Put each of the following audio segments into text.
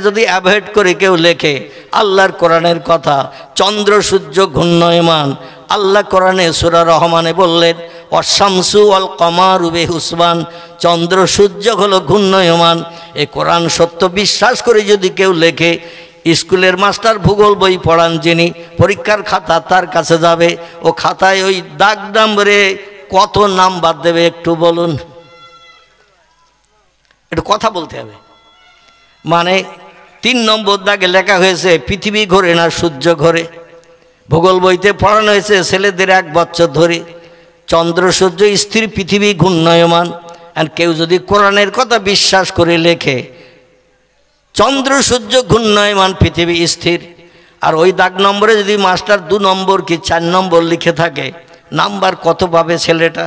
যদি অ্যাভয়েড করে কেউ লেখে আল্লাহর কোরআনের কথা, চন্দ্র সূর্য ঘূর্ণয়মান। আল্লাহ কোরআনে সূরা রহমানে বললেন ওয়াশ-শামসু ওয়াল কমারু বিহুসবান, চন্দ্র সূর্য হলো ঘূর্ণয়মান। এই কোরআন সত্য বিশ্বাস করে যদি কেউ লেখে, স্কুলের মাস্টার ভূগোল বই পড়ান যিনি, পরীক্ষার খাতা তার কাছে যাবে, ও খাতায় ওই দাগ নম্বরে কত নাম্বার দেবে একটু বলুন, একটু কথা বলতে হবে। মানে 3 নম্বর দাগে লেখা হয়েছে পৃথিবী ঘোরে না সূর্য ঘোরে। ভূগোল বইতে পড়ানো হয়েছে ছেলেদের 1 বছর ধরে চন্দ্র সূর্য স্থির, পৃথিবী ঘূর্ণয়মান। আর কেউ যদি কোরআনের কথা বিশ্বাস করে লেখে চন্দ্র সূর্য ঘূর্ণয়মান, পৃথিবী স্থির, আর ওই দাগ নম্বরে যদি মাস্টার 2 নম্বর কি 4 নম্বর লিখে থাকে, নাম্বার কত পাবে ছেলেটা?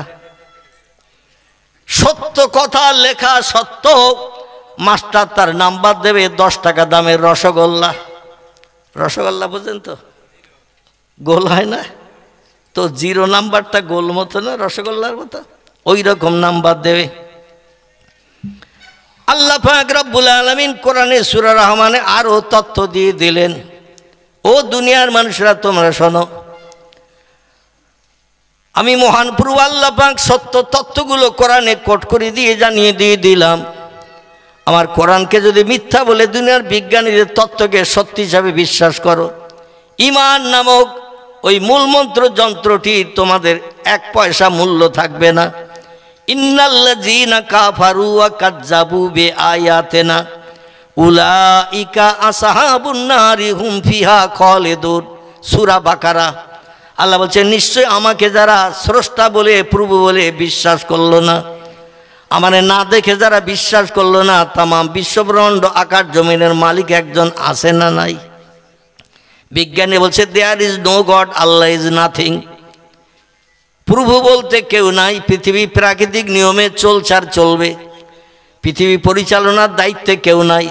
সত্য কথা লেখা সত্য, মাস্টার তার নাম্বার দেবে 10 টাকা দামের রসগোল্লা। রসগোল্লা বুঝেন তো, গোল হয় না তো, 0 নাম্বারটা গোল মতো না রসগোল্লার মতো, ওই রকম নাম্বার দেবে। আল্লাহ পাক রব্বুল আলামিন কোরআনে সূরা রহমানে আরো তথ্য দিয়ে দিলেন। ও দুনিয়ার মানুষরা তোমরা শোনো, আমি মহান প্রভু আল্লাহ পাক সত্য তথ্যগুলো কোরআনে কোট করে দিয়ে জানিয়ে দিয়ে দিলাম। আমার কোরআনকে যদি মিথ্যা বলে দুনিয়ার বিজ্ঞানীদের তত্ত্বকে সত্যি হিসাবে বিশ্বাস করো, ঈমান নামক ওই মূলমন্ত্র যন্ত্রটি তোমাদের 1 পয়সা মূল্য থাকবে না। ইন্নাল্লাযীনা কাফারু ওয়া কাযযাবু বিআয়াতিনা উলাইকা আসহাবুন নারি হুম ফিহা খালিদুন। সূরা বাকারা। আল্লাহ বলছেন নিশ্চয় আমাকে যারা স্রষ্টা বলে প্রভু বলে বিশ্বাস করলো না, আমারে না দেখে যারা বিশ্বাস করলো না, তাম বিশ্বব্রহ্মাণ্ড আকাশ জমিনের মালিক একজন আছে না নাই? বিজ্ঞানী বলছে there is no God, Allah is nothing. প্রভু বলতে কেউ নাই, পৃথিবী প্রাকৃতিক নিয়মে চলছে আর চলবে, পৃথিবী পরিচালনার দায়িত্বে কেউ নাই,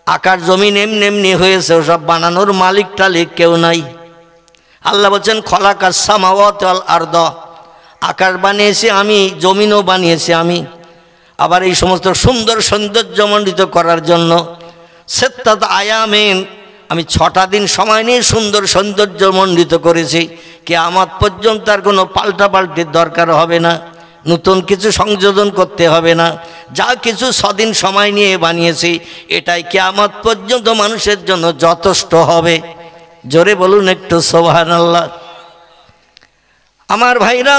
আকাশ জমিন এমনি এমনি হয়েছে, ওসব বানানোর মালিক টালিক কেউ নাই। আল্লাহ বলছেন খলাকাস সামাওয়াতি ওয়াল আরদ, আকাশ বানিয়েছি আমি, জমিনও বানিয়েছি আমি। আবার এই সমস্ত সুন্দর সৌন্দর্যমণ্ডিত করার জন্য সিত্তাত আয়ামিন, আমি 6টা দিন সময় নিয়ে সুন্দর সৌন্দর্যমণ্ডিত করেছি। কিয়ামত পর্যন্ত আর কোনো পাল্টাপাল্টির দরকার হবে না, নতুন কিছু সংযোজন করতে হবে না। যা কিছু 6 দিন সময় নিয়ে বানিয়েছি এটাই কিয়ামত পর্যন্ত মানুষের জন্য যথেষ্ট হবে। জোরে বলুন একটু সুবহানাল্লাহ। আমার ভাইরা,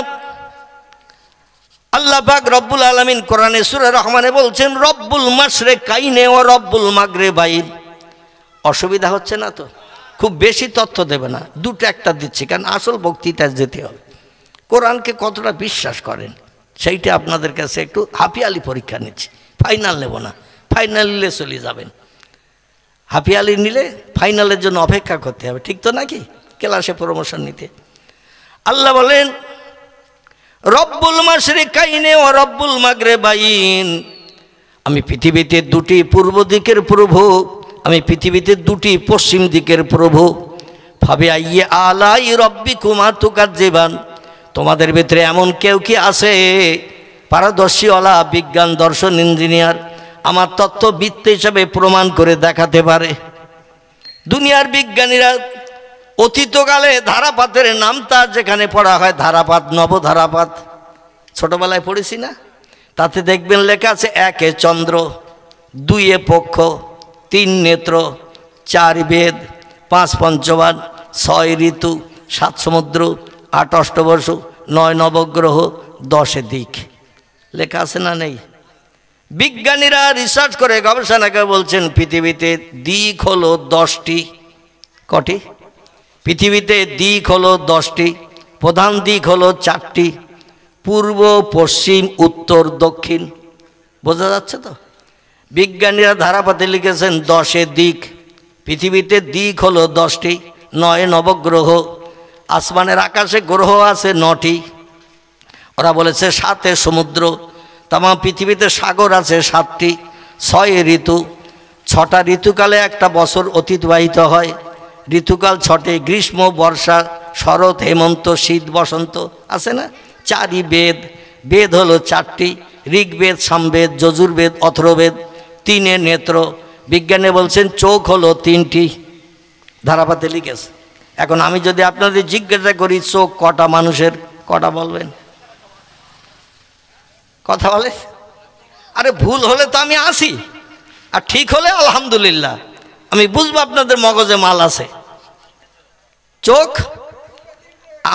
আল্লাহ পাক রব্বুল আলামিন কোরআনে সূরা রহমানে বলছেন রব্বুল মাশরিকাইনি ওয়া রব্বুল মাগরিবাইন। অসুবিধা হচ্ছে না তো? খুব বেশি তথ্য দেবে না, 2টা একটা দিচ্ছি, কারণ আসল বক্তৃতায় যেতে হবে। কোরআনকে কতটা বিশ্বাস করেন সেইটা আপনাদের কাছে একটু হাফিয়ালি পরীক্ষা নিচ্ছি। ফাইনাল নেব না, ফাইনাল নিলে চলে যাবেন। হাফিয়ালি নিলে ফাইনালের জন্য অপেক্ষা করতে হবে, ঠিক তো নাকি? ক্লাসে প্রমোশন নিতে। আল্লাহ বলেন রব্বুল মাশরিকাইনি ওয়া রব্বুল মাগরিবাইন, আমি পৃথিবীতে 2টি পূর্ব দিকের প্রভু, আমি পৃথিবীতে 2টি পশ্চিম দিকের প্রভু। ফাবিআইয়ি আলাই রাব্বিকুমা তুকাজ্জিবান, তোমাদের ভিতরে এমন কেউ কি আছে পারদর্শীওয়ালা বিজ্ঞান দর্শন ইঞ্জিনিয়ার, আমার তত্ত্ববিদ হিসাবে প্রমাণ করে দেখাতে পারে? দুনিয়ার বিজ্ঞানীরা অতীতকালে ধারাপাতের নামটা যেখানে পড়া হয় ধারাপাত, নবধারাপাত, ছোটবেলায় পড়েছি না? তাতে দেখবেন লেখা আছে 1 চন্দ্র, 2 পক্ষ, 3 নেত্র, 4 বেদ, 5 পঞ্চবান, 6 ঋতু, 7 সমুদ্র, 8 অষ্টবর্ষ, 9 নবগ্রহ, 10 দিক লেখা আছে না নেই? বিজ্ঞানীরা রিসার্চ করে গবেষণা করে বলছেন পৃথিবীতে দিক হলো 10টি। কটি? পৃথিবীতে দিক হলো 10টি, প্রধান দিক হলো 4টি, পূর্ব পশ্চিম উত্তর দক্ষিণ। বোঝা যাচ্ছে তো? বিজ্ঞানীরা ধারাপাতে লিখেছেন 10 দিক। পৃথিবীতে দিক হলো 10টি, 9 নবগ্রহ, আসমানের আকাশে গ্রহ আছে 9টি। ওরা বলেছে 7 সমুদ্র, তাম পৃথিবীতে সাগর আছে 7টি, 6 ঋতু, 6টা ঋতুকালে একটা বছর অতিবাহিত হয়। ঋতুকাল 6টি, গ্রীষ্ম, বর্ষা, শরৎ, হেমন্ত, শীত, বসন্ত আছে না? 4 বেদ, বেদ হলো 4টি, ঋগ্বেদ, সামবেদ, যজুর্বেদ, অথর্ববেদ, 3 নেত্র, বিজ্ঞানে বলছেন চোখ হলো 3টি, ধারাপাতে লিখেছে। এখন আমি যদি আপনাদের জিজ্ঞাসা করি চোখ কটা মানুষের, কটা বলবেন? কথা বলে? আরে ভুল হলে তো আমি আসি, আর ঠিক হলে আলহামদুলিল্লাহ, আমি বুঝবো আপনাদের মগজে মাল আছে। চোখ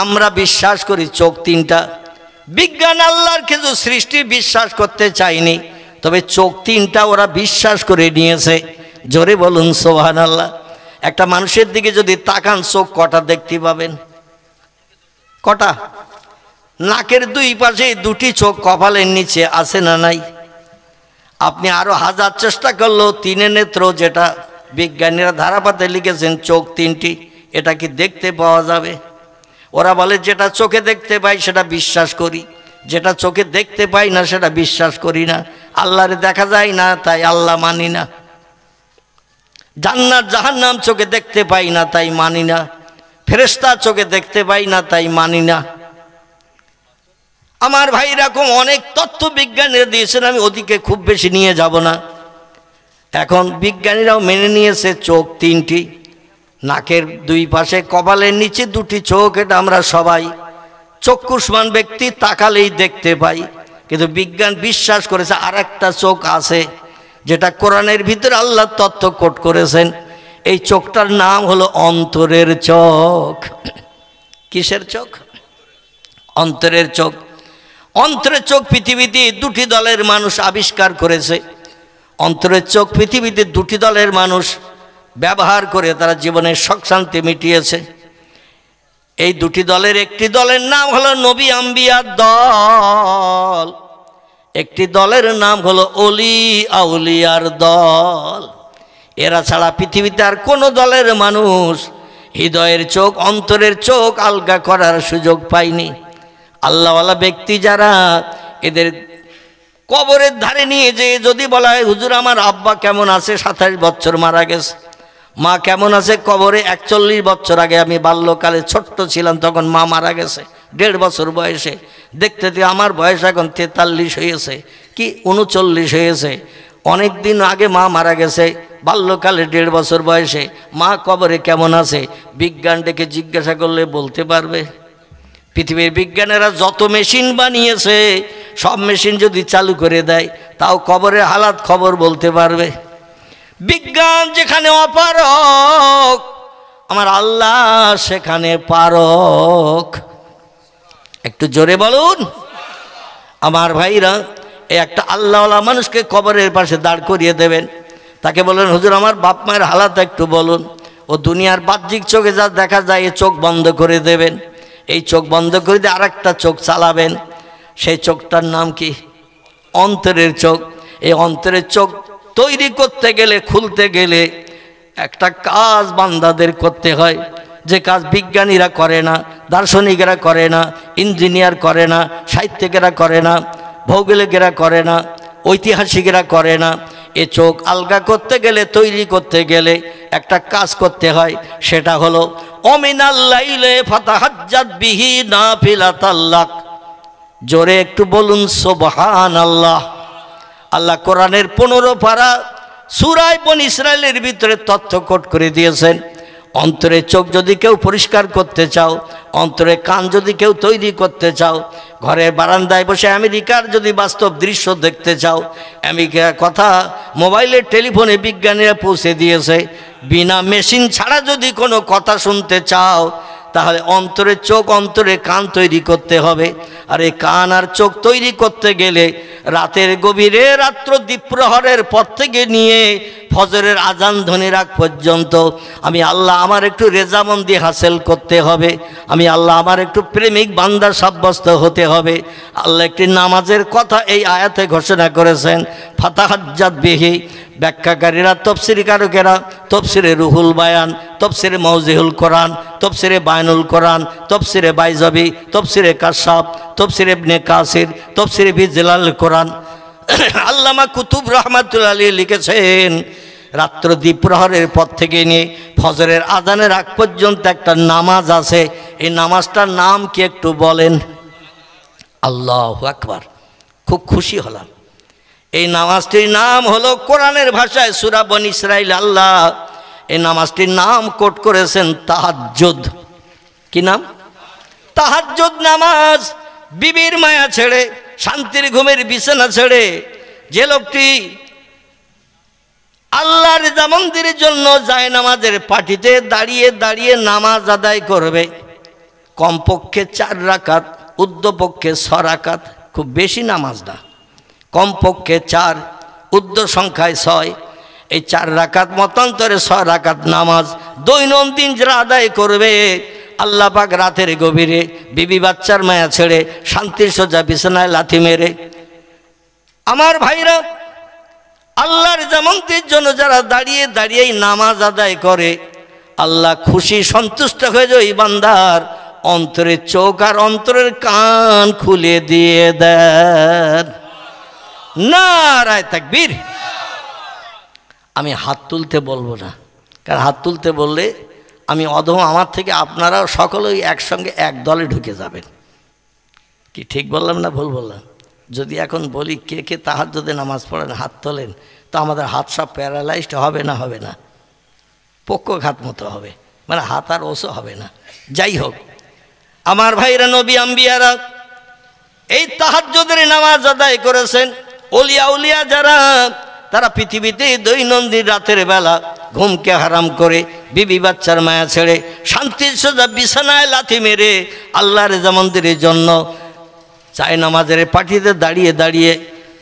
আমরা বিশ্বাস করি চোখ 3টা। বিজ্ঞান আল্লাহর কিছু সৃষ্টি বিশ্বাস করতে চায়নি, তবে চোখ 3টা ওরা বিশ্বাস করে নিয়েছে। জোরে বলুন সুবহানাল্লাহ। একটা মানুষের দিকে যদি তাকান চোখ কটা দেখতে পাবেন? কটা? নাকের 2 পাশে 2টি চোখ, কপালের নিচে আছে না নাই? আপনি আরো 1000 চেষ্টা করলেও 3 নেত্র, যেটা বিজ্ঞানীরা ধারাপাতে লিখেছেন চোখ 3টি, এটা কি দেখতে পাওয়া যাবে? ওরা বলে যেটা চোখে দেখতে পাই সেটা বিশ্বাস করি, যেটা চোখে দেখতে পাই না সেটা বিশ্বাস করি না। আল্লাহরে দেখা যায় না তাই আল্লাহ মানি না। জান্নাত জাহান্নাম চোখে দেখতে পাই না তাই মানি না। ফেরেশতা চোখে দেখতে পাই না তাই মানি না। আমার ভাই এরকম অনেক তথ্য বিজ্ঞানীরা দিয়েছেন, আমি ওদিকে খুব বেশি নিয়ে যাব না। এখন বিজ্ঞানীরাও মেনে নিয়েছে চোখ 3টি, নাকের 2 পাশে, কপালের নিচে 2টি চোখ। এটা আমরা সবাই চক্ষুষ্মান ব্যক্তি তাকালেই দেখতে পাই। কিন্তু বিজ্ঞান বিশ্বাস করেছে আরেকটা চোখ আছে, যেটা কোরআনের ভিতরে আল্লাহ তথ্য কোট করেছেন। এই চোখটার নাম হলো অন্তরের চোখ। কিসের চোখ? অন্তরের চোখ। অন্তরের চোখ পৃথিবীতে 2টি দলের মানুষ আবিষ্কার করেছে। অন্তরের চোখ পৃথিবীতে 2টি দলের মানুষ ব্যবহার করে তারা জীবনের শখ শান্তি মিটিয়েছে। এই 2টি দলের একটি দলের নাম হলো নবী আম্বিয়ার দল, একটি দলের নাম হলো অলি আউলিয়ার দল। এরা ছাড়া পৃথিবীতে আর কোনো দলের মানুষ হৃদয়ের চোখ, অন্তরের চোখ আলগা করার সুযোগ পায়নি। আল্লাহওয়ালা ব্যক্তি যারা, এদের কবরের ধারে নিয়ে যে যদি বলা হয় হুজুর আমার আব্বা কেমন আছে, 27 বছর মারা গেছে, মা কেমন আছে কবরে, 41 বছর আগে আমি বাল্যকালে ছোট্ট ছিলাম তখন মা মারা গেছে 1.5 বছর বয়সে। দেখতে আমার বয়স এখন 43 হয়েছে, কি 39 হয়েছে। অনেক দিন আগে মা মারা গেছে, বাল্যকালে 1.5 বছর বয়সে। মা কবরে কেমন আছে বিজ্ঞান ডেকে জিজ্ঞাসা করলে বলতে পারবে? পৃথিবীর বিজ্ঞানীরা যত মেশিন বানিয়েছে সব মেশিন যদি চালু করে দেয় তাও কবরের হালাত খবর বলতে পারবে? বিজ্ঞান যেখানে অপারক, আমার আল্লাহ সেখানে পারক। একটু জোরে বলুন আমার ভাইরা। এই একটা আল্লাহওয়ালা মানুষকে কবরের পাশে দাঁড় করিয়ে দেবেন, তাকে বলেন হুজুর আমার বাপ মায়ের হালাত একটু বলুন। ও দুনিয়ার বাহ্যিক চোখে যা দেখা যায় এই চোখ বন্ধ করে দেবেন। এই চোখ বন্ধ করে দিয়ে আরেকটা চোখ চালাবেন। সেই চোখটার নাম কি? অন্তরের চোখ। এই অন্তরের চোখ তৈরি করতে গেলে, খুলতে গেলে একটা কাজ বান্দাদের করতে হয়, যে কাজ বিজ্ঞানীরা করে না, দার্শনিকেরা করে না, ইঞ্জিনিয়ার করে না, সাহিত্যিকেরা করে না, ভৌগোলিকেরা করে না, ঐতিহাসিকেরা করে না। এ চোখ আলগা করতে গেলে, তৈরি করতে গেলে একটা কাজ করতে হয়, সেটা হলো অমিনাল লাইলে ফাতাহাজ্জাত বিহি নাফিলাতাল লাক। জোরে একটু বলুন সুবহানাল্লাহ। আল্লাহ কোরআনের 15 পারা সূরা বনী ইসরাইলের ভিতরে তথ্য কোট করে দিয়েছেন। অন্তরের চোখ যদি কেউ পরিষ্কার করতে চাও, অন্তরের কান যদি কেউ তৈরি করতে চাও, ঘরের বারান্দায় বসে আমেরিকার যদি বাস্তব দৃশ্য দেখতে চাও, আমেরিকার কথা মোবাইলের টেলিফোনে বিজ্ঞানীরা পৌঁছে দিয়েছে। বিনা মেশিন ছাড়া যদি কোনো কথা শুনতে চাও তাহলে অন্তরের চোখ, অন্তরের কান তৈরি করতে হবে। আর এই কান আর চোখ তৈরি করতে গেলে রাতের গভীরে, রাত্র দ্বীপ্রহরের পর থেকে নিয়ে ফজরের আজান ধ্বনির আগ পর্যন্ত আমি আল্লাহ আমার একটু রেজামন্দি হাসিল করতে হবে। আমি আল্লাহ আমার একটু প্রেমিক বান্দা সাব্যস্ত হতে হবে। আল্লাহ একটি নামাজের কথা এই আয়াতে ঘোষণা করেছেন, ফাতাহাজ্জাত বিহি। ব্যাখ্যাকারীরা, তফসিরকারকেরা তফসিরে রুহুল বায়ান, তফসিরে মৌজিহুল কোরআন, তফসিরে বায়ানুল কোরআন, তফসিরে বাইজাবি, তফসিরে কাশাফ, তফসিরে ইবনে কাসির, তফসিরে বিজলাল কোরআন, আল্লামা কুতুব রহমাতুল্লাহ আলাইহি লিখেছেন রাত্র দ্বীপ্রহরের পর থেকে নিয়ে ফজরের আজানের আগ পর্যন্ত একটা নামাজ আছে। এই নামাজটার নাম কি একটু বলেন? আল্লাহু আকবার। খুব খুশি হলাম। এই নামাজটির নাম হলো কোরআনের ভাষায় সূরা বনী ইসরাঈল। আল্লাহ এই নামাজটির নাম কোট করেছেন তাহাজ্জুদ। কি নাম? তাহাজ্জুদ নামাজ। বিবির মায়া ছেড়ে, শান্তির ঘুমের বিছানা ছেড়ে যে লোকটি আল্লাহর মন্দিরের জন্য যায় নামাজের পাটিতে দাঁড়িয়ে দাঁড়িয়ে নামাজ আদায় করবে, কমপক্ষে 4 রাকাত, উর্ধ্বপক্ষে 6 রাকাত, খুব বেশি নামাজ না, কমপক্ষে 4, ঊর্ধ্ব সংখ্যায় 6, এই 4 রাকাত মতান্তরে 6 রাকাত নামাজ দৈনন্দিন যারা আদায় করবে, আল্লাহ পাক রাতের গভীরে বিবি বাচ্চার মায়া ছেড়ে শান্তির সোজা বিছানায় লাথি মেরে, আমার ভাইরা আল্লাহর জামানতের জন্য যারা দাঁড়িয়ে দাঁড়িয়ে নামাজ আদায় করে, আল্লাহ খুশি সন্তুষ্ট হয়ে যায় ওই বান্দার অন্তরের চোখ আর অন্তরের কান খুলে দিয়ে দেন। নারায়ে তাকবীর। আমি হাত তুলতে বলবো না, কারণ হাত তুলতে বললে আমি অধম, আমার থেকে আপনারাও সকলেই একসঙ্গে এক দলে ঢুকে যাবেন। কি ঠিক বললাম না ভুল বললাম? যদি এখন বলি কে কে তাহাজ্জুদে নামাজ পড়েন হাত তোলেন, তো আমাদের হাত সব প্যারালাইজড হবে না? হবে না, পক্ষঘাত মতো হবে, মানে হাত আর ওসো হবে না। যাই হোক আমার ভাইরা, নবী আম্বিয়ারা এই তাহাজ্জুদের নামাজ আদায় করেছেন। ওলিয়া উলিয়া যারা, তারা পৃথিবীতে দৈনন্দিন রাতের বেলা ঘুমকে হারাম করে বিবি বাচ্চার মায়া ছেড়ে শান্তির সোজা বিছানায় লাথি মেরে আল্লাহর মন্দিরের জন্য চায় নামাজের পাটিতে দাঁড়িয়ে দাঁড়িয়ে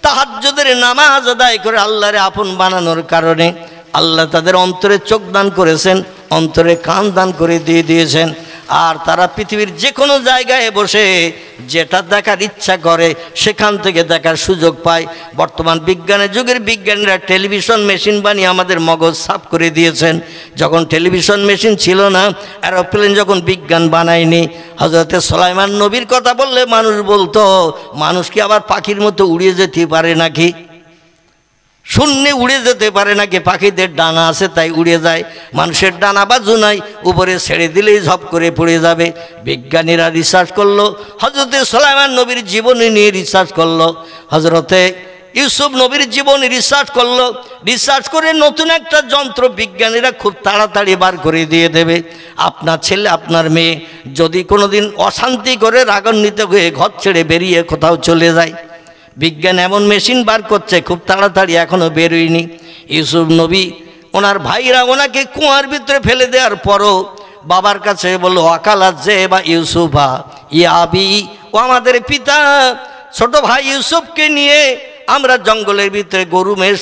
তাহাজ্জুদের নামাজ আদায় করে আল্লাহরে আপন বানানোর কারণে আল্লাহ তাদের অন্তরে চোখ দান করেছেন, অন্তরে কান দান করে দিয়ে দিয়েছেন। আর তারা পৃথিবীর যে কোনো জায়গায় বসে যেটা দেখার ইচ্ছা করে সেখান থেকে দেখার সুযোগ পায়। বর্তমান বিজ্ঞানের যুগের বিজ্ঞানীরা টেলিভিশন মেশিন বানিয়ে আমাদের মগজ সাফ করে দিয়েছেন। যখন টেলিভিশন মেশিন ছিল না, এরোপ্লেন যখন বিজ্ঞান বানায়নি, হযরতে সুলাইমান নবীর কথা বললে মানুষ বলতো মানুষ কি আবার পাখির মতো উড়িয়ে যেতে পারে নাকি? শূন্যে উড়ে যেতে পারে নাকি? পাখিদের ডানা আছে তাই উড়ে যায়, মানুষের ডানা বাজু নাই, উপরে ছেড়ে দিলেই ঝপ করে পড়ে যাবে। বিজ্ঞানীরা রিসার্চ করলো, হযরতে সুলাইমান নবীর জীবনী নিয়ে রিসার্চ করলো, হযরতে ইউসুফ নবীর জীবনী রিসার্চ করলো। রিসার্চ করে নতুন একটা যন্ত্র বিজ্ঞানীরা খুব তাড়াতাড়ি বার করে দিয়ে দেবে। আপনার ছেলে আপনার মেয়ে যদি কোনোদিন অশান্তি করে রাগান্বিত হয়ে ঘর ছেড়ে বেরিয়ে কোথাও চলে যায়, বিজ্ঞান এমন মেশিন বার করছে, খুব তাড়াতাড়ি এখনও বেরোয়নি। ইউসুফ নবী ওনার ভাইরা ওনাকে কুয়ার ভিতরে ফেলে দেওয়ার পরও বাবার কাছে বলল, ওয়াকালাত যে বা ইউসুফা ইয়া আবি, ও আমাদের পিতা, ছোট ভাই ইউসুফকে নিয়ে আমরা জঙ্গলের ভিতরে গরু মেষ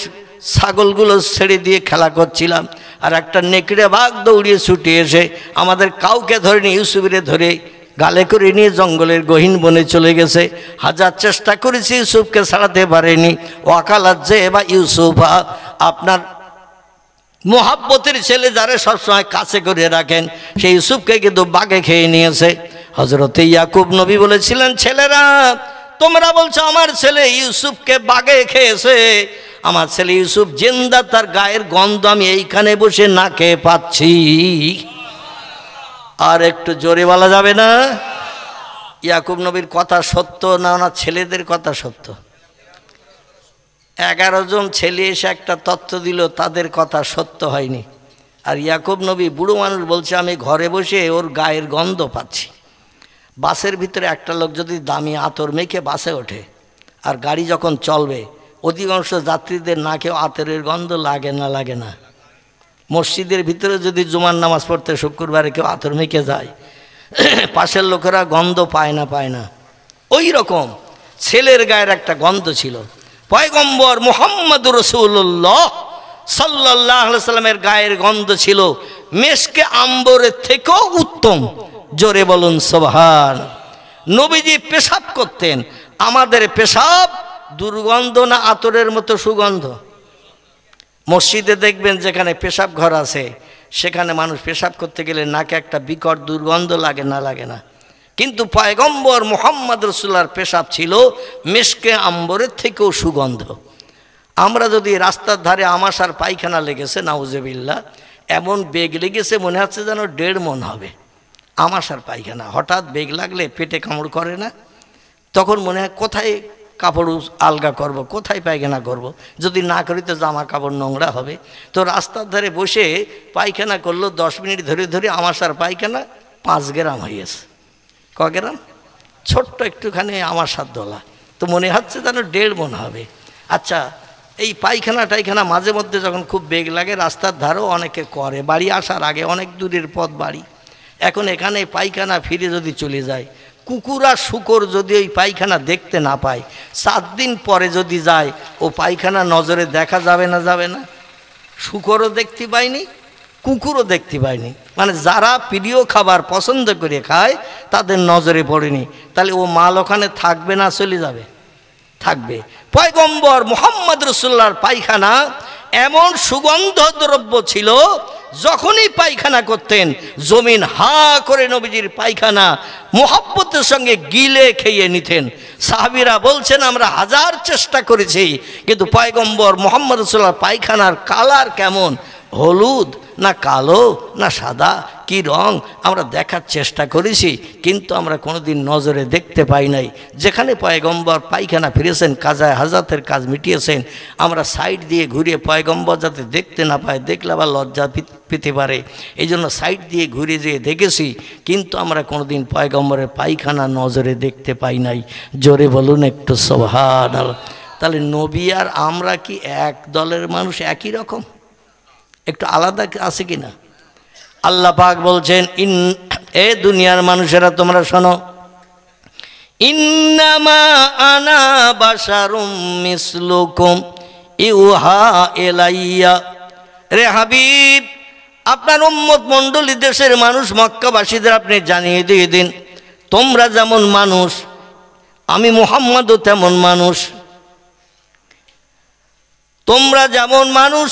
ছাগলগুলো ছেড়ে দিয়ে খেলা করছিলাম, আর একটা নেকড়ে বাঘ দৌড়িয়ে ছুটে এসে আমাদের কাউকে ধরেনি, ইউসুফের ধরে গালে করে নিয়ে জঙ্গলের গহীন বনে চলে গেছে। হাজার চেষ্টা করেছি, ইউসুফকে ছাড়াতে পারেনি। ওয়াকালাত যে বা ইউসুফা, আপনার মোহাব্বতের ছেলে যারা সবসময় কাছে করে রাখেন, সেই ইউসুফকে কিন্তু বাঘে খেয়ে নিয়েছে। হযরতে ইয়াকুব নবী বলেছিলেন, ছেলেরা তোমরা বলছো আমার ছেলে ইউসুফকে বাঘে খেয়েছে, আমার ছেলে ইউসুফ জিন্দা, তার গায়ের গন্ধ আমি এইখানে বসে নাকে পাচ্ছি। আর একটু জোরে বলা যাবে না? ইয়াকুব নবীর কথা সত্য না ওনার ছেলেদের কথা সত্য? 11 জন ছেলে এসে একটা তথ্য দিল, তাদের কথা সত্য হয়নি। আর ইয়াকুব নবী বুড়ো মানুষ বলছে আমি ঘরে বসে ওর গায়ের গন্ধ পাচ্ছি। বাসের ভিতরে একটা লোক যদি দামি আতর মেখে বাসে ওঠে, আর গাড়ি যখন চলবে অধিকাংশ যাত্রীদের নাকেও আতরের গন্ধ লাগে না? লাগে না? মসজিদের ভিতরে যদি জুমার নামাজ পড়তে শুক্রবারে কেউ আতর মেখে যায়, পাশের লোকেরা গন্ধ পায় না? পায় না? ওই রকম ছেলের গায়ের একটা গন্ধ ছিল। পয়গম্বর মুহাম্মদুর রাসূলুল্লাহ সাল্লাল্লাহু আলাইহি সাল্লামের গায়ের গন্ধ ছিল মেশকে আম্বরের থেকেও উত্তম। জোরে বলুন সুবহান। নবীজি পেশাব করতেন, আমাদের পেশাব দুর্গন্ধ না আতরের মতো সুগন্ধ? মসজিদে দেখবেন যেখানে পেশাব ঘর আছে সেখানে মানুষ পেশাব করতে গেলে নাকে একটা বিকট দুর্গন্ধ লাগে না? লাগে না? কিন্তু পয়গম্বর মুহাম্মদ রাসূলুল্লাহর পেশাব ছিল মেশকে আম্বরের থেকেও সুগন্ধ। আমরা যদি রাস্তার ধারে আমাশার পায়খানা লেগেছে, নাউজুবিল্লাহ, এমন বেগ লেগেছে মনে হচ্ছে যেন 1.5 মণ হবে আমাশার পায়খানা। হঠাৎ বেগ লাগলে পেটে কামড় করে না? তখন মনে হয় কোথায় কাপড় আলগা করব, কোথায় পায়খানা করব? যদি না করি তো জামা কাপড় নোংরা হবে। তো রাস্তার ধারে বসে পায়খানা করলো, 10 মিনিট ধরে ধরে আমাশার পায়খানা 5 গ্রাম হয়েছে। ক গ্রাম? ছোট্ট একটুখানি আমাশার দোলা, তো মনে হচ্ছে যেন 1.5 মণ হবে। আচ্ছা, এই পায়খানা টাইখানা মাঝে মধ্যে যখন খুব বেগ লাগে রাস্তার ধারেও অনেকে করে, বাড়ি আসার আগে, অনেক দূরের পথ বাড়ি। এখন এখানে পায়খানা ফিরে যদি চলে যায়, কুকুর আর শুকর যদি ওই পায়খানা দেখতে না পায়, 7 দিন পরে যদি যায়, ও পায়খানা নজরে দেখা যাবে না? যাবে না? শুকরও দেখতে পায়নি, কুকুরও দেখতে পায়নি, মানে যারা প্রিয় খাবার পছন্দ করে খায় তাদের নজরে পড়েনি। তাহলে ও মাল ওখানে থাকবে না চলে যাবে? থাকবে। পয়গম্বর মুহাম্মদ রাসূলুল্লাহর পায়খানা এমন সুগন্ধ দ্রব্য ছিল, যখনই পায়খানা করতেন জমিন হা করে নবীজির পায়খানা মুহাব্বতের সঙ্গে গিলে খেয়ে নিতেন। সাহাবীরা বলছেন, আমরা 1000 চেষ্টা করেছি, কিন্তু পয়গম্বর মুহাম্মদ রাসূলুল্লাহর পায়খানার কালার কেমন, হলুদ না কালো না সাদা, কি রং, আমরা দেখার চেষ্টা করেছি, কিন্তু আমরা কোনোদিন নজরে দেখতে পাই নাই। যেখানে পয়গম্বর পায়খানা ফিরেছেন, কাজায় হাজাতের কাজ মিটিয়েছেন, আমরা সাইড দিয়ে ঘুরে পয়গম্বর যাতে দেখতে না পায়, দেখলে আবার লজ্জা পেতে পারে, এই জন্য সাইড দিয়ে ঘুরে যেয়ে দেখেছি, কিন্তু আমরা কোনোদিন পয়গম্বরের পায়খানা নজরে দেখতে পাই নাই। জোরে বলুন একটু সুবহানাল্লাহ। তাহলে নবী আর আমরা কি এক দলের মানুষ, একই রকম? একটু আলাদা আছে কি না? আল্লাহ পাক বলছেন, এ দুনিয়ার মানুষেরা তোমরা শোনো, ইন্নামা আনা বাশারুম মিসলুকুম ইউহা ইলাইয়া। রে হাবিব, আপনার উম্মত মণ্ডলী, দেশের মানুষ, মক্কাবাসীদের আপনি জানিয়ে দিয়ে দিন, তোমরা যেমন মানুষ আমি মুহাম্মদও তেমন মানুষ। তোমরা যেমন মানুষ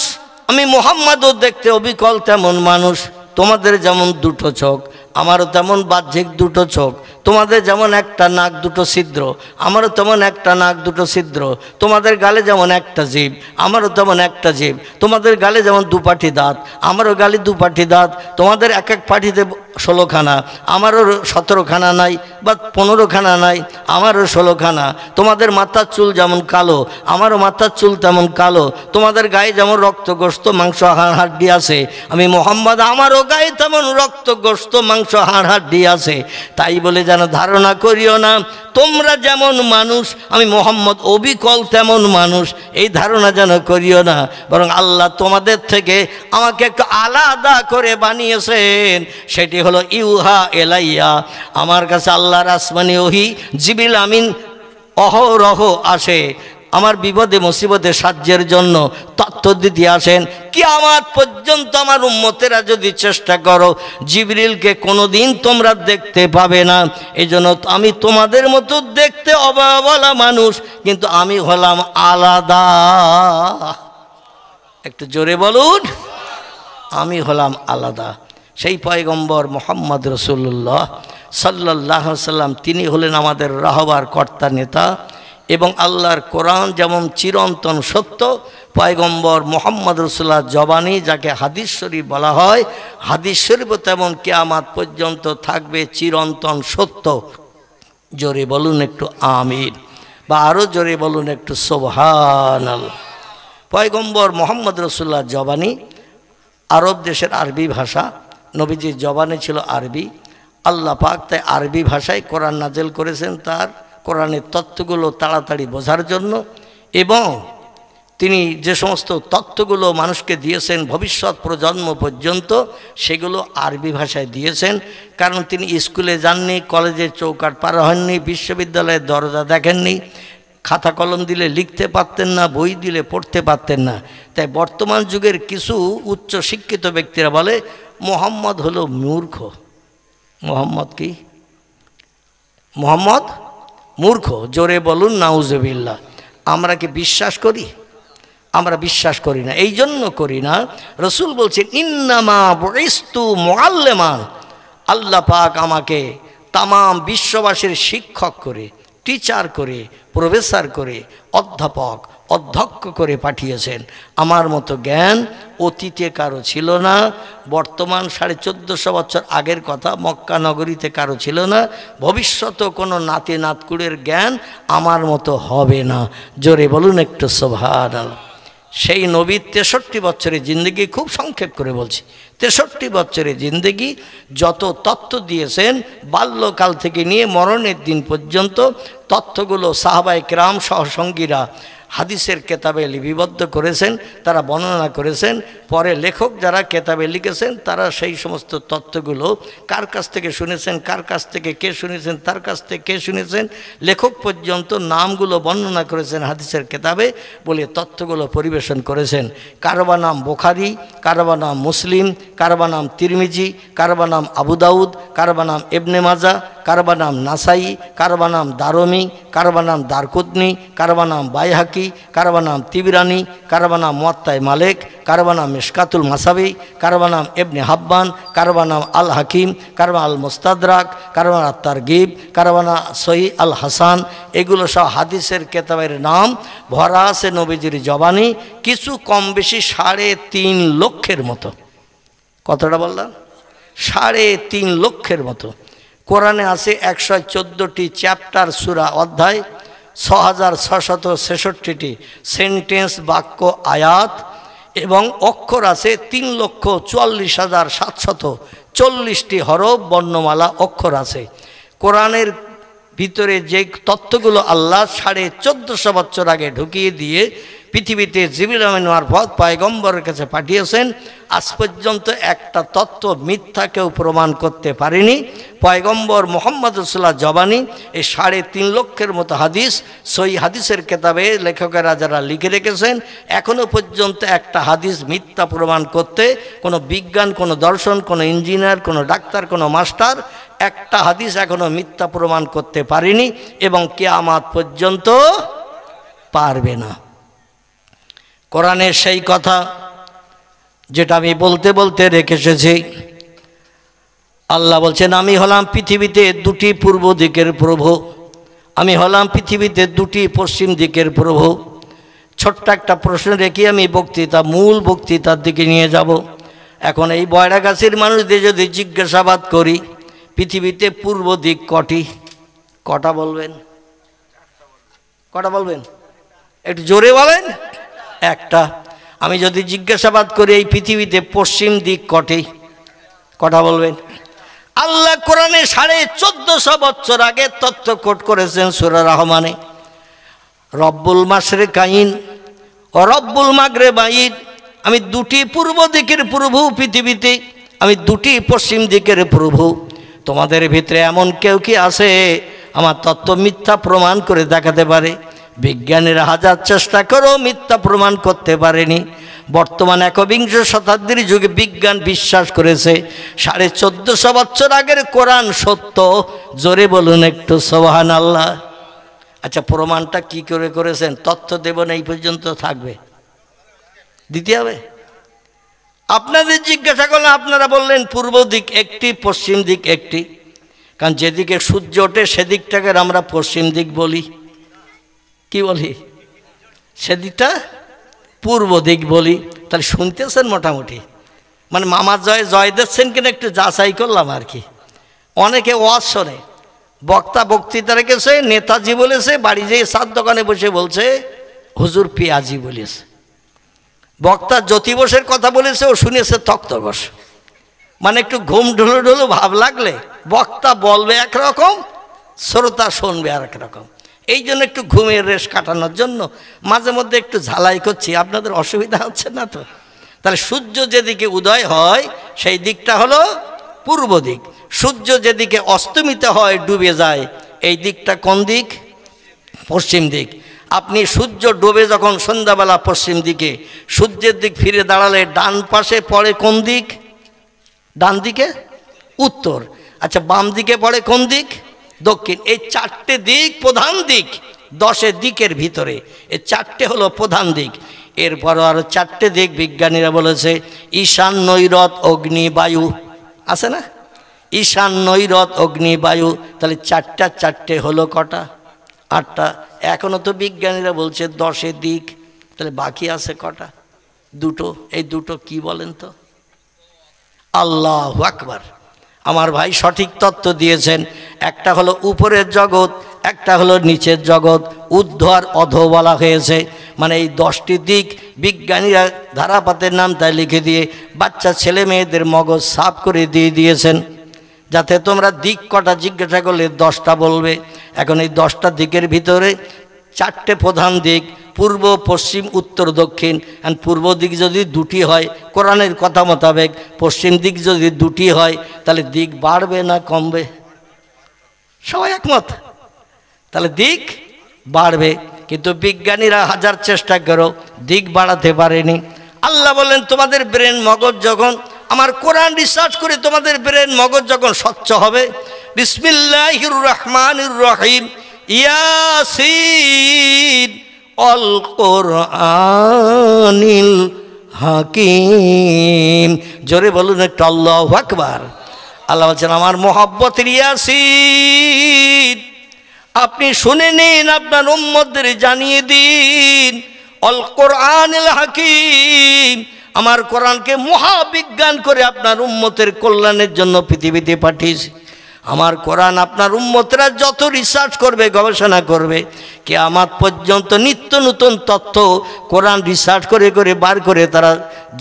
আমি মুহাম্মদও দেখতে অবিকল তেমন মানুষ। তোমাদের যেমন 2টো চোখ, আমারও তেমন বাহ্যিক 2টো চোখ। তোমাদের যেমন একটা নাক 2টো ছিদ্র, আমারও তেমন একটা নাক 2টো ছিদ্র। তোমাদের গালে যেমন একটা জিভ, আমারও তেমন একটা জিভ। তোমাদের গালে যেমন 2 পাটি দাঁত, আমারও গালে 2 পাটি দাঁত। তোমাদের এক এক পাটিতে 16খানা, আমারও 17খানা নাই, বা 15খানা নাই, আমারও 16খানা। তোমাদের মাথার চুল যেমন কালো, আমারও মাথার চুল তেমন কালো। তোমাদের গায়ে যেমন রক্ত গোশত মাংস হাড় হাড্ডি আছে, আমি মুহাম্মদ আমারও গায়ে তেমন রক্ত গোশত মাংস হাড় হাড্ডি আছে। তাই বলে যেন ধারণা করিও না তোমরা যেমন মানুষ আমি মুহাম্মদ অবিকল তেমন মানুষ, এই ধারণা যেন করিও না। বরং আল্লাহ তোমাদের থেকে আমাকে একটু আলাদা করে বানিয়েছেন, সেটি হলো ইউহা এলাইয়া। আমার কাছে আল্লাহর আসমানি ওহী জিবরিল আমিন অহরহ আসে, আমার বিপদে মুসিবতে সাহায্যের জন্য তথ্য দিতে আসেন। কিয়ামত পর্যন্ত আমার উম্মতেরা যদি চেষ্টা করো, জিবরিলকে কোনোদিন তোমরা দেখতে পাবে না। এই জন্য আমি তোমাদের মতো দেখতে অবলা মানুষ, কিন্তু আমি হলাম আলাদা। একটু জোরে বলুন, আমি হলাম আলাদা। সেই পয়গম্বর মুহাম্মদ রাসূলুল্লাহ সাল্লাল্লাহু আলাইহি সাল্লাম, তিনি হলেন আমাদের রাহবার কর্তা নেতা। এবং আল্লাহর কোরআন যেমন চিরন্তন সত্য, পয়গম্বর মুহাম্মদ রাসূলুল্লাহর জবানি যাকে হাদিস শরীফ বলা হয়, হাদিস শরীফও তেমন কিয়ামত পর্যন্ত থাকবে চিরন্তন সত্য। জোরে বলুন একটু আমিন, বা আরও জোরে বলুন একটু সুবহানাল্লাহ। পয়গম্বর মুহাম্মদ রাসূলুল্লাহর জবানি আরব দেশের আরবি ভাষা, নবীজির জবানি ছিল আরবি। আল্লাহ পাক তাই আরবি ভাষায় কোরআন নাজেল করেছেন, তার কোরআনের তত্ত্বগুলো তাড়াতাড়ি বোঝার জন্য। এবং তিনি যে সমস্ত তত্ত্বগুলো মানুষকে দিয়েছেন ভবিষ্যৎ প্রজন্ম পর্যন্ত, সেগুলো আরবি ভাষায় দিয়েছেন। কারণ তিনি স্কুলে যাননি, কলেজের চৌকাঠ পার হননি, বিশ্ববিদ্যালয়ের দরজা দেখেননি, খাতা কলম দিলে লিখতে পারতেন না, বই দিলে পড়তে পারতেন না। তাই বর্তমান যুগের কিছু উচ্চ শিক্ষিত ব্যক্তিরা বলে মুহাম্মদ হলো মূর্খ। মুহাম্মদ কি? মুহাম্মদ মূর্খ। জোরে বলুন নাউজুবিল্লাহ। আমরা কি বিশ্বাস করি? আমরা বিশ্বাস করি না। এই জন্য করি না, রসুল বলছেন ইন্নামা বুইস্তু মুআল্লিমান, আল্লাহ পাক আমাকে তাম বিশ্ববাসীর শিক্ষক করে, টিচার করে, প্রফেসর করে, অধ্যাপক, অধ্যক্ষ করে পাঠিয়েছেন। আমার মতো জ্ঞান অতীতে কারো ছিল না, বর্তমান 1450 বছর আগের কথা মক্কা নগরীতে কারো ছিল না, ভবিষ্যতেও কোনো নাতি নাতকুড়ের জ্ঞান আমার মতো হবে না। জোরে বলুন একটু সুবহানাল্লাহ। সেই নবীর 63 বছরের জিন্দগি, খুব সংক্ষেপ করে বলছি, 63 বছরের জিন্দগি যত তথ্য দিয়েছেন বাল্যকাল থেকে নিয়ে মরণের দিন পর্যন্ত তথ্যগুলো সাহাবায়ে কেরাম সহসঙ্গীরা হাদিসের কেতাবে লিপিবদ্ধ করেছেন, তারা বর্ণনা করেছেন। পরে লেখক যারা কেতাবে লিখেছেন তারা সেই সমস্ত তথ্যগুলো কার কাছ থেকে শুনেছেন, কার কাছ থেকে কে শুনেছেন, তার কাছ থেকে কে শুনেছেন, লেখক পর্যন্ত নামগুলো বর্ণনা করেছেন হাদিসের কেতাবে, বলে তথ্যগুলো পরিবেশন করেছেন। কারবা নাম বুখারী, কারবা নাম মুসলিম, কারবা নাম তিরমিজি, কারবা নাম আবু দাউদ, কারবা নাম ইবনে মাজাহ, কারবা নাম নাসাই, কারবা নাম দারমি, কারবা নাম দারকুতনি, কারবা নাম বাইহাকি, কারবা নাম তিবরানি, কারবা নাম মুয়াত্তায়ে মালিক, কারবা নাম মিশকাতুল মাসাবি, কারবা নাম ইবনে হাব্বান, কারবা নাম আল হাকিম, কারবা আল মুস্তাদরাক, কারবা আত তারগিব, কারবা নাম সহিহ আল হাসান। এগুলো সব হাদিসের কেতাবের নাম, ভরা আছে নবীজির জবানি। কিছু কম বেশি 3.5 লক্ষের মতো। কতটা বললাম? 3.5 লক্ষের মতো। কোরআনে আছে 114টি চ্যাপ্টার, সূরা, অধ্যায়, 6666টি সেন্টেন্স, বাক্য, আয়াত এবং অক্ষর আছে 3,44,740টি হরফ, বর্ণমালা, অক্ষর আছে। কোরআনের ভিতরে যে তথ্যগুলো আল্লাহ 1450 বছর আগে ঢুকিয়ে দিয়ে পৃথিবীতে জিবরিল আমিন মারফত পয়গম্বরের কাছে পাঠিয়েছেন, আজ পর্যন্ত একটা তত্ত্ব মিথ্যা কেউ প্রমাণ করতে পারেনি। পয়গম্বর মুহাম্মদ রাসূলুল্লাহ জবানি এই 3.5 লক্ষের মতো হাদিস, সই হাদিসের কেতাবে লেখকেরা যারা লিখে রেখেছেন, এখনও পর্যন্ত একটা হাদিস মিথ্যা প্রমাণ করতে কোনো বিজ্ঞান, কোনো দর্শন, কোনো ইঞ্জিনিয়ার, কোনো ডাক্তার, কোনো মাস্টার একটা হাদিস এখনও মিথ্যা প্রমাণ করতে পারেনি এবং কিয়ামত পর্যন্ত পারবে না। কোরআনের সেই কথা যেটা আমি বলতে বলতে রেখে এসেছি, আল্লাহ বলছেন, আমি হলাম পৃথিবীতে 2টি পূর্ব দিকের প্রভু, আমি হলাম পৃথিবীতে 2টি পশ্চিম দিকের প্রভু। ছোট্ট একটা প্রশ্ন রেখে আমি মূল বক্তৃতার দিকে নিয়ে যাব। এখন এই বয়রাগাছির মানুষদের যদি জিজ্ঞাসাবাদ করি, পৃথিবীতে পূর্ব দিক কটা বলবেন? কটা বলবেন? একটু জোরে বলেন। একটা। আমি যদি জিজ্ঞাসাবাদ করি এই পৃথিবীতে পশ্চিম দিক কটা বলবেন? আল্লাহ কোরআনে 1450 বছর আগে তথ্য কোট করেছেন সূরা রহমানে, রব্বুল মাশরিকাইন ও রব্বুল মাগরিবাইন। আমি 2টি পূর্ব দিকের প্রভু পৃথিবীতে, আমি 2টি পশ্চিম দিকের প্রভু। তোমাদের ভিতরে এমন কেউ কি আছে আমার তত্ত্ব মিথ্যা প্রমাণ করে দেখাতে পারে? বিজ্ঞানীরা হাজার চেষ্টা করেও মিথ্যা প্রমাণ করতে পারেনি। বর্তমান 21 শতাব্দীর যুগে বিজ্ঞান বিশ্বাস করেছে 1450 বছর আগের কোরআন সত্য। জোরে বলুন একটু সুবহানাল্লাহ। আচ্ছা, প্রমাণটা কি করে করেছেন? তথ্য দেব না, এই পর্যন্ত থাকবে, দিতে হবে। আপনাদের জিজ্ঞাসা করলেন, আপনারা বললেন পূর্ব দিক একটি, পশ্চিম দিক একটি। কারণ যেদিকে সূর্য ওঠে সেদিকটাকে আমরা পশ্চিম দিক বলি। কি বলি? সেদিকটা পূর্ব দিক বলি। তাহলে শুনতেছেন মোটামুটি, মানে মামা জয় দিচ্ছেন কিনা একটু যাচাই করলাম আর কি। অনেকে ওয়াজ শোনে, বক্তা বক্তৃতা রেখেছে, নেতাজি বলেছে, বাড়ি যেয়ে চার দোকানে বসে বলছে হুজুর পিয়াজি বলেছে। বক্তা জ্যোতি বোসের কথা বলেছে, ও শুনেছে তক্ত বস। মানে একটু ঘুম ঢুলো ঢুলো ভাব লাগলে বক্তা বলবে একরকম, শ্রোতা শুনবে আর একরকম। এই জন্য একটু ঘুমের রেশ কাটানোর জন্য মাঝে মধ্যে একটু ঝালাই করছি। আপনাদের অসুবিধা হচ্ছে না তো? তাহলে সূর্য যেদিকে উদয় হয় সেই দিকটা হলো পূর্ব দিক। সূর্য যেদিকে অস্তমিত হয়, ডুবে যায়, এই দিকটা কোন দিক? পশ্চিম দিক। আপনি সূর্য ডুবে যখন সন্ধ্যাবেলা পশ্চিম দিকে, সূর্যের দিক ফিরে দাঁড়ালে ডান পাশে পড়ে কোন দিক? ডান দিকে উত্তর। আচ্ছা, বাম দিকে পড়ে কোন দিক? দক্ষিণ। এই 4টে দিক প্রধান দিক। 10 দিকের ভিতরে এই 4টে হলো প্রধান দিক। এরপরও আরও 4টে দিক বিজ্ঞানীরা বলেছে, ঈশান, নৈরত, অগ্নি, বায়ু আছে না? ঈশান, নৈরত, অগ্নি, বায়ু। তাহলে 4টে হলো কটা? 8টা। এখনও তো বিজ্ঞানীরা বলছে 10 দিক। তাহলে বাকি আছে কটা? দুটো। এই দুটো কি বলেন তো? আল্লাহু আকবার। আমার ভাই সঠিক তত্ত্ব দিয়েছেন। একটা হলো উপরের জগৎ, একটা হলো নিচের জগৎ। ঊর্ধ্ব আর অধ বলা হয়েছে, মানে এই 10টি দিক বিজ্ঞানীরা ধারাপাতের নাম তাই লিখে দিয়ে বাচ্চা ছেলে মেয়েদের মগজ সাফ করে দিয়ে দিয়েছেন, যাতে তোমরা দিক কটা জিজ্ঞাসা করলে 10টা বলবে। এখন এই 10টা দিকের ভিতরে 4টে প্রধান দিক, পূর্ব, পশ্চিম, উত্তর, দক্ষিণ। আর পূর্ব দিক যদি 2টি হয় কোরআনের কথা মোতাবেক, পশ্চিম দিক যদি 2টি হয়, তাহলে দিক বাড়বে না কমবে? সবাই একমত? তাহলে দিক বাড়বে। কিন্তু বিজ্ঞানীরা হাজার চেষ্টা করো দিক বাড়াতে পারেনি। আল্লাহ বলেন তোমাদের ব্রেন মগজ যখন, আমার কোরআন রিসার্চ করে তোমাদের ব্রেন মগজ যখন স্বচ্ছ হবে, বিসমিল্লাহির রহমানির রহিম, ইয়াসিন অল কোরআনিল হাকিম। জোরে বলুন একটু আল্লাহু আকবার। আল্লাহ বলছেন আমার মোহাব্বতের ইয়াসিন, আপনি শুনে নিন, আপনার উম্মতদের জানিয়ে দিন। অল কোরআনিল হাকিম, আমার কোরআনকে মহাবিজ্ঞান করে আপনার উম্মতের কল্যাণের জন্য পৃথিবীতে পাঠিয়েছি। আমার কোরআন আপনার উম্মতরা যত রিসার্চ করবে, গবেষণা করবে, কিয়ামত পর্যন্ত নিত্য নতুন তথ্য কোরআন রিসার্চ করে করে বার করে তারা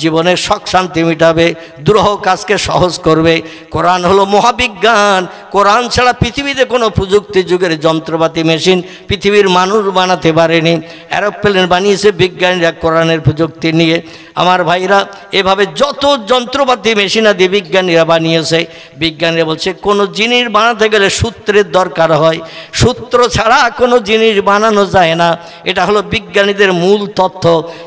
জীবনের শখ শান্তি মিটাবে, দুরূহ কাজকে সহজ করবে। কোরআন হলো মহাবিজ্ঞান। কোরআন ছাড়া পৃথিবীতে কোনো প্রযুক্তি যুগের যন্ত্রপাতি মেশিন পৃথিবীর মানুষ বানাতে পারেনি। অ্যারোপ্লেন বানিয়েছে বিজ্ঞানীরা কোরআনের প্রযুক্তি নিয়ে। আমার ভাইরা, এভাবে যত যন্ত্রপাতি মেশিনাদি বিজ্ঞানীরা বানিয়েছে, বিজ্ঞানীরা বলছে কোনো জিনিস বানাতে গেলে সূত্রের দরকার হয়, সূত্র ছাড়া কোনো জিনিস বানানো যায় না। এটা হলো বিজ্ঞানীদের মূল তথ্য।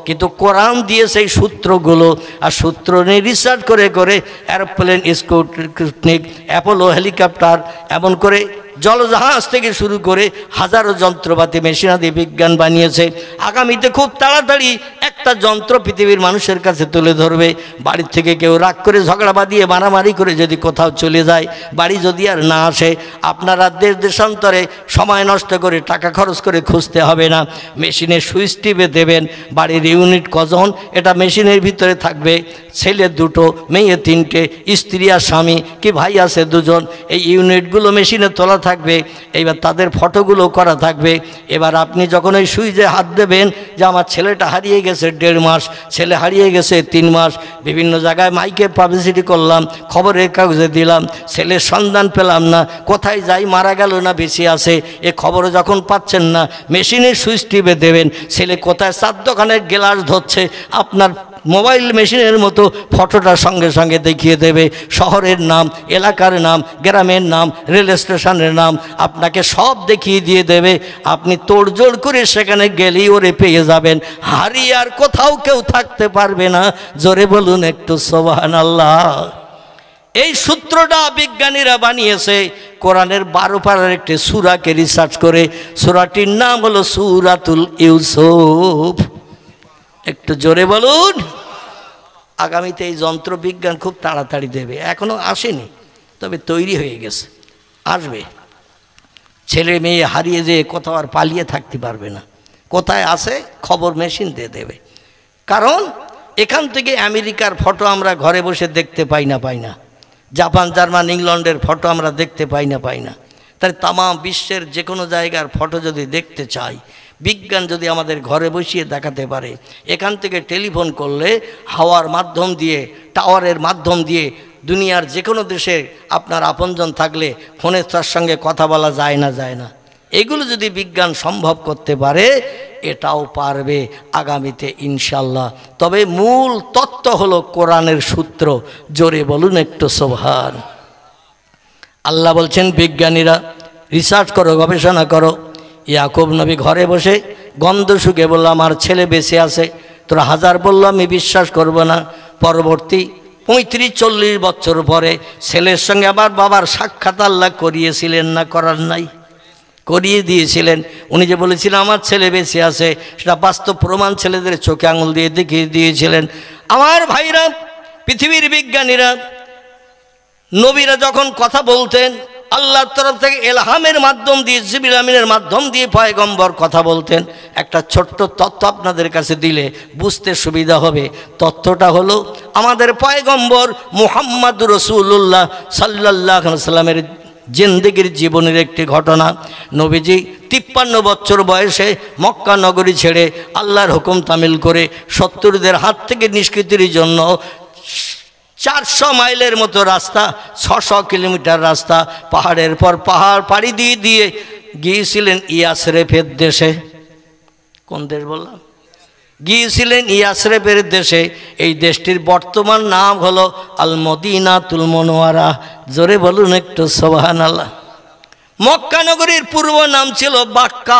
কিন্তু কোরআন দিয়ে সেই সূত্রগুলো, আর সূত্র নিয়ে রিসার্চ করে করে এরোপ্লেন, স্পুটনিক, অ্যাপোলো হেলিকপ্টার, এমন করে জলজাহাজ থেকে শুরু করে হাজারো যন্ত্রপাতি মেশিনাদি বিজ্ঞান বানিয়েছে। আগামীতে খুব তাড়াতাড়ি একটা যন্ত্র পৃথিবীর মানুষের কাছে তুলে ধরবে। বাড়ির থেকে কেউ রাগ করে ঝগড়া বাঁধিয়ে মারামারি করে যদি কোথাও চলে যায়, বাড়ি যদি আর না আসে, আপনারা দেশ দেশান্তরে সময় নষ্ট করে টাকা খরচ করে খুঁজতে হবে না। মেশিনে সুইচ টিপে দেবেন, বাড়ির ইউনিট কজন, এটা মেশিনের ভিতরে থাকবে। ছেলে 2টো, মেয়ে 3টে, স্ত্রী আর স্বামী কি ভাই আছে 2জন। এই ইউনিটগুলো মেশিনে তোলা থাকবে। এইবার তাদের ফটোগুলো করা থাকবে। এবার আপনি যখন ওই সুইচে হাত দেবেন যে আমার ছেলেটা হারিয়ে গেছে 1.5 মাস, ছেলে হারিয়ে গেছে 3 মাস, বিভিন্ন জায়গায় মাইকে পাবলিসিটি করলাম, খবরের কাগজে দিলাম, ছেলের সন্ধান পেলাম না, কোথায় যাই, মারা গেল না বেঁচে আছে, এ খবরও যখন পাচ্ছেন না, মেশিনের সুইচ টিপে দেবেন। ছেলে কোথায় চার দোকানের গ্লাস ধরছে, আপনার মোবাইল মেশিনের মতো ফটোটা সঙ্গে সঙ্গে দেখিয়ে দেবে। শহরের নাম, এলাকার নাম, গ্রামের নাম, রেল স্টেশনের নাম আপনাকে সব দেখিয়ে দিয়ে দেবে। আপনি তোড়জোড় করে সেখানে গেলেই ওরে পেয়ে যাবেন। হারিয়ে আর কোথাও কেউ থাকতে পারবে না। জোরে বলুন একটু সুবহানাল্লাহ। এই সূত্রটা বিজ্ঞানীরা বানিয়েছে কোরআনের 12 পারার একটি সূরাকে রিসার্চ করে। সূরাটির নাম হলো সূরাতুল ইউসুফ। একটু জোরে বলুন। আগামীতে এই যন্ত্রবিজ্ঞান খুব তাড়াতাড়ি দেবে। এখনও আসেনি, তবে তৈরি হয়ে গেছে, আসবে। ছেলে মেয়ে হারিয়ে যেয়ে কোথাও আর পালিয়ে থাকতে পারবে না। কোথায় আছে খবর মেশিন দিয়ে দেবে। কারণ এখান থেকে আমেরিকার ফটো আমরা ঘরে বসে দেখতে পাই না, জাপান, জার্মান, ইংল্যান্ডের ফটো আমরা দেখতে পাই না। তাই তাম বিশ্বের যে কোনো জায়গার ফটো যদি দেখতে চাই, বিজ্ঞান যদি আমাদের ঘরে বসিয়ে দেখাতে পারে, এখান থেকে টেলিফোন করলে হাওয়ার মাধ্যম দিয়ে, টাওয়ারের মাধ্যম দিয়ে দুনিয়ার যে কোনো দেশে আপনার আপনজন থাকলে ফোনের তার সঙ্গে কথা বলা যায় না। এগুলো যদি বিজ্ঞান সম্ভব করতে পারে, এটাও পারবে আগামীতে ইনশাল্লাহ। তবে মূল তত্ত্ব হলো কোরআনের সূত্র। জোরে বলুন একটু সুবহান আল্লাহ। বলছেন বিজ্ঞানীরা রিসার্চ করো, গবেষণা করো। ইয়াকুব নবী ঘরে বসে গন্ধ শুকে বলল আমার ছেলে বেঁচে আছে। তোরা হাজার বললো আমি বিশ্বাস করব না। পরবর্তী 35-40 বছর পরে ছেলের সঙ্গে আবার বাবার সাক্ষাৎ আল্লাহ করিয়েছিলেন না, করার নাই? করিয়ে দিয়েছিলেন। উনি যে বলেছিলেন আমার ছেলে বেঁচে আছে, সেটা বাস্তব প্রমাণ ছেলেদের চোখে আঙুল দিয়ে দেখিয়ে দিয়েছিলেন। আমার ভাইরা, পৃথিবীর বিজ্ঞানীরা, নবীরা যখন কথা বলতেন আল্লাহর তরফ থেকে এলহামের মাধ্যম দিয়ে, জিবরিল আমিনের মাধ্যম দিয়ে পয়গম্বর কথা বলতেন। একটা ছোট্ট তথ্য আপনাদের কাছে দিলে বুঝতে সুবিধা হবে। তথ্যটা হলো আমাদের পয়গম্বর মুহাম্মদুর রাসূলুল্লাহ সাল্লাল্লাহু আলাইহি সাল্লামের জিন্দেগির জীবনের একটি ঘটনা। নবীজি 53 বছর বয়সে মক্কা নগরী ছেড়ে আল্লাহর হুকুম তামিল করে শত্রুদের হাত থেকে নিষ্কৃতির জন্য 400 মাইলের মতো রাস্তা, 600 কিলোমিটার রাস্তা, পাহাড়ের পর পাহাড় পাড়ি দিয়ে দিয়ে গিয়েছিলেন ইয়াসরেফের দেশে। কোন দেশ বললাম? গিয়েছিলেন ইয়াসরেফের দেশে। এই দেশটির বর্তমান নাম হলো আল মদিনাতুল মুনাওয়ারা। জোরে বলুন একটু সুবহানাল্লাহ। মক্কা নগরীর পূর্ব নাম ছিল বাক্কা,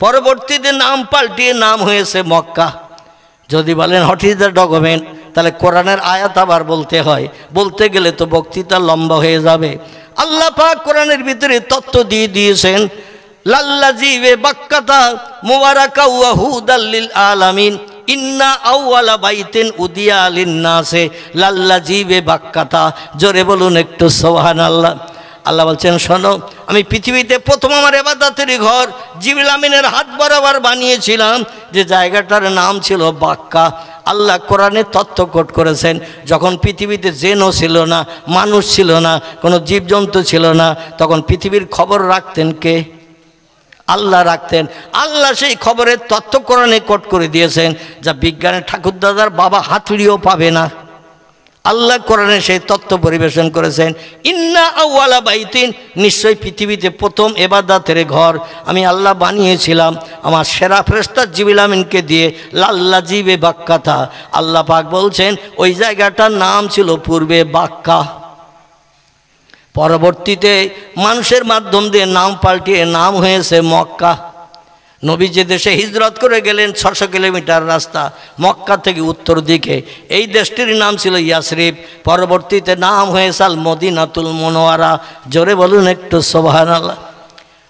পরবর্তীতে নাম পাল্টিয়ে নাম হয়েছে মক্কা। যদি বলেন হোয়াট ইজ দ্য ডকুমেন্ট, তাহলে কোরআনের আয়াত আবার বলতে হয়, বলতে গেলে তো বক্তৃতা লম্বা হয়ে যাবে। আল্লাহ পাক কোরআনের ভিতরে তথ্য দিয়ে দিয়েছেন, লাল্লাযী বে বাক্কাতা মুবারাকা ওয়া হুদাল লিল আলামিন ইন্না আউওয়ালা বাইতিন উদিয়া লিন-নাসে লাল্লাযী বে বাক্কাতা। জোরে বলুন একটু সুবহানাল্লাহ। আল্লাহ বলছেন, শোনো, আমি পৃথিবীতে প্রথম আমার ইবাদতের ঘর জিবরিল আমিনের হাত বরাবর বানিয়েছিলাম, যে জায়গাটার নাম ছিল বাক্কা। আল্লাহ কোরআনে তথ্য কোট করেছেন, যখন পৃথিবীতে জেনও ছিল না, মানুষ ছিল না, কোনো জীবজন্তু ছিল না, তখন পৃথিবীর খবর রাখতেন কে? আল্লাহ রাখতেন। আল্লাহ সেই খবরের তথ্য কোরআনে কোট করে দিয়েছেন, যা বিজ্ঞানের ঠাকুরদাদার বাবা হাতুড়িও পাবে না। আল্লাহ কোরআনে সেই তথ্য পরিবেশন করেছেন, ইন্না আউওয়ালা বাইতিন, নিশ্চয়ই পৃথিবীতে প্রথম ইবাদতের ঘর আমি আল্লাহ বানিয়েছিলাম আমার সেরা ফেরেশতা জিবরিল আমিনকে দিয়ে, লাল্লাযী বে বাক্কাতা। আল্লাহ পাক বলছেন ওই জায়গাটার নাম ছিল পূর্বে বাক্কা, পরবর্তীতে মানুষের মাধ্যম দিয়ে নাম পাল্টিয়ে নাম হয়েছে মক্কা। নবী যে দেশে হিজরত করে গেলেন 600 কিলোমিটার রাস্তা মক্কা থেকে উত্তর দিকে, এই দেশটির নাম ছিল ইয়াসরিব, পরবর্তীতে নাম হয়েছে আল মদিনাতুল মুনাওয়ারা। জোরে বলুন একটু সুবহানাল্লাহ।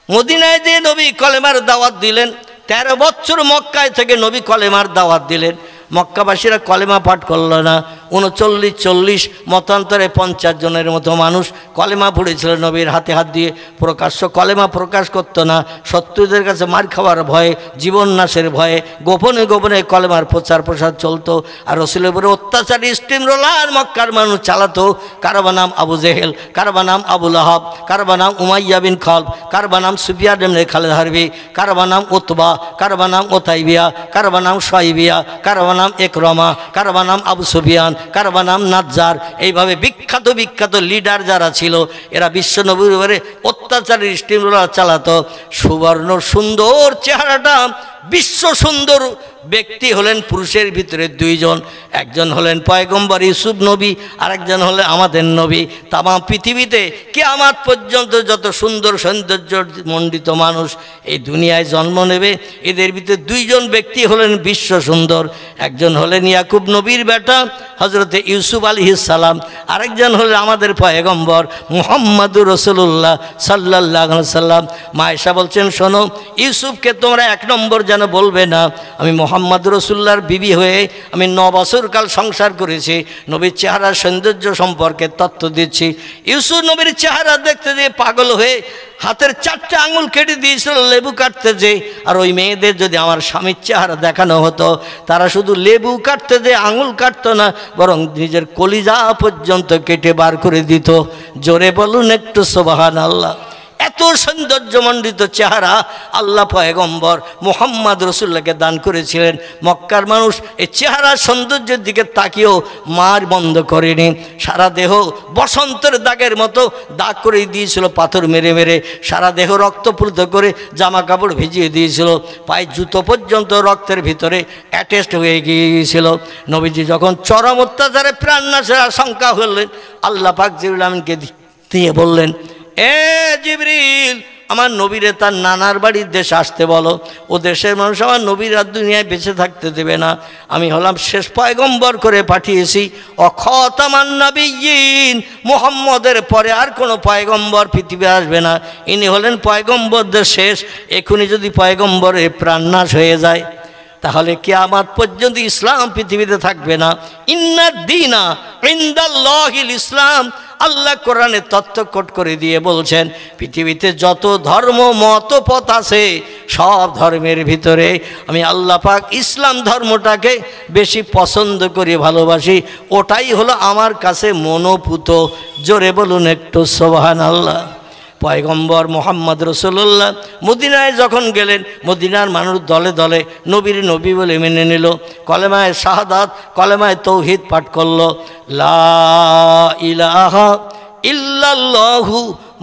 মদিনায় যে নবী কলেমার দাওয়াত দিলেন, 13 বছর মক্কায় থেকে নবী কলেমার দাওয়াত দিলেন। মক্কাবাসীরা কলেমা পাঠ করল না। 39-40 মতান্তরে 50 জনের মতো মানুষ কলেমা পড়েছিল নবীর হাতে হাত দিয়ে। প্রকাশ্য কলেমা প্রকাশ করতো না, শত্রুদের কাছে মার খাওয়ার ভয়ে, জীবন নাশের ভয়ে গোপনে গোপনে কলেমার প্রচার প্রসার চলতো। আর রাসূলের উপরে অত্যাচারী স্টিম রোলার মক্কার মানুষ চালাতো। কারো নাম আবু জেহেল, কারো নাম আবু লাহাব, কারো নাম উমাইয়া বিন খালব, কারো নাম সুফিয়ান ইবনে খালিদ হারবি, কারো নাম উতবা, কারো নাম ওতাইবিয়া, কারো নাম শাইবিয়া, কারো নাম একরমা, কারো নাম আবু সুফিয়ান, কারো নাম নাজ্জার। এইভাবে বিখ্যাত বিখ্যাত লিডার যারা ছিল, এরা বিশ্ব নবীর উপরে অত্যাচারী স্টিম রোলার চালাতো। সুবর্ণ সুন্দর চেহারাটা, বিশ্ব সুন্দর ব্যক্তি হলেন পুরুষের ভিতরে 2 জন, একজন হলেন পয়গম্বর ইউসুফ নবী, আর একজন হলেন আমাদের নবী। তামাম পৃথিবীতে কিয়ামত পর্যন্ত যত সুন্দর সৌন্দর্য মণ্ডিত মানুষ এই দুনিয়ায় জন্ম নেবে, এদের ভিতরে 2 জন ব্যক্তি হলেন বিশ্ব সুন্দর। একজন হলেন ইয়াকুব নবীর বেটা হযরতে ইউসুফ আলাইহিস সালাম, আরেকজন হলেন আমাদের পয়গম্বর মুহাম্মদুর রাসূলুল্লাহ সাল্লাল্লাহু আলাইহি সাল্লাম। মা আয়েশা বলছেন, শোনো, ইউসুফকে তোমরা 1 নম্বর যেন বলবে না, আমি মোহাম্মদ রাসূলুল্লাহর বিবি হয়ে আমি 9 বছর কাল সংসার করেছি, নবীর চেহারার সৌন্দর্য সম্পর্কে তথ্য দিচ্ছি। ইউসুফ নবীর চেহারা দেখতে যে পাগল হয়ে হাতের 4টে আঙুল কেটে দিয়েছিল লেবু কাটতে যে। আর ওই মেয়েদের যদি আমার স্বামীর চেহারা দেখানো হতো, তারা শুধু লেবু কাটতে যে আঙুল কাটতো না, বরং নিজের কলিজা পর্যন্ত কেটে বার করে দিত। জোরে বলুন একটু সুবহানাল্লাহ। এত সৌন্দর্যমণ্ডিত চেহারা আল্লাহ পয়গম্বর মুহাম্মদ রাসূলুল্লাহকে দান করেছিলেন। মক্কার মানুষ এই চেহারা সৌন্দর্যের দিকে তাকিয়েও মার বন্ধ করেনি। সারা দেহ বসন্তের দাগের মতো দাগ করে দিয়েছিল, পাথর মেরে মেরে সারা দেহ রক্তপ্লুত করে জামা কাপড় ভিজিয়ে দিয়েছিল, পায়ে জুতো পর্যন্ত রক্তের ভিতরে অ্যাটেস্ট হয়ে গিয়েছিল। নবীজি যখন চরম অত্যাচারে প্রাণনাশের আশঙ্কা হলেন, আল্লাহ পাক জিবরিল আমিনকে দিয়ে বললেন, এ জিবরিল, আমার নবীরে তার নানার বাড়ির দেশে আসতে বলো। ও দেশের মানুষ আমার নবীর আর দুনিয়ায় বেঁচে থাকতে দেবে না। আমি হলাম শেষ পয়গম্বর করে পাঠিয়েছি। খাতামান নবিয়্যিন, মুহাম্মদের পরে আর কোনো পয়গম্বর পৃথিবী আসবে না। ইনি হলেন পয়গম্বরদের শেষ। এখনই যদি পয়গম্বরের প্রাণনাশ হয়ে যায়, তাহলে কিয়ামত পর্যন্ত ইসলাম পৃথিবীতে থাকবে না। ইন্নাদ দীনা ইনদাল্লাহিল ইসলাম, আল্লাহ কোরআনে তথ্য কোট করে দিয়ে বলছেন, পৃথিবীতে যত ধর্ম মত পথ আছে সব ধর্মের ভিতরে আমি আল্লাহ পাক ইসলাম ধর্মটাকে বেশি পছন্দ করি, ভালোবাসি। ওটাই হলো আমার কাছে মনোপুত। জোরে বলুন একটু সুবহানাল্লাহ। পয়গম্বর মোহাম্মদ রসুল্লাহ মদিনায় যখন গেলেন, মদিনার মানুষ দলে দলে নবীর নবী বলে মেনে নিল, কলেমায় শাহাদাত কলেমায় তৌহিদ পাঠ করল, লা ইলাহা ইল্লাল্লাহু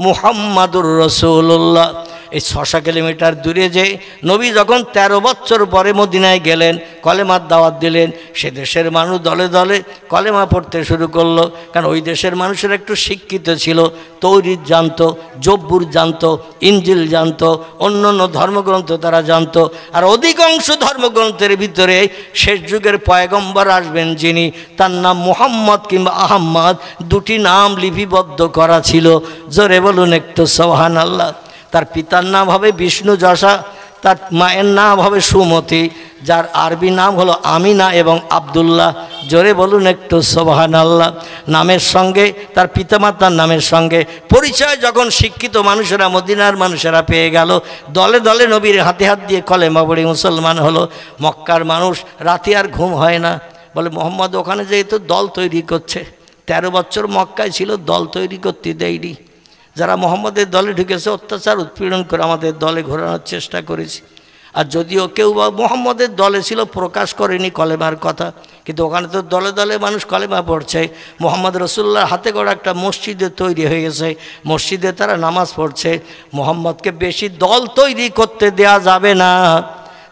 মুহাম্মাদুর রসুল্লাহ। এই 600 কিলোমিটার দূরে যে নবী যখন 13 বছর পরে মদিনায় গেলেন, কলেমার দাওয়াত দিলেন, সে দেশের মানুষ দলে দলে কলেমা পড়তে শুরু করলো। কারণ ওই দেশের মানুষেরা একটু শিক্ষিত ছিল, তৌরিদ জানতো, জব্বুর জানতো, ইঞ্জিল জানতো, অন্য অন্য ধর্মগ্রন্থ তারা জানতো। আর অধিকাংশ ধর্মগ্রন্থের ভিতরে শেষ যুগের পয়গম্বর আসবেন যিনি, তার নাম মুহাম্মদ কিংবা আহম্মদ, দুটি নাম লিপিবদ্ধ করা ছিল। জোরে বলুন একটু সুবহানাল্লাহ। তার পিতার নাম হবে বিষ্ণু যশা, তার মায়ের নাম হবে সুমতি, যার আরবি নাম হলো আমিনা এবং আব্দুল্লাহ। জোরে বলুন একটু সুবহানাল্লাহ। নামের সঙ্গে তার পিতামাতার নামের সঙ্গে পরিচয় যখন শিক্ষিত মানুষেরা, মদিনার মানুষেরা পেয়ে গেল, দলে দলে নবীর হাতে হাত দিয়ে কলেমা পড়ে মুসলমান হলো। মক্কার মানুষ রাতে আর ঘুম হয় না, বলে মোহাম্মদ ওখানে যেহেতু দল তৈরি করছে। 13 বছর মক্কায় ছিল, দল তৈরি করতে দেয়নি। যারা মোহাম্মদের দলে ঢুকেছে অত্যাচার উৎপীড়ন করে আমাদের দলে ঘোরানোর চেষ্টা করেছি। আর যদিও কেউ বা মোহাম্মদের দলে ছিল প্রকাশ করেনি কলেমার কথা, কিন্তু ওখানে তো দলে দলে মানুষ কলেমা পড়ছে। মোহাম্মদ রসুল্লাহর হাতে গড়া একটা মসজিদে তৈরি হয়ে গেছে, মসজিদে তারা নামাজ পড়ছে। মোহাম্মদকে বেশি দল তৈরি করতে দেয়া যাবে না,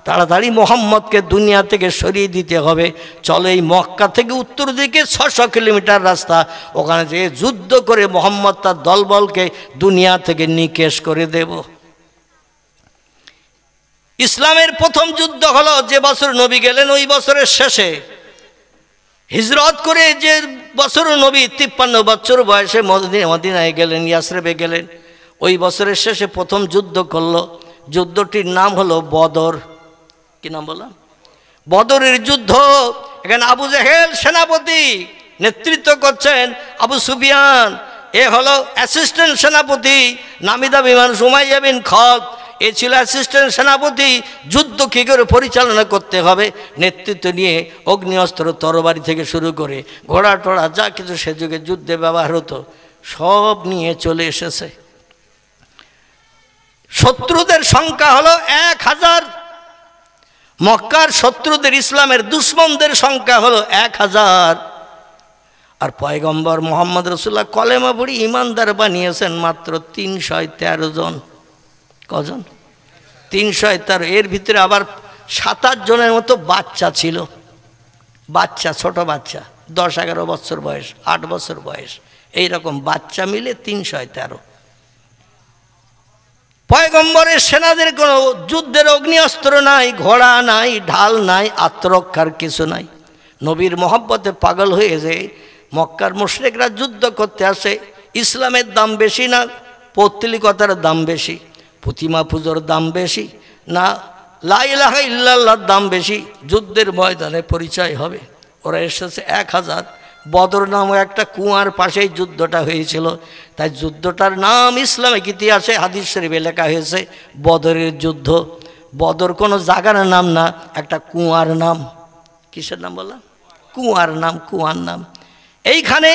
তাড়াতাড়ি মোহাম্মদকে দুনিয়া থেকে সরিয়ে দিতে হবে। চলো এই মক্কা থেকে উত্তর দিকে 600 কিলোমিটার রাস্তা, ওখানে যেয়ে যুদ্ধ করে মোহাম্মদ তার দলবলকে দুনিয়া থেকে নিকেশ করে দেব। ইসলামের প্রথম যুদ্ধ হলো যে বছর নবী গেলেন, ওই বছরের শেষে হিজরত করে যে বছর নবী 53 বছর বয়সে মদিনায় গেলেন, ইয়াসরিবে গেলেন, ওই বছরের শেষে প্রথম যুদ্ধ করলো। যুদ্ধটির নাম হলো বদর। কি নাম বললাম? বদরের যুদ্ধ। এখানে আবু জেহেল সেনাপতি নেতৃত্ব করছেন, আবু সুফিয়ান এ হলো অ্যাসিস্ট্যান্ট সেনাপতি, নামি দামি মানুষ উমাইয়া বিন খালদ এ ছিল অ্যাসিস্ট্যান্ট সেনাপতি। যুদ্ধ কী করে পরিচালনা করতে হবে নেতৃত্ব নিয়ে অগ্নিঅস্ত্র তরবারি থেকে শুরু করে ঘোড়া টোড়া যা কিছু সে যুগে যুদ্ধে ব্যবহার হতো সব নিয়ে চলে এসেছে। শত্রুদের সংখ্যা হলো 1000। মক্কার শত্রুদের, ইসলামের দুশ্মনদের সংখ্যা হলো 1000। আর পয়গম্বর মোহাম্মদ রসুল্লাহ কলেমা পড়ি ইমানদার বানিয়েছেন মাত্র 313 জন। কজন? 313। এর ভিতরে আবার 7-8 জনের মতো বাচ্চা ছিল, বাচ্চা, ছোট বাচ্চা, 10-11 বছর বয়স, 8 বছর বয়স, এইরকম বাচ্চা মিলে 313। পয়গম্বরের সেনাদের কোনো যুদ্ধের অগ্নিঅস্ত্র নাই, ঘোড়া নাই, ঢাল নাই, আত্মরক্ষার কিছু নাই। নবীর মহব্বতে পাগল হয়ে যে মক্কার মুশরিকরা যুদ্ধ করতে আসে। ইসলামের দাম বেশি না পৌত্তলিকতার দাম বেশি, প্রতিমা পুজোর দাম বেশি না লা ইলাহা ইল্লাল্লাহর দাম বেশি? যুদ্ধের ময়দানে পরিচয় হবে। ওরা এসেছে 1000। বদর নামে একটা কুয়ার পাশেই যুদ্ধটা হয়েছিল, তাই যুদ্ধটার নাম ইসলামিক ইতিহাসে হাদিস শরীফে লেখা হয়েছে বদরের যুদ্ধ। বদর কোনো জায়গার নাম না, একটা কুয়ার নাম। কিসের নাম বললাম? কুয়ার নাম, কুয়ার নাম। এইখানে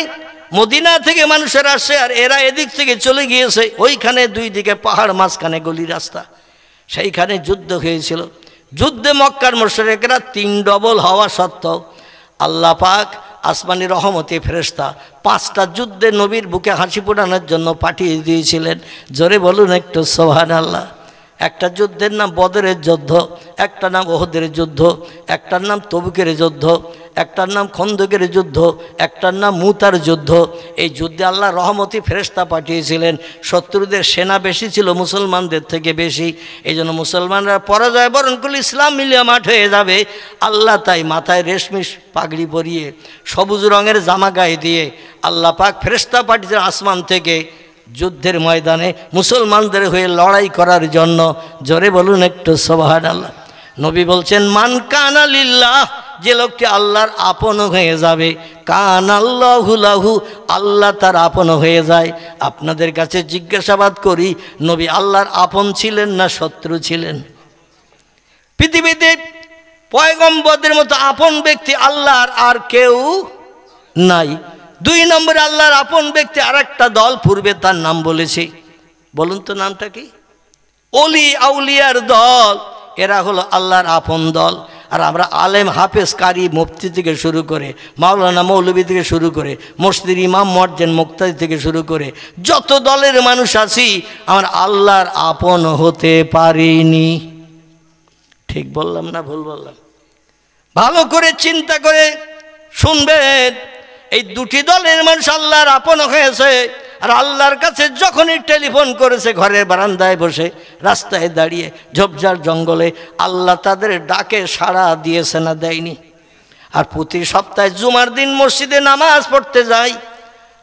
মদিনা থেকে মানুষের আসে, আর এরা এদিক থেকে চলে গিয়েছে। ওইখানে দুই দিকে পাহাড়, মাঝখানে গলি রাস্তা, সেইখানে যুদ্ধ হয়েছিল। যুদ্ধে মক্কার মুশরিকরা 3 ডবল হওয়া সত্ত্বেও আল্লাহ পাক আসমানি রহমতে ফেরেশতা 5টা যুদ্ধে নবীর বুকে হাসি ফোটানোর জন্য পাঠিয়ে দিয়েছিলেন। জোরে বলুন একটু সুবহানাল্লাহ। একটা যুদ্ধের নাম বদরের যুদ্ধ, একটা নাম ওহদের যুদ্ধ, একটার নাম তবুকের যুদ্ধ, একটার নাম খন্দকের যুদ্ধ, একটার নাম মুতার যুদ্ধ। এই যুদ্ধে আল্লাহ রহমতি ফেরেশতা পাঠিয়েছিলেন। শত্রুদের সেনা বেশি ছিল মুসলমানদের থেকে বেশি, এই জন্য মুসলমানরা পরাজয় বরণ করলে ইসলাম মিলিয়ে মাঠ হয়ে যাবে। আল্লাহ তাই মাথায় রেশমি পাগড়ি পরিয়ে সবুজ রঙের জামা গায়ে দিয়ে আল্লাহ পাক ফেরেশতা পাঠিয়েছেন আসমান থেকে যুদ্ধের ময়দানে মুসলমানদের হয়ে লড়াই করার জন্য। জোরে বলুন একটু সুবহানাল্লাহ। নবী বলছেন মান কানা লিল্লাহ যে লোকটি আল্লাহর আপন হয়ে যাবে, কান আল্লাহু লাহু, আল্লাহ তার আপন হয়ে যায়। আপনাদের কাছে জিজ্ঞাসাবাদ করি, নবী আল্লাহর আপন ছিলেন না শত্রু ছিলেন? পৃথিবীতে পয়গম্বরদের মতো আপন ব্যক্তি আল্লাহর আর কেউ নাই। 2 নম্বরে আল্লাহর আপন ব্যক্তি আর একটা দল, পূর্বে তার নাম বলেছি, বলুন তো নামটা কি? অলি আউলিয়ার দল, এরা হলো আল্লাহর আপন দল। আর আমরা আলেম হাফেজ কারি মুফতি থেকে শুরু করে, মাওলানা মৌলবী থেকে শুরু করে, মসজিদের ইমাম মুয়াজ্জিন মুক্তাদি থেকে শুরু করে যত দলের মানুষ আছি, আমরা আল্লাহর আপন হতে পারিনি। ঠিক বললাম না ভুল বললাম? ভালো করে চিন্তা করে শুনবেন, এই 2টি দলের মানুষ আল্লাহর আপন হয়েছে। আর আল্লাহর কাছে যখনই টেলিফোন করেছে, ঘরের বারান্দায় বসে, রাস্তায় দাঁড়িয়ে, ঝোপঝাড় জঙ্গলে, আল্লাহ তাদের ডাকে সাড়া দিয়েছে না দেয়নি? আর প্রতি সপ্তাহে জুমার দিন মসজিদে নামাজ পড়তে যাই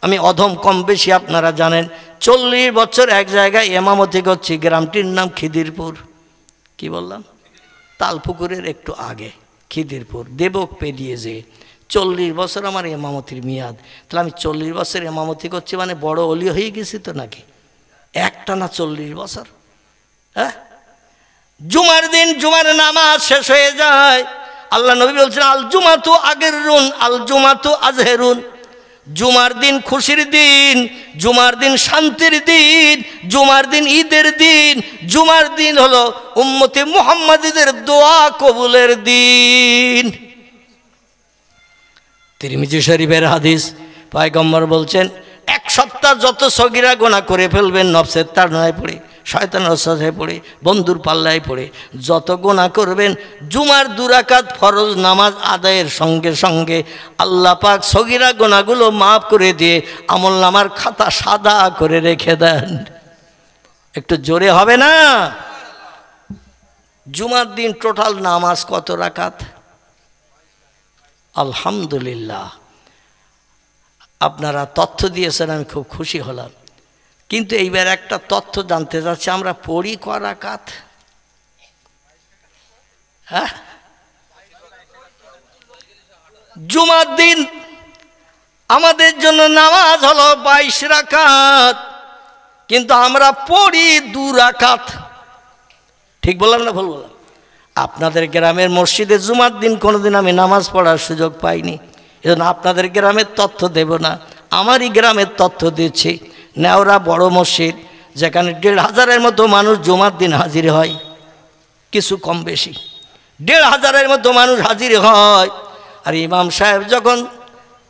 আমি, অধম কম বেশি আপনারা জানেন। 40 বছর এক জায়গায় ইমামতি করছি, গ্রামটির নাম খিদিরপুর। কি বললাম? তালপুকুরের একটু আগে খিদিরপুর, দেবক পেরিয়ে যে 40 বছর আমার ইমামতির মেয়াদ। তাহলে আমি 40 বছর ইমামতি করছি, মানে বড় অলি হয়ে গেছি তো নাকি? একটানা 40 বছর। হ্যাঁ, জুমার দিন জুমার নামাজ শেষ হয়ে যায়, আল্লাহ নবী বলছেন আল জুমাতু আগেরুন আল জুমাতু আজহেরুন। জুমার দিন খুশির দিন, জুমার দিন শান্তির দিন, জুমার দিন ঈদের দিন, জুমার দিন হলো উম্মতে মুহাম্মাদীদের দোয়া কবুলের দিন। তিরমিজি শরীফের হাদিস, পয়গম্বর বলছেন 1 সপ্তাহ যত সগীরা গুনাহ করে ফেলবেন, নফসের তাড়নায় পড়ে, শয়তানের ওসওয়াসায় পড়ে, বন্ধুর পাল্লায় পড়ে যত গুনাহ করবেন, জুমার 2 রাকাত ফরজ নামাজ আদায়ের সঙ্গে সঙ্গে আল্লাহ পাক সগীরা গুনাহগুলো মাফ করে দিয়ে আমলনামার খাতা সাদা করে রেখে দেন। একটু জোরে হবে না? জুমার দিন টোটাল নামাজ কত রাকাত? আলহামদুলিল্লাহ, আপনারা তথ্য দিয়েছেন, আমি খুব খুশি হলাম। কিন্তু এইবার একটা তথ্য জানতে চাচ্ছি, আমরা পড়ি ক রাকাত? হ্যাঁ, জুমার দিন আমাদের জন্য নামাজ হলো 22 রাকাত, কিন্তু আমরা পড়ি 2 রাকাত। ঠিক বললাম না ভুল বললাম? আপনাদের গ্রামের মসজিদে জুমার দিন কোনোদিন আমি নামাজ পড়ার সুযোগ পাইনি, এজন্য আপনাদের গ্রামের তথ্য দেব না, আমারই গ্রামের তথ্য দিচ্ছি। নেওরা বড় মসজিদ, যেখানে 1,500-এর মতো মানুষ জুমার দিন হাজির হয়, কিছু কম বেশি 1,500-এর মতো মানুষ হাজির হয়। আর ইমাম সাহেব যখন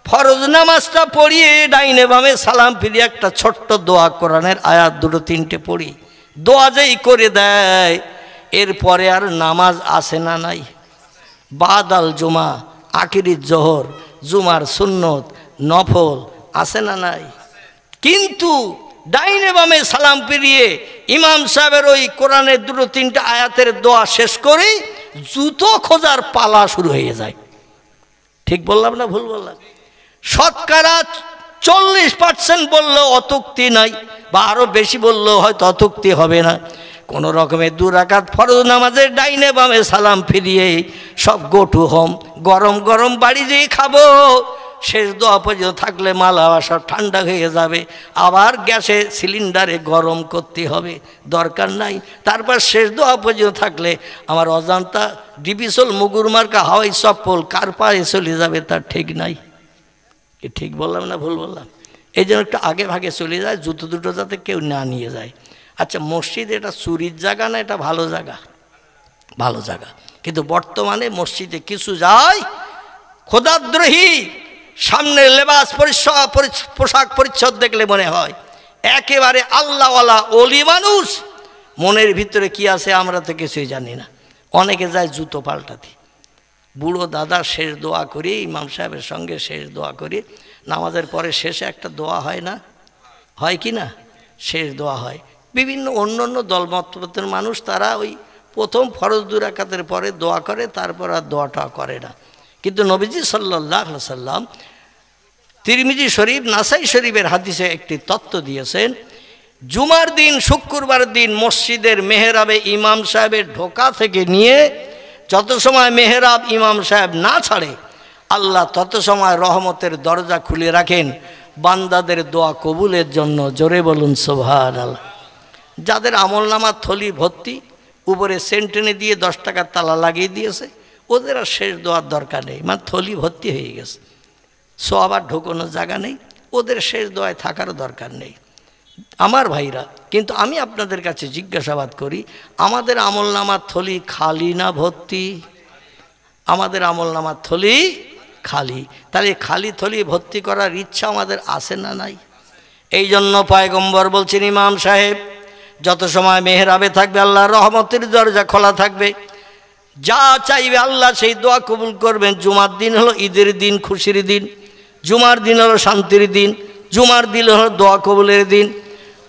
ফরজ নামাজটা পড়িয়ে ডাইনে বামে সালাম ফিরিয়ে একটা ছোট্ট দোয়া, কোরআনের আয়াত 2-3টে পড়ি, দোয়া যেই করে দেয়, এরপরে আর নামাজ আসে না নাই? বাদাল জুমা, আখিরির জোহর, জুমার সুন্নত, নফল আসে না নাই? কিন্তু ডাইনে বামে সালাম ফিরিয়ে ইমাম সাহেবের ওই কোরআনের 2-3টে আয়াতের দোয়া শেষ করে জুতো খোঁজার পালা শুরু হয়ে যায়। ঠিক বললাম না ভুল বললাম? শতকরা 40% বললেও অতুক্তি নাই, বা আরও বেশি বললেও হয়তো অতুক্তি হবে না। কোনো রকমের 2 রাকাত ফরজ নামাজের ডাইনে বামে সালাম ফিরিয়ে সব গো টু হোম, গরম গরম বাড়ি যেয়ে খাবো, শেষ দোয়া পর্যন্ত থাকলে মালা সব ঠান্ডা হয়ে যাবে, আবার গ্যাসে সিলিন্ডারে গরম করতে হবে, দরকার নাই। তারপর শেষ দোয়া পর্যন্ত থাকলে আমার অজান্তা ডিবিসল মুগুর মার্কা হাওয়াই চপ্পল কার পায়ে চলে যাবে তার ঠিক নাই। কি ঠিক বললাম না ভুল বললাম? এই জন্য একটু আগে ভাগে চলে যায়, জুতো দুটো যাতে কেউ না নিয়ে যায়। আচ্ছা, মসজিদ এটা চুরির জায়গা না, এটা ভালো জায়গা? ভালো জায়গা। কিন্তু বর্তমানে মসজিদে কিছু যায় খোদাদ্রোহী, সামনে লেবাস পোশাক পরিচ্ছদ দেখলে মনে হয় একেবারে আল্লাহওয়ালা ওলি মানুষ, মনের ভিতরে কি আছে আমরা তো কিছুই জানি না। অনেকে যায় জুতো পাল্টাতে। বুড়ো দাদা শেষ দোয়া করি, ইমাম সাহেবের সঙ্গে শেষ দোয়া করি, নামাজের পরে শেষে একটা দোয়া হয় না? হয় কি না? শেষ দোয়া হয়। বিভিন্ন অন্য অন্য দলমতের মানুষ তারা ওই প্রথম ফরজ 2 রাকাতের পরে দোয়া করে, তারপর আর দোয়াটা করে না। কিন্তু নবীজি সাল্লাল্লাহু আলাইহি সাল্লাম তিরমিজি শরীফ, নাসাই শরীফের হাদিসে একটি তত্ত্ব দিয়েছেন, জুমার দিন, শুক্রবার দিন মসজিদের মেহরাবে ইমাম সাহেবের ঢোকা থেকে নিয়ে যত সময় মেহরাব ইমাম সাহেব না ছাড়ে আল্লাহ তত সময় রহমতের দরজা খুলে রাখেন বান্দাদের দোয়া কবুলের জন্য। জোরে বলুন সুবহানাল্লাহ। যাদের আমলনামার থলি ভর্তি, উপরে সেন্টেনে দিয়ে 10 টাকার তালা লাগিয়ে দিয়েছে, ওদের আর শেষ দোয়ার দরকার নেই, মানে থলি ভর্তি হয়ে গেছে, সওয়াব আর ঢোকানোর জায়গা নেই, ওদের শেষ দোয়ায় থাকার দরকার নেই। আমার ভাইরা, কিন্তু আমি আপনাদের কাছে জিজ্ঞাসাবাদ করি, আমাদের আমলনামার থলি খালি না ভর্তি? আমাদের আমলনামার থলি খালি। তাহলে খালি থলি ভর্তি করার ইচ্ছা আমাদের আছে না নাই? এই জন্য পয়গম্বর বলছেন, ইমাম সাহেব যত সময় মেহরাবে থাকবে আল্লাহর রহমতের দরজা খোলা থাকবে, যা চাইবে আল্লাহ সেই দোয়া কবুল করবেন। জুমার দিন হলো ঈদের দিন, খুশির দিন, জুমার দিন হলো শান্তির দিন, জুমার দিন হলো দোয়া কবুলের দিন।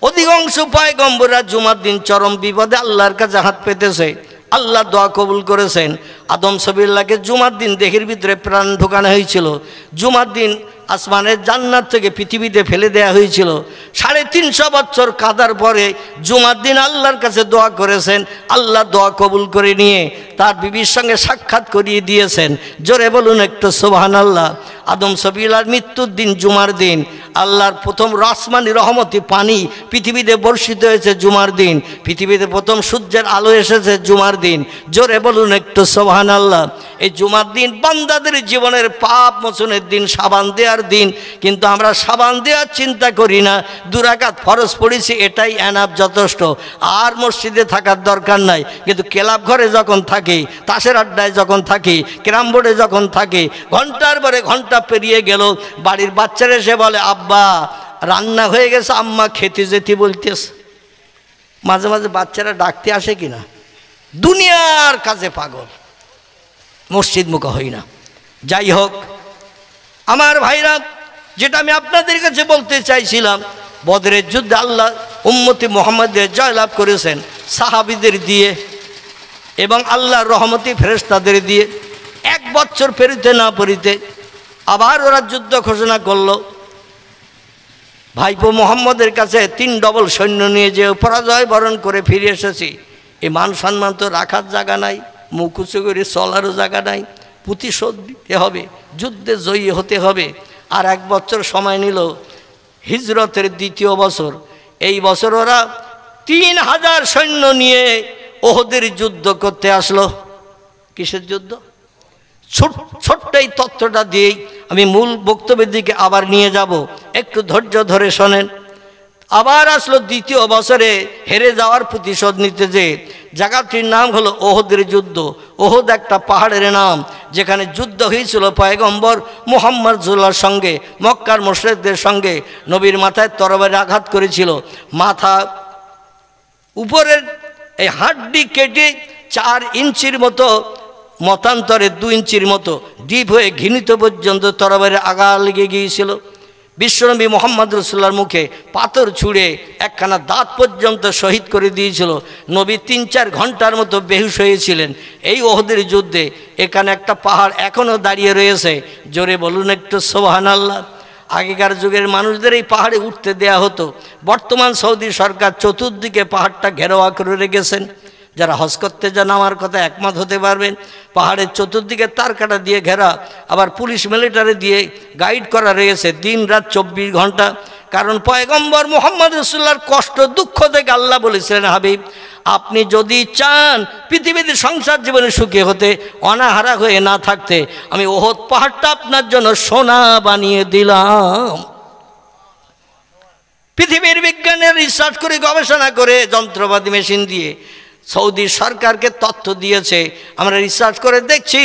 অধিকাংশ পয়গম্বররা জুমার দিন চরম বিপদে আল্লাহর কাছে হাত পেতেছে, আল্লাহ দোয়া কবুল করেছেন। আদম সবিল্লাহকে জুমার দিন দেহের ভিতরে প্রাণ ঢোকানো হয়েছিল, জুমার দিন আসমানের জান্নাত থেকে পৃথিবীতে ফেলে দেয়া হয়েছিল। 350 বছর কাদার পরে জুমার দিন আল্লাহর কাছে দোয়া করেছেন, আল্লাহ দোয়া কবুল করে নিয়ে তার বিবির সঙ্গে সাক্ষাৎ করিয়ে দিয়েছেন। জোরে বলুন একটু সুবহানাল্লাহ। আদম সবিল্লাহর মৃত্যুর দিন জুমার দিন আল্লাহর প্রথম আসমানি রহমতি পানি পৃথিবীতে বর্ষিত হয়েছে জুমার দিন, পৃথিবীতে প্রথম সূর্যের আলো এসেছে জুমার দিন। জোরে বলুন একটু সুবহানাল্লাহ। এই জুমার দিন বান্দাদের জীবনের পাপ মোচনের দিন, সাবান দেওয়ার দিন, কিন্তু আমরা সাবান দেওয়ার চিন্তা করি না। 2 রাকাত ফরজ পড়েছি, এটাই এনাফ, যথেষ্ট, আর মসজিদে থাকার দরকার নাই। কিন্তু ক্লাব ঘরে যখন থাকি, তাসের আড্ডায় যখন থাকি, ক্যারাম বোর্ডে যখন থাকি, ঘন্টার পরে ঘন্টা পেরিয়ে গেল, বাড়ির বাচ্চারা এসে বলে, আব্বা রান্না হয়ে গেছে, আম্মা খেতে যেতে বলতেছে। মাঝে মাঝে বাচ্চারা ডাকতে আসে কিনা, দুনিয়ার কাজে পাগল, মসজিদ মুখ হই না। যাই হোক আমার ভাইরা, যেটা আমি আপনাদের কাছে বলতে চাইছিলাম, বদরের যুদ্ধে আল্লাহ উম্মতি মুহাম্মাদের জয়লাভ করেছেন সাহাবীদের দিয়ে এবং আল্লাহর রহমতি ফেরেশতাদের দিয়ে। 1 বছর পেরিতে না পেরিতে আবার ওরা যুদ্ধ ঘোষণা করলো। ভাইপো মোহাম্মদের কাছে 3 ডবল সৈন্য নিয়ে যে পরাজয় বরণ করে ফিরে এসেছি, এই মান সম্মান তো রাখার জায়গা নাই, মুখ উঁচু করে চলারও জায়গা নাই, প্রতিশোধ দিতে হবে, যুদ্ধে জয়ী হতে হবে। আর 1 বছর সময় নিল, হিজরতের 2য় বছর। এই বছর ওরা 3000 সৈন্য নিয়ে ওহদের যুদ্ধ করতে আসলো। কিসের যুদ্ধ? ছোট্ট এই তথ্যটা দিয়েই আমি মূল বক্তব্যের দিকে আবার নিয়ে যাব, একটু ধৈর্য ধরে শোনেন। আবার আসলো 2য় বছরে হেরে যাওয়ার প্রতিশোধ নিতে, যে জায়গাটির নাম হলো ওহদের যুদ্ধ। ওহদ একটা পাহাড়ের নাম, যেখানে যুদ্ধ হয়েছিল পয়গম্বর মুহাম্মদ সাল্লাল্লাহু সঙ্গে, মক্কার মুশরিকদের সঙ্গে। নবীর মাথায় তরবারি আঘাত করেছিল, মাথা উপরের এই হাড্ডি কেটে 4 ইঞ্চির মতো, মতান্তরে 2 ইঞ্চির মতো ডিপ হয়ে ঘৃণিত পর্যন্ত তরবারির আঘাত লেগে গিয়েছিল। বিশ্বনবী মুহাম্মদ রাসূলুল্লাহর মুখে পাথর ছুঁড়ে একখানা দাঁত পর্যন্ত শহীদ করে দিয়েছিল। নবী 3-4 ঘন্টার মতো বেহুশ হয়েছিলেন এই ওহদের যুদ্ধে। এখানে একটা পাহাড় এখনও দাঁড়িয়ে রয়েছে, জোরে বলুন একটু সুবহানাল্লাহ। আগেকার যুগের মানুষদের এই পাহাড়ে উঠতে দেয়া হতো। বর্তমান সৌদি সরকার চতুর্দিকে পাহাড়টা ঘেরাওয়া করে রেখেছেন। যারা হজ করতে যান আমার কথা একমত হতে পারবেন, পাহাড়ের চতুর্দিকে তার কাটা দিয়ে ঘেরা, আবার পুলিশ মিলিটারি দিয়ে গাইড করা রয়েছে দিন রাত 24 ঘন্টা। কারণ পয়গম্বর মুহাম্মদ রাসূলুল্লাহর কষ্ট দুঃখ থেকে আল্লাহ বলেছিলেন, হাবিব আপনি যদি চান পৃথিবীতে সংসার জীবনে সুখী হতে, অনাহারা হয়ে না থাকতে, আমি ওহদ পাহাড়টা আপনার জন্য সোনা বানিয়ে দিলাম। পৃথিবীর বিজ্ঞানের রিসার্চ করে, গবেষণা করে, যন্ত্রপাতি মেশিন দিয়ে সৌদি সরকারকে তথ্য দিয়েছে। আমরা রিসার্চ করে দেখছি,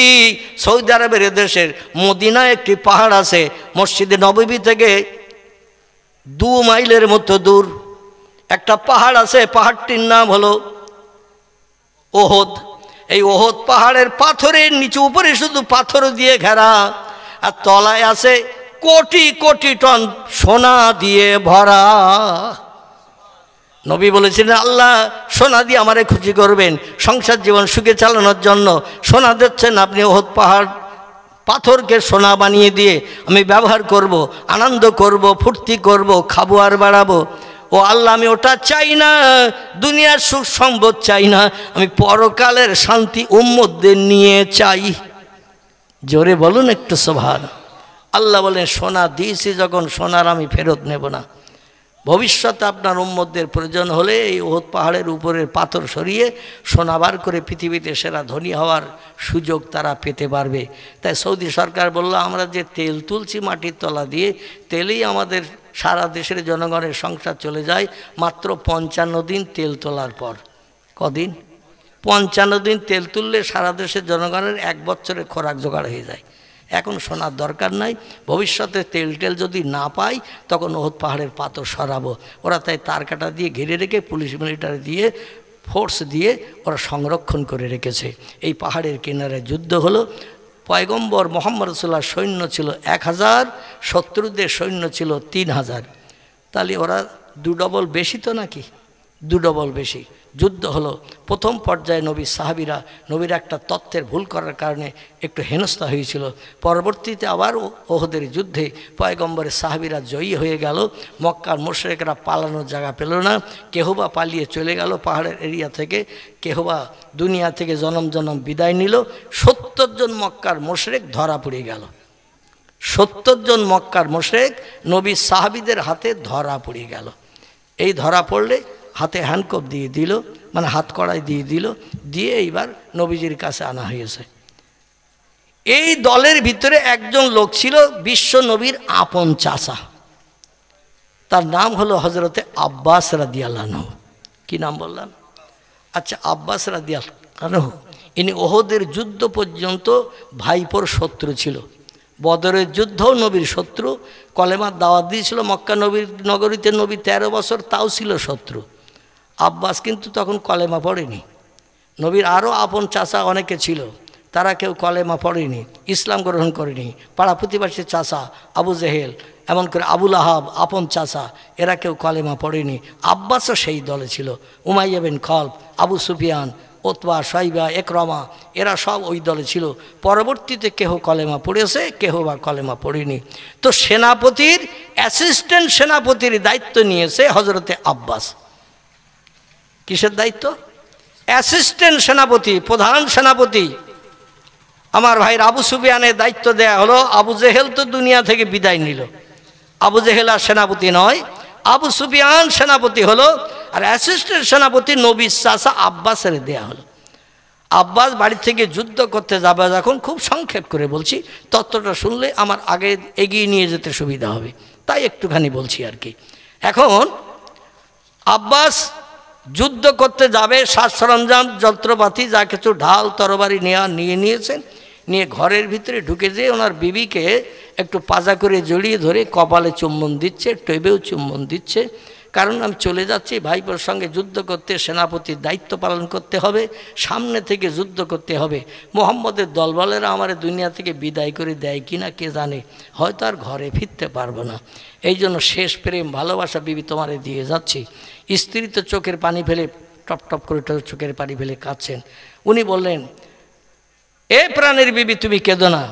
সৌদি আরবের দেশের মদিনায় একটি পাহাড় আছে, মসজিদে নববী থেকে 2 মাইলের মতো দূর একটা পাহাড় আছে। পাহাড়টির নাম হলো ওহদ। এই ওহদ পাহাড়ের পাথরের নিচে, উপরে শুধু পাথর দিয়ে ঘেরা, আর তলায় আছে কোটি কোটি টন সোনা দিয়ে ভরা। নবী বলেছিলেন, আল্লাহ সোনা দিয়ে আমারে খুশি করবেন, সংসার জীবন সুখে চালানোর জন্য সোনা দিচ্ছেন আপনি। ওহদ পাহাড় পাথরকে সোনা বানিয়ে দিয়ে আমি ব্যবহার করব, আনন্দ করব, ফুর্তি করব, খাবো আর বাড়াবো। ও আল্লাহ আমি ওটা চাই না, দুনিয়ার সুখ সম্পদ চাই না, আমি পরকালের শান্তি উম্মতদের নিয়ে চাই। জোরে বলুন একটু সুবহান। আল্লাহ বলেন সোনা দিয়েছি যখন, সোনার আমি ফেরত নেব না। ভবিষ্যতে আপনার উম্মতদের প্রয়োজন হলে এই ওহদ পাহাড়ের উপরের পাথর সরিয়ে সোনা বার করে পৃথিবীতে সেরা ধনী হওয়ার সুযোগ তারা পেতে পারবে। তাই সৌদি সরকার বলল আমরা যে তেল তুলছি মাটির তলা দিয়ে, তেলেই আমাদের সারা দেশের জনগণের সংসার চলে যায় মাত্র 55 দিন তেল তোলার পর। কদিন? 55 দিন তেল তুললে সারা দেশের জনগণের 1 বছরের খোরাক জোগাড় হয়ে যায়। এখন শোনার দরকার নাই, ভবিষ্যতে তেল টেল যদি না পাই তখন ওহদ পাহাড়ের পাথর সরাবো। ওরা তাই তার কাটা দিয়ে ঘিরে রেখে পুলিশ মিলিটারি দিয়ে ফোর্স দিয়ে ওরা সংরক্ষণ করে রেখেছে। এই পাহাড়ের কিনারে যুদ্ধ হলো। পয়গম্বর মুহাম্মদ রাসূলুল্লাহ সৈন্য ছিল 1000, শত্রুদের সৈন্য ছিল 3000। তাহলে ওরা 2 ডবল বেশি তো নাকি? 2 ডবল বেশি। যুদ্ধ হলো। প্রথম পর্যায়ে নবী সাহাবীরা নবীর একটা তথ্যের ভুল করার কারণে একটু হেনস্থা হয়েছিল। পরবর্তীতে আবার ওহদের যুদ্ধে পয়গম্বরের সাহাবীরা জয়ী হয়ে গেল। মক্কার মুশরিকরা পালানোর জায়গা পেল না, কেহ বা পালিয়ে চলে গেল পাহাড়ের এরিয়া থেকে, কেহ বা দুনিয়া থেকে জনম জনম বিদায় নিল। 70 জন মক্কার মুশরিক ধরা পড়ে গেল। 70 জন মক্কার মুশরিক নবী সাহাবীদের হাতে ধরা পড়ে গেল। এই ধরা পড়লে হাতে হ্যান্ডকাফ দিয়ে দিল, মানে হাত কড়াই দিয়ে দিল, দিয়ে এইবার নবীজির কাছে আনা হয়েছে। এই দলের ভিতরে একজন লোক ছিল বিশ্ব নবীর আপন চাচা, তার নাম হলো হযরতে আব্বাস রাদিয়াল্লাহু আনহু। কি নাম বললাম? আচ্ছা, আব্বাস রাদিয়াল্লাহু আনহু ইনি ওহদের যুদ্ধ পর্যন্ত ভাইপোর শত্রু ছিল। বদরের যুদ্ধও নবীর শত্রু। কলেমার দাওয়াত দিয়েছিল মক্কা নবীর নগরীতে, নবী 13 বছর, তাও ছিল শত্রু। আব্বাস কিন্তু তখন কলেমা পড়েনি। নবীর আরও আপন চাচা অনেকে ছিল, তারা কেউ কলেমা পড়েনি, ইসলাম গ্রহণ করেনি। পাড়া প্রতিবেশীর চাচা আবু জেহেল, এমন করে আবুল আহাব আপন চাচা, এরা কেউ কলেমা পড়েনি। আব্বাসও সেই দলে ছিল। উমাইয়া বিন খালফ, আবু সুফিয়ান, ওতবা, শাইবা, একরমা, এরা সব ওই দলে ছিল। পরবর্তীতে কেহ কলেমা পড়েছে, কেহ বা কলেমা পড়েনি। তো সেনাপতির অ্যাসিস্ট্যান্ট সেনাপতির দায়িত্ব নিয়েছে হযরতে আব্বাস। কিসের দায়িত্ব? অ্যাসিস্ট্যান্ট সেনাপতি, প্রধান সেনাপতি। আমার ভাইয়ের আবু সুফিয়ানের দায়িত্ব দেয়া হলো। আবু জেহেল তো দুনিয়া থেকে বিদায় নিল, আবু জেহেল আর সেনাপতি নয়, আবু সুফিয়ান সেনাপতি হলো। আর অ্যাসিস্ট্যান্ট সেনাপতি নবীর চাচা আব্বাসের দেয়া হলো। আব্বাস বাড়ি থেকে যুদ্ধ করতে যাবে যখন, খুব সংক্ষেপ করে বলছি, তত্ত্বটা শুনলে আমার আগে এগিয়ে নিয়ে যেতে সুবিধা হবে, তাই একটুখানি বলছি আর কি। এখন আব্বাস যুদ্ধ করতে যাবে, সাজ সরঞ্জাম যন্ত্রপাতি যা কিছু ঢাল তরবারি নিয়ে নিয়েছেন, নিয়ে ঘরের ভিতরে ঢুকে যেয়ে ওনার বিবিকে একটু পাজা করে জড়িয়ে ধরে কপালে চুম্বন দিচ্ছে, টেবেও চুম্বন দিচ্ছে। কারণ আমি চলে যাচ্ছি ভাইপোর সঙ্গে যুদ্ধ করতে, সেনাপতির দায়িত্ব পালন করতে হবে, সামনে থেকে যুদ্ধ করতে হবে। মোহাম্মদের দলবলেরা আমার দুনিয়া থেকে বিদায় করে দেয় কিনা কে জানে, হয়তো আর ঘরে ফিরতে পারবো না। এই জন্য শেষ প্রেম ভালোবাসা বিবি তোমারে দিয়ে যাচ্ছি। স্ত্রী তো চোখের পানি ফেলে টপ টপ করে চোখের পানি ফেলে কাঁদছেন। উনি বললেন, এ প্রাণের বিবি তুমি কেঁদো না,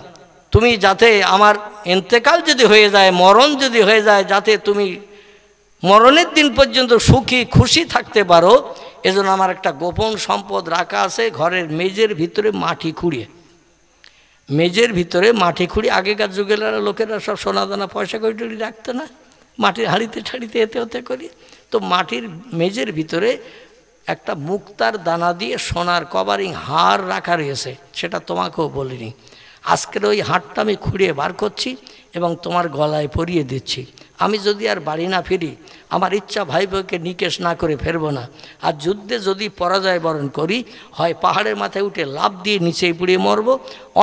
তুমি যাতে আমার ইন্তেকাল যদি হয়ে যায়, মরণ যদি হয়ে যায়, যাতে তুমি মরণের দিন পর্যন্ত সুখী খুশি থাকতে পারো, এজন্য আমার একটা গোপন সম্পদ রাখা আছে ঘরের মেজের ভিতরে মাটি খুঁড়িয়ে। মেজের ভিতরে মাটি খুঁড়িয়ে, আগেকার যুগের লোকেরা সব সোনা দানা পয়সা করি টরি রাখতো না, মাটির হাঁড়িতে ঠাড়িতে এতে ওতে করি। তো মাটির মেজের ভিতরে একটা মুক্তার দানা দিয়ে সোনার কভারিং হার রাখা রয়েছে, সেটা তোমাকেও বলিনি। আজকের ওই হারটা আমি খুঁড়িয়ে বার করছি এবং তোমার গলায় পরিয়ে দিচ্ছি। আমি যদি আর বাড়ি না ফিরি, আমার ইচ্ছা ভাই বোনকে নিকেশ না করে ফেরবো না। আর যুদ্ধে যদি পরাজয় বরণ করি, হয় পাহাড়ের মাথায় উঠে লাফ দিয়ে নিচেই পুড়িয়ে মরবো,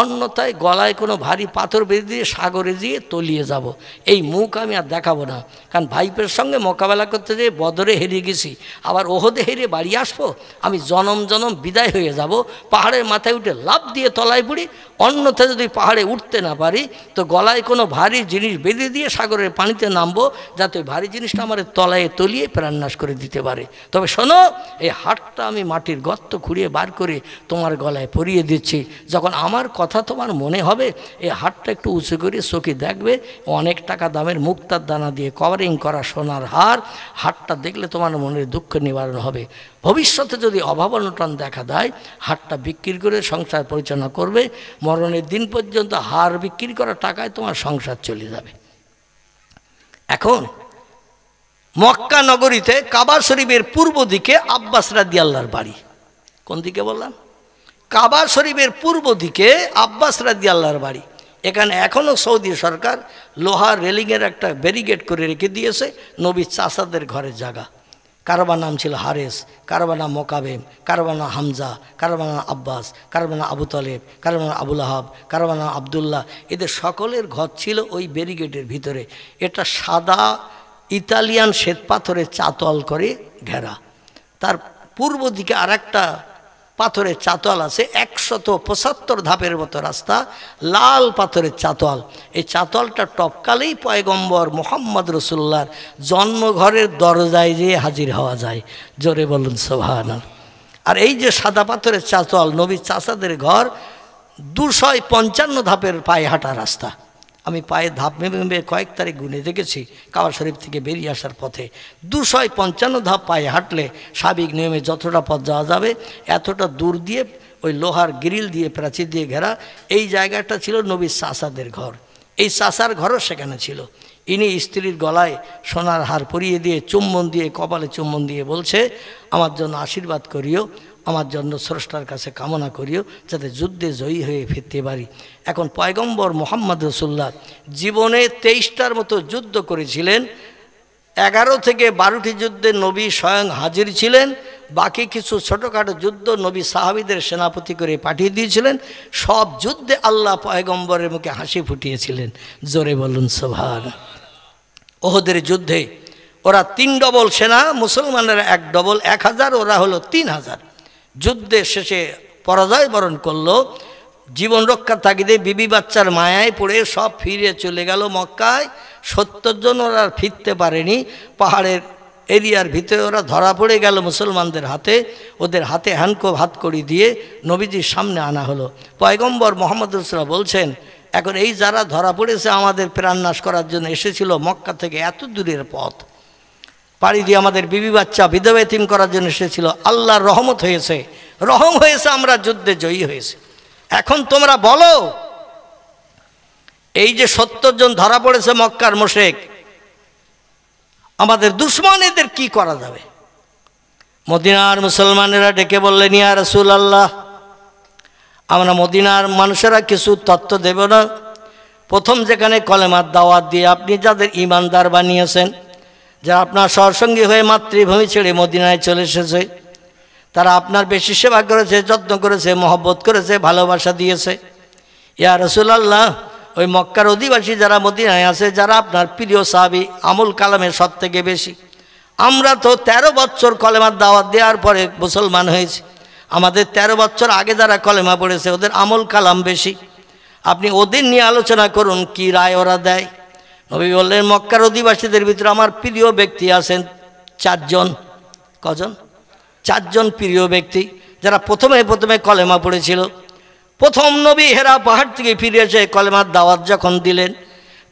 অন্যথায় গলায় কোনো ভারী পাথর বেঁধে দিয়ে সাগরে দিয়ে তলিয়ে যাব। এই মুখ আমি আর দেখাবো না, কারণ ভাইপের সঙ্গে মোকাবেলা করতে যেয়ে বদরে হেরিয়ে গেছি, আবার ওহদে হেরিয়ে বাড়ি আসবো, আমি জনম জনম বিদায় হয়ে যাব। পাহাড়ের মাথায় উঠে লাফ দিয়ে তলায় পুড়ি, অন্যথায় যদি পাহাড়ে উঠতে না পারি তো গলায় কোনো ভারী জিনিস বেঁধে দিয়ে সাগরের পানিতে নামবো, যাতে ভারী জিনিসটা আমার তলায় তলিয়ে প্রাণনাশ করে দিতে পারে। তবে শোনো, এই হাতটা আমি মাটির গর্ত খুঁড়িয়ে বার করে তোমার গলায় পরিয়ে দিচ্ছি। যখন আমার কথা তোমার মনে হবে, এই হাতটা একটু উঁচু করে চোখে দেখবে, অনেক টাকা দামের মুক্তার দানা দিয়ে কভারিং করা সোনার হাতটা দেখলে তোমার মনের দুঃখ নিবারণ হবে। ভবিষ্যতে যদি অভাব অনটন দেখা দেয়, হাতটা বিক্রি করে সংসার পরিচালনা করবে। মরণের দিন পর্যন্ত হার বিক্রি করা টাকায় তোমার সংসার চলে যাবে। এখন মক্কা নগরীতে কাবা শরীফের পূর্ব দিকে আব্বাস রাদিয়াল্লাহর বাড়ি। কোন দিকে বললাম? কাবা শরীফের পূর্ব দিকে আব্বাস রাদিয়াল্লাহর বাড়ি। এখানে এখনও সৌদি সরকার লোহার রেলিংয়ের একটা ব্যারিকেড করে রেখে দিয়েছে, নবীর চাচাদের ঘরের জায়গা। কারবার নাম ছিল হারেস, কারবার নাম মোকাবেম, কারবার নাম হামজা, কারবার নাম আব্বাস, কারবার নাম আবু তালেব, কারবার নাম আবুল আহাব, কারবার নাম আবদুল্লাহ। এদের সকলের ঘর ছিল ওই ব্যারিকেডের ভিতরে। এটা সাদা ইতালিয়ান শ্বেত পাথরের চাতল করে ঘেরা। তার পূর্ব দিকে আর একটা পাথরের চাতল আছে, 175 ধাপের মতো রাস্তা, লাল পাথরের চাতল। এই চাতলটা টপকালেই পয়গম্বর মুহাম্মদ রাসূলুল্লাহর জন্মঘরের দরজায় যেয়ে হাজির হওয়া যায়। জোরে বলুন সুবহানাল্লাহ। আর এই যে সাদা পাথরের চাতল, নবীর চাচাদের ঘর, 255 ধাপের পায়ে হাঁটা রাস্তা। আমি পায়ে ধাপ মেপে কয়েক তারিখ গুনে দেখেছি কাবা শরীফ থেকে বেরিয়ে আসার পথে। 255 ধাপ পায়ে হাঁটলে স্বাভাবিক নিয়মে যতটা পথ যাওয়া যাবে, এতটা দূর দিয়ে ওই লোহার গ্রিল দিয়ে প্রাচীর দিয়ে ঘেরা এই জায়গাটা ছিল নবীর চাচাদের ঘর। এই চাচার ঘরও সেখানে ছিল। ইনি স্ত্রীর গলায় সোনার হার পরিয়ে দিয়ে, চুম্বন দিয়ে, কপালে চুম্বন দিয়ে বলছে, আমার জন্য আশীর্বাদ করিও, আমার জন্য স্রষ্টার কাছে কামনা করিও, যাতে যুদ্ধে জয়ী হয়ে ফিরতে পারি। এখন পয়গম্বর মুহাম্মদ রাসূলুল্লাহ জীবনে 23টার মতো যুদ্ধ করেছিলেন। 11 থেকে 12টি যুদ্ধে নবী স্বয়ং হাজির ছিলেন। বাকি কিছু ছোটোখাটো যুদ্ধ নবী সাহাবীদের সেনাপতি করে পাঠিয়ে দিয়েছিলেন। সব যুদ্ধে আল্লাহ পয়গম্বরের মুখে হাসি ফুটিয়েছিলেন। জোরে বলুন সুবহানাল্লাহ। ওহদের যুদ্ধে ওরা 3 ডবল সেনা, মুসলমানেরা 1 ডবল, 1000, ওরা হলো 3000। যুদ্ধের শেষে পরাজয় বরণ করলো। জীবন রক্ষার তাগিদে বিবি বাচ্চার মায়ায় পড়ে সব ফিরে চলে গেল মক্কায়। 70 জন ওরা ফিরতে পারেনি। পাহাড়ের এরিয়ার ভিতরে ওরা ধরা পড়ে গেল মুসলমানদের হাতে। ওদের হাতে হাতকড়ি দিয়ে নবীজির সামনে আনা হলো। পয়গম্বর মুহাম্মদ রাসূলুল্লাহ বলছেন, এখন এই যারা ধরা পড়েছে আমাদের প্রাণনাশ করার জন্য এসেছিল, মক্কা থেকে এত দূরের পথ পাড়ি দিয়ে আমাদের বিবি বাচ্চা বিধবা এতিম করার জন্য এসেছিল, আল্লাহর রহমত হয়েছে, রহম হয়েছে, আমরা যুদ্ধে জয়ী হয়েছে। এখন তোমরা বলো, এই যে 70 জন ধরা পড়েছে মক্কার মুশরিক, আমাদের দুশমন, এদের কি করা যাবে? মদিনার মুসলমানেরা ডেকে বললেন, ইয়া রাসূলুল্লাহ, আমরা মদিনার মানুষেরা কিছু তত্ত্ব দেব না। প্রথম যেখানে কলেমার দাওয়াত দিয়ে আপনি যাদের ইমানদার বানিয়েছেন, যারা আপনার সহসঙ্গী হয়ে মাতৃভূমি ছেড়ে মদিনায় চলে এসেছে, তারা আপনার বেশি সেবা করেছে, যত্ন করেছে, মহব্বত করেছে, ভালোবাসা দিয়েছে। ইয়া রাসূলুল্লাহ, ওই মক্কার অধিবাসী যারা মদিনায় আছে, যারা আপনার প্রিয় সাহাবী, আমল কালামের সব থেকে বেশি। আমরা তো 13 বছর কলেমার দাওয়াত দেওয়ার পরে মুসলমান হয়েছি। আমাদের 13 বছর আগে যারা কলেমা পড়েছে ওদের আমল কালাম বেশি। আপনি ওদের নিয়ে আলোচনা করুন, কি রায় ওরা দেয়। নবী বললেন, মক্কার অধিবাসীদের ভিতরে আমার প্রিয় ব্যক্তি আছেন 4 জন। কজন? 4 জন প্রিয় ব্যক্তি, যারা প্রথমে কলেমা পড়েছিল। প্রথম নবী হেরা পাহাড় থেকে ফিরে এসে কলেমার দাওয়াত যখন দিলেন,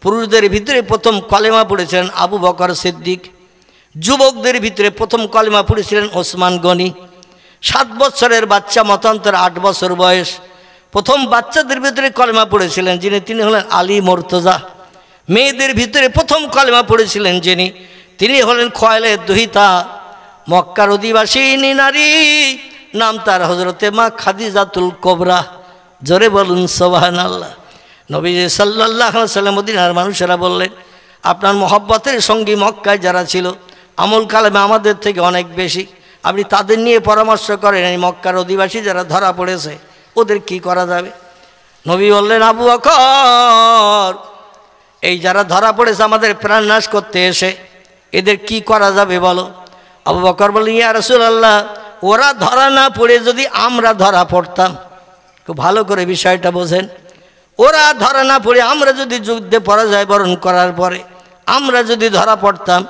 পুরুষদের ভিতরে প্রথম কলেমা পড়েছিলেন আবু বকর সিদ্দিক। যুবকদের ভিতরে প্রথম কলেমা পড়েছিলেন ওসমান গনি। 7 বছরের বাচ্চা, মতান্তরে 8 বছর বয়স। প্রথম বাচ্চাদের ভিতরে কলেমা পড়েছিলেন তিনি হলেন আলী মুর্তজা। মেয়েদের ভিতরে প্রথম কলেমা পড়েছিলেন তিনি হলেন খোয়াইলেদ দুহিতা। মক্কার অধিবাসিনী নারী, নাম তার হযরতে মা খাদিজাতুল কুবরা। জোরে বলুন সুবহানাল্লাহ। নবী সাল্লাল্লাহু আলাইহি ওয়াসাল্লাম মদিনার মানুষেরা বললেন, আপনার মহব্বতের সঙ্গী মক্কায় যারা ছিল, আমল কালামে আমাদের থেকে অনেক বেশি, আপনি তাদের নিয়ে পরামর্শ করেন। এই মক্কার অধিবাসী যারা ধরা পড়েছে ওদের কি করা যাবে? নবী বললেন, আবু বকর, এই যারা ধরা পড়েছে আমাদের প্রাণনাশ করতে এসে, এদের কি করা যাবে বলো? আবু বকর বললেন, ইয়া রাসূলুল্লাহ, ওরা ধরা না পড়ে যদি আমরা ধরা পড়তাম। খুব ভালো করে বিষয়টা বোঝেন। ওরা ধরা না পড়ে আমরা যদি যুদ্ধে পরাজয় বরণ করার পরে আমরা যদি ধরা পড়তাম,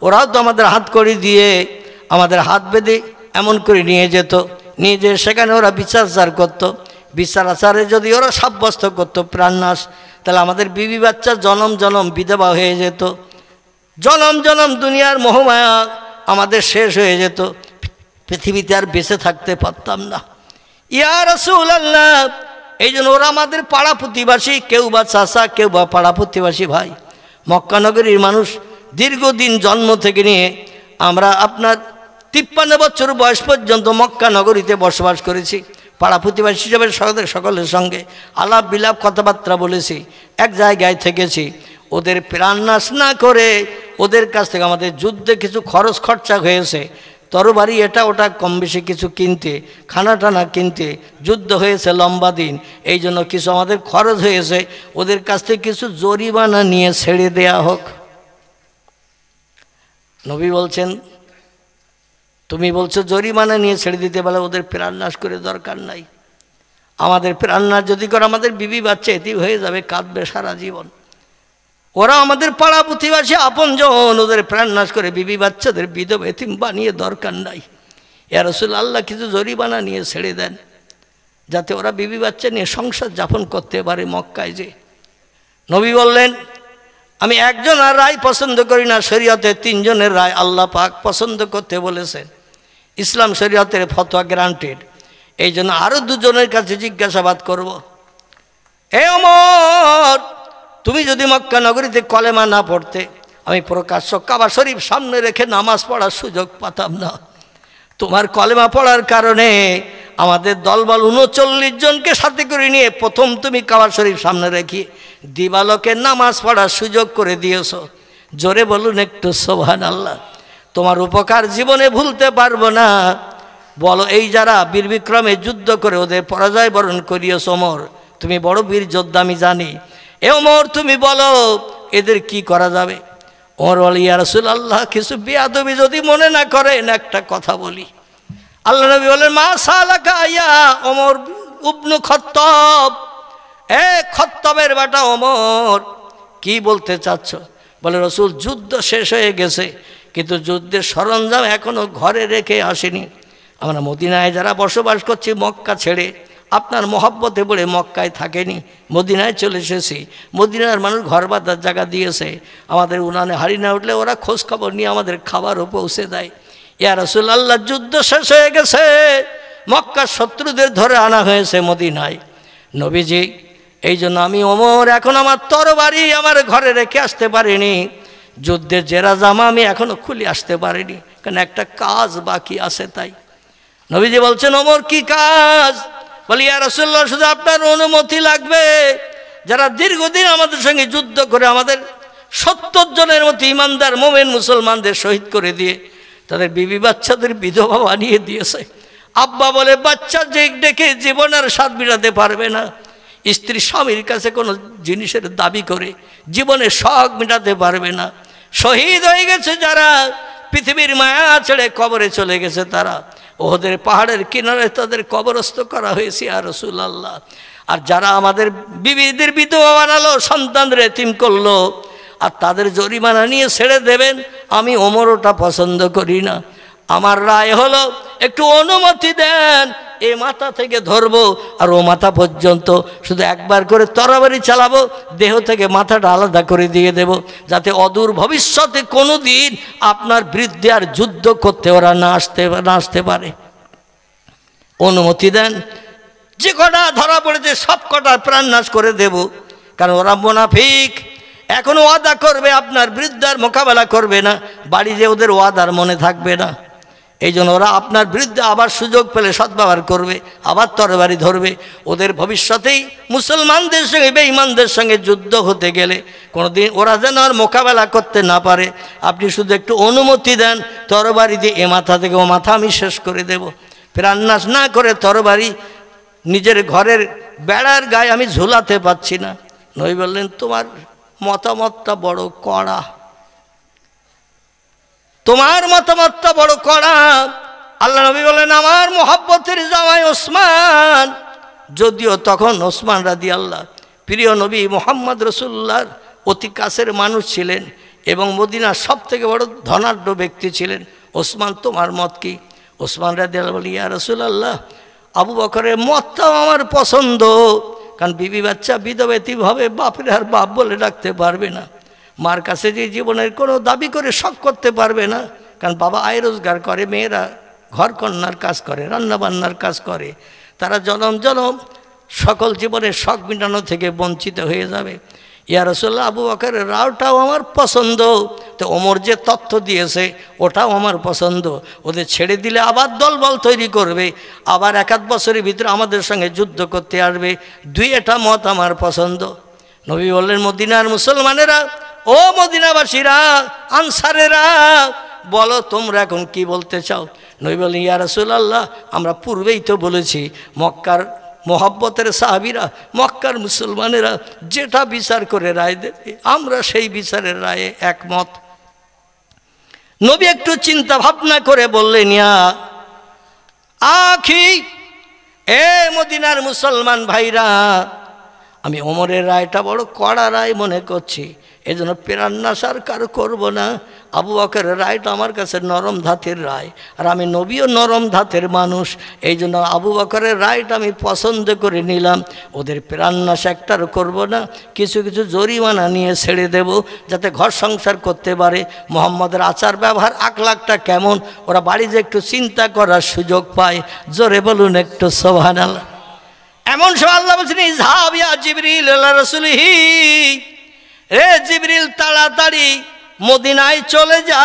ওরাও তো আমাদের হাত কড়ি দিয়ে আমাদের হাত বেঁধে এমন করে নিয়ে যেত, নিয়ে যেয়ে সেখানে ওরা বিচার করতো। বিচার আচারে যদি ওরা সাব্যস্ত করতো প্রাণনাশ, তাহলে আমাদের বিবি বাচ্চা জনম জনম বিধবা হয়ে যেত, জনম জনম দুনিয়ার মোহমায়া আমাদের শেষ হয়ে যেত, পৃথিবীতে আর বেঁচে থাকতে পারতাম না। ইয়া রাসূলুল্লাহ, এই জন্য ওরা আমাদের পাড়া প্রতিবাসী, কেউ বা চাচা, কেউ বা পাড়া প্রতিবাসী ভাই। মক্কা নগরীর মানুষ দীর্ঘদিন জন্ম থেকে নিয়ে আমরা আপনার 53 বছর বয়স পর্যন্ত মক্কা নগরীতে বসবাস করেছি। পাড়া প্রতিবাসী হিসেবে সকলের সঙ্গে আলাপ বিলাপ কথাবার্তা বলেছি, এক জায়গায় থেকেছি। ওদের প্রাণনাশ না করে ওদের কাছ থেকে আমাদের যুদ্ধে কিছু খরচ খরচা হয়েছে, তরবারি এটা ওটা কম বেশি কিছু কিনতে, খানা টানা কিনতে, যুদ্ধ হয়েছে লম্বা দিন, এই জন্য কিছু আমাদের খরচ হয়েছে, ওদের কাছ থেকে কিছু জরিমানা নিয়ে ছেড়ে দেয়া হোক। নবী বলছেন, তুমি বলছো জরিমানা নিয়ে ছেড়ে দিতে, বলে ওদের প্রাণনাশ করে দরকার নাই। আমাদের প্রাণনাশ যদি করে আমাদের বিবি বাচ্চা এতিম হয়ে যাবে, কাঁদবে সারা জীবন। ওরা আমাদের পাড়া প্রতিবাসী আপনজন, ওদের প্রাণনাশ করে বিবি বাচ্চাদের বিধবা এতিম বানিয়ে দরকার নাই। ইয়া রাসূলুল্লাহ, কিছু জরিমানা নিয়ে ছেড়ে দেন, যাতে ওরা বিবি বাচ্চা নিয়ে সংসার যাপন করতে পারে মক্কায়। যে নবী বললেন, আমি একজন আর রায় পছন্দ করি না, শরীয়তে 3 জনের রায় আল্লাহ পাক পছন্দ করতে বলেছেন। ইসলাম শরীয়তের ফতোয়া গ্রান্টেড, এই জন্য আরও 2 জনের কাছে জিজ্ঞাসাবাদ করব। এ ওমর, তুমি যদি মক্কা নগরীতে কলেমা না পড়তে, আমি প্রকাশ্য কাবা শরীফ সামনে রেখে নামাজ পড়ার সুযোগ পাতাম না। তোমার কলেমা পড়ার কারণে আমাদের দলবল 39 জনকে সাথে করে নিয়ে প্রথম তুমি কাবা শরীফ সামনে রেখে দিবালোকে নামাজ পড়ার সুযোগ করে দিয়েছ। জোরে বলুন একটু সুবহানাল্লাহ। তোমার উপকার জীবনে ভুলতে পারবো না। বলো, এই যারা বীর বিক্রমে যুদ্ধ করে ওদের পরাজয় বরণ করিয়েছ ওমর, তুমি বড় বীর যোদ্ধা আমি জানি। এ ওমর, তুমি বলো এদের কি করা যাবে? ওমর বলে, ইয়া রাসূলুল্লাহ, কিছু বেয়াদবি যদি মনে না করেন একটা কথা বলি। আল্লাহ নবী বলেন, মা সালাকা ইয়া ওমর ইবনে খাত্তাব, এ খাত্তাবের বেটা ওমর, কি বলতে চাচ্ছ? বলে, রাসূল, যুদ্ধ শেষ হয়ে গেছে, কিন্তু যুদ্ধের সরঞ্জাম এখনো ঘরে রেখে আসেনি। আমরা মদিনায় যারা বসবাস করছি মক্কা ছেড়ে, আপনার মহব্বতে বলে মক্কায় থাকেনি, মদিনায় চলে এসেছি। মদিনার মানুষ ঘর বাঁধার জায়গা দিয়েছে, আমাদের উনানে হাড়ি না উঠলে ওরা খোঁজ খবর নিয়ে আমাদের খাবারও পৌঁছে দেয়। ইয়া রাসূলুল্লাহ, যুদ্ধ শেষ হয়ে গেছে, মক্কার শত্রুদের ধরে আনা হয়েছে মদিনায়। নবীজি, এই জন্য আমি ওমর এখন আমার তরবারি আমার ঘরে রেখে আসতে পারিনি, যুদ্ধের জেরা জামা আমি এখনো খুলে আসতে পারিনি, কারণ একটা কাজ বাকি আছে। তাই নবীজি বলছেন, ওমর কি কাজ? বলি, ইয়া রাসূলুল্লাহ, শুধু আপনার অনুমতি লাগবে। যারা দীর্ঘদিন আমাদের সঙ্গে যুদ্ধ করে আমাদের 70 জনের মতো ইমানদার মোমেন মুসলমানদের শহীদ করে দিয়ে তাদের বিবি বাচ্চাদের বিধবা বানিয়ে দিয়েছে। আব্বা বলে, বাচ্চা যে ডেকে জীবন আর স্বাদ মিটাতে পারবে না। স্ত্রী স্বামীর কাছে কোনো জিনিসের দাবি করে জীবনের শখ মেটাতে পারবে না। শহীদ হয়ে গেছে যারা, পৃথিবীর মায়া ছেড়ে কবরে চলে গেছে তারা, ওদের পাহাড়ের কিনারে তাদের কবরস্থ করা হয়েছে ইয়া রাসূলুল্লাহ। আর যারা আমাদের বিবিদের বিধবা বানালো, সন্তানদের এতিম করলো, আর তাদের জরিমানা নিয়ে ছেড়ে দেবেন, আমি ওমর ওটা পছন্দ করি না। আমার রায় হলো, একটু অনুমতি দেন, এ মাথা থেকে ধরবো আর ও মাথা পর্যন্ত শুধু একবার করে তরবারি চালাবো, দেহ থেকে মাথাটা আলাদা করে দিয়ে দেব, যাতে অদূর ভবিষ্যতে কোনো দিন আপনার বিরুদ্ধে আর যুদ্ধ করতে ওরা না আসতে পারে। অনুমতি দেন। যে কটা ধরা পড়েছে সব কটা প্রাণনাশ করে দেব, কারণ ওরা মুনাফিক। এখনো ওয়াদা করবে আপনার বিরুদ্ধে আর মোকাবেলা করবে না, বাড়ি যে ওদের ওয়াদার মনে থাকবে না। এই জন্য ওরা আপনার বিরুদ্ধে আবার সুযোগ পেলে সদ্ব্যবহার করবে, আবার তরবারি ধরবে। ওদের ভবিষ্যতেই মুসলমানদের সঙ্গে বেঈমানদের সঙ্গে যুদ্ধ হতে গেলে কোনোদিন ওরা যেন আর মোকাবেলা করতে না পারে, আপনি শুধু একটু অনুমতি দেন, তরবারি দিয়ে এ মাথা থেকে ও মাথা আমি শেষ করে দেব। প্রাণনাশ না করে তরবারি নিজের ঘরের বেড়ার গায়ে আমি ঝুলাতে পারছি না। নবী বললেন, তোমার মতামতটা বড় কড়া, তোমার মতামতটা বড় কড়া। আল্লাহ নবী বলেন, আমার মহব্বতের জামাই ওসমান, যদিও তখন ওসমান রাদিয়াল্লাহু প্রিয় নবী মুহাম্মদ রাসূলুল্লাহর অতি কাছের মানুষ ছিলেন, এবং মদিনার সব থেকে বড় ধনাঢ্য ব্যক্তি ছিলেন। ওসমান, তোমার মত কি? ওসমান রাদিয়াল্লাহু বলি, ইয়া রাসূলুল্লাহ, আবু বকরের মতটাও আমার পছন্দ, কারণ বিবি বাচ্চা বিধবেতিভাবে বাপের আর বাপ বলে ডাকতে পারবে না, মার কাছে যে জীবনের কোনো দাবি করে শখ করতে পারবে না, কারণ বাবা আয় রোজগার করে, মেয়েরা ঘর কন্যার কাজ করে, রান্নাবান্নার কাজ করে, তারা জনম জনম সকল জীবনের শখ মেটানো থেকে বঞ্চিত হয়ে যাবে। ইয়া রাসূলুল্লাহ, আবু বকরের রাওটাও আমার পছন্দ, তো ওমর যে তথ্য দিয়েছে ওটাও আমার পছন্দ, ওদের ছেড়ে দিলে আবার দলবল তৈরি করবে, আবার 1-1 বছরের ভিতরে আমাদের সঙ্গে যুদ্ধ করতে আসবে, দুইটা মত আমার পছন্দ। নবী বললেন, মদিনার মুসলমানেরা, ও মদিনাবাসীরা, আনসারেরা, বলো তোমরা এখন কি বলতে চাও? নবী বললেন, ইয়া রাসূলুল্লাহ, আমরা পূর্বেই তো বলেছি, মক্কার মোহাব্বতের সাহাবীরা, মক্কার মুসলমানেরা যেটা বিচার করে রায় দেবে আমরা সেই বিচারের রায়ে একমত। নবী একটু চিন্তা ভাবনা করে বললেন, ইয়া আখি, এ মদিনার মুসলমান ভাইরা, আমি ওমরের রায়টা বড় কড়া রায় মনে করছি, এজন্য প্রাণনাশার কারো করব না। আবু বকরের রায়টা আমার কাছে নরম ধাতের রায়, আর আমি নবীও নরম ধাতের মানুষ, এই জন্য আবু বকরের রায়টা আমি পছন্দ করে নিলাম। ওদের প্রাণনাশা একটারও করব না, কিছু কিছু জরিমানা নিয়ে ছেড়ে দেব, যাতে ঘর সংসার করতে পারে। মোহাম্মদের আচার ব্যবহার আখলাকটা কেমন, ওরা বাড়িতে একটু চিন্তা করার সুযোগ পায়। জোরে বলুন একটু সুবহানাল্লাহ। এমন সময় আল্লাহ বলছেন, ইযহাব ইয়া জিবরিল ইলা রাসূলিহি, রে জিবরিল তাড়াতাড়ি মদিনায় চলে যা,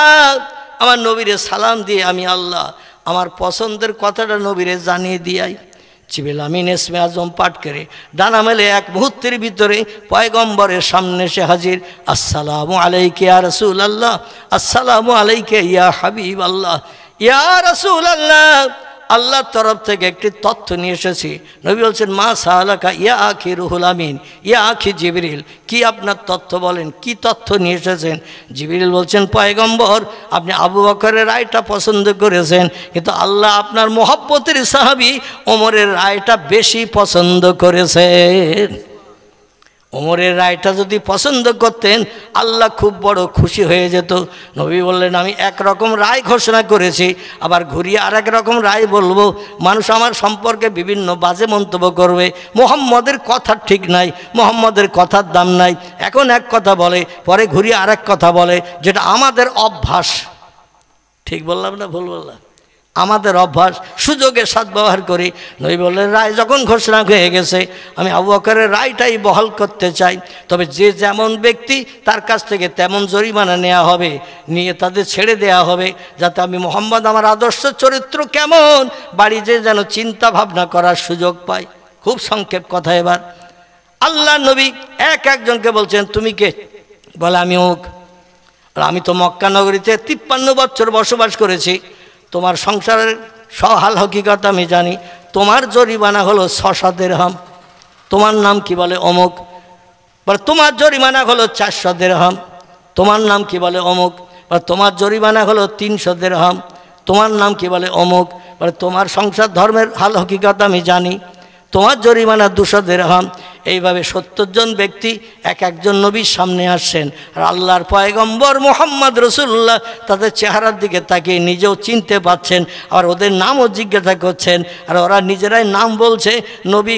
আমার নবীরে সালাম দিয়ে আমি আল্লাহ আমার পছন্দের কথাটা নবীরে জানিয়ে দিয়াই। জিবরিল আমিন ইসমে আজম পাঠ করে ডানা মেলে 1 মুহূর্তের ভিতরে পয়গম্বরের সামনে সে হাজির। আসসালামু আলাইকা ইয়া রাসূলুল্লাহ, আসসালামু আলাইকা ইয়া হাবিবাল্লাহ, ইয়া রাসূলুল্লাহ, আল্লাহর তরফ থেকে একটি তথ্য নিয়ে এসেছি। নবী বলছেন, মা সাহালাকা ইয়া আখি রুহুল আমিন, ইয়া আখি জিবরিল, কি আপনার তথ্য বলেন, কি তথ্য নিয়ে এসেছেন? জিবরিল বলছেন, পয়গম্বর, আপনি আবু বকরের রায়টা পছন্দ করেছেন, কিন্তু আল্লাহ আপনার মোহাব্বতের সাহাবী ওমরের রায়টা বেশি পছন্দ করেছেন। ওমরের রায়টা যদি পছন্দ করতেন আল্লাহ খুব বড় খুশি হয়ে যেত। নবী বললেন, আমি একরকম রায় ঘোষণা করেছি, আবার ঘুরিয়ে আরেক রকম রায় বলবো, মানুষ আমার সম্পর্কে বিভিন্ন বাজে মন্তব্য করবে, মুহাম্মদের কথা ঠিক নাই, মুহাম্মদের কথার দাম নাই, এখন এক কথা বলে পরে ঘুরিয়ে আরেক কথা বলে, যেটা আমাদের অভ্যাস। ঠিক বললাম না ভুল বললাম? আমাদের অভ্যাস, সুযোগে সদ্ব্যবহার করি। নবী বললেন, রায় যখন ঘোষণা হয়ে গেছে, আমি আবু বকরের রায়টাই বহাল করতে চাই, তবে যে যেমন ব্যক্তি তার কাছ থেকে তেমন জরিমানা নেওয়া হবে, নিয়ে তাদের ছেড়ে দেওয়া হবে, যাতে আমি মুহাম্মদ আমার আদর্শ চরিত্র কেমন বাড়ি যে যেন চিন্তা ভাবনা করার সুযোগ পাই। খুব সংক্ষেপ কথা। এবার আল্লাহ নবী একজনকে বলছেন, তুমি কে? বলে, আমি অমুক। আমি তো মক্কা নগরীতে 53 বছর বসবাস করেছি, তোমার সংসারের সহাল হকিকত আমি জানি, তোমার জরিমানা হলো 600 দিরহাম। তোমার নাম কি? বলে অমুক। বলে, তোমার জরিমানা হলো 400 দিরহাম। তোমার নাম কি? বলে অমুক। বলে, তোমার জরিমানা হলো 300 দিরহাম। তোমার নাম কি? বলে অমুক। বলে, তোমার সংসার ধর্মের হাল হকিকত আমি জানি, তোমার জরিমানা 200 দিরহাম। এইভাবে 70 জন ব্যক্তি একজন নবীর সামনে আসছেন, আর আল্লাহর পয়গম্বর মুহাম্মদ রাসূলুল্লাহ তাদের চেহারার দিকে তাকিয়ে নিজেও চিনতে পাচ্ছেন, আর ওদের নামও জিজ্ঞাসা করছেন, আর ওরা নিজেরাই নাম বলছে। নবী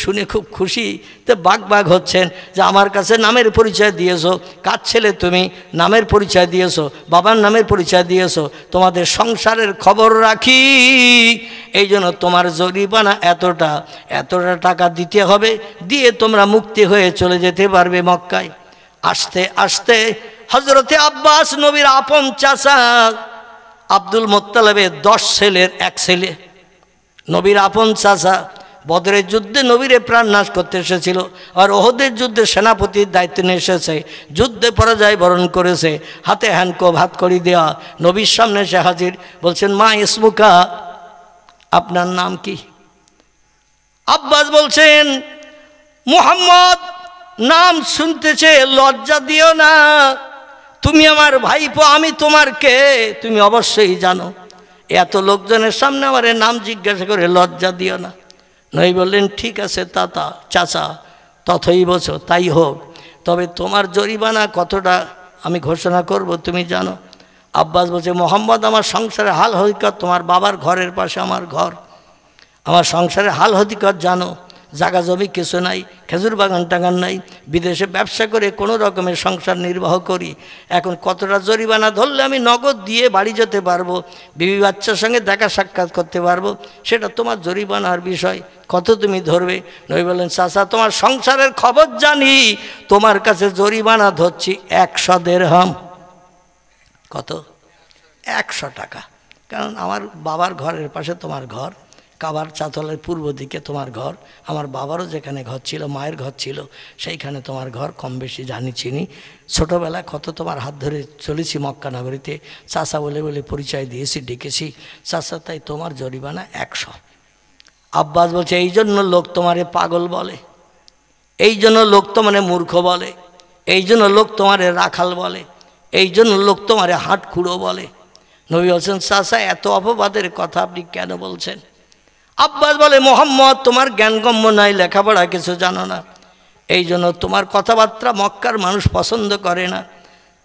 শুনে খুব খুশিতে বাগ হচ্ছেন যে আমার কাছে নামের পরিচয় দিয়েছো, কার ছেলে তুমি, নামের পরিচয় দিয়েছো, বাবার নামের পরিচয় দিয়েছো, তোমাদের সংসারের খবর রাখি, এই জন্য তোমার জরিমানা এতটা টাকা দিতে হবে, দিয়ে তোমরা মুক্তি হয়ে চলে যেতে পারবে মক্কায়। আস্তে আস্তে হযরতে আব্বাস, নবীর আপন চাচা, আব্দুল মুত্তালিবের 10 ছেলের 1 ছেলে, নবীর আপন চাচা, বদরের যুদ্ধে নবীরে প্রাণ নাশ করতে এসেছিল, আর ওহদের যুদ্ধে সেনাপতির দায়িত্ব নিয়ে এসেছে, যুদ্ধে পরাজয় বরণ করেছে, হাতে হ্যান্ডকোভ, হাত কড়ি দেওয়া, নবীর সামনে সে হাজির। বলছেন, মা ইসমুকা, আপনার নাম কি? আব্বাস বলছেন, মুহাম্মদ। নাম শুনতেছে, লজ্জা দিও না, তুমি আমার ভাইপো, আমি তোমার কে তুমি অবশ্যই জানো, এত লোকজনের সামনে আমার নাম জিজ্ঞাসা করে লজ্জা দিও না। নবী বললেন, ঠিক আছে চাচা, তথই বলছো, তাই হোক, তবে তোমার জরিমানা কতটা আমি ঘোষণা করব, তুমি জানো। আব্বাস বলছে, মোহাম্মদ আমার সংসারের হাল হকিকত, তোমার বাবার ঘরের পাশে আমার ঘর, আমার সংসারের হাল হকিকত জানো। জায়গা জমি কিছু নাই, খেজুর বাগান টাগান নাই, বিদেশে ব্যবসা করে কোনো রকমের সংসার নির্বাহ করি। এখন কতটা জরিমানা ধরলে আমি নগদ দিয়ে বাড়ি যেতে পারবো, বিবি বাচ্চার সঙ্গে দেখা সাক্ষাৎ করতে পারবো, সেটা তোমার জরিমানার বিষয়, কত তুমি ধরবে? নবী বললেন, চাচা তোমার সংসারের খবর জানি, তোমার কাছে জরিমানা ধরছি 100 দিরহাম। কত? 100 টাকা। কারণ আমার বাবার ঘরের পাশে তোমার ঘর, কাবার চাতলের পূর্ব দিকে তোমার ঘর, আমার বাবারও যেখানে ঘর ছিল, মায়ের ঘর ছিল, সেইখানে তোমার ঘর, কম বেশি জানি চিনি। ছোটোবেলায় কত তোমার হাত ধরে চলেছি মক্কা নগরীতে, চাচা বলে বলে পরিচয় দিয়েছি, ডেকেছি চাচা, তাই তোমার জরিমানা 100। আব্বাস বলছে, এই জন্য লোক তোমারে পাগল বলে, এই জন্য লোক তোমারে মূর্খ বলে, এই জন্য লোক তোমারে রাখাল বলে, এই জন্য লোক তোমারে হাটখুড়ো বলে। নবী বলছেন, চাচা এত অপবাদের কথা আপনি কেন বলছেন? আব্বাস বলে, মোহাম্মদ তোমার জ্ঞানগম্য নাই, লেখাপড়া কিছু জানো না, এই জন্য তোমার কথাবার্তা মক্কার মানুষ পছন্দ করে না,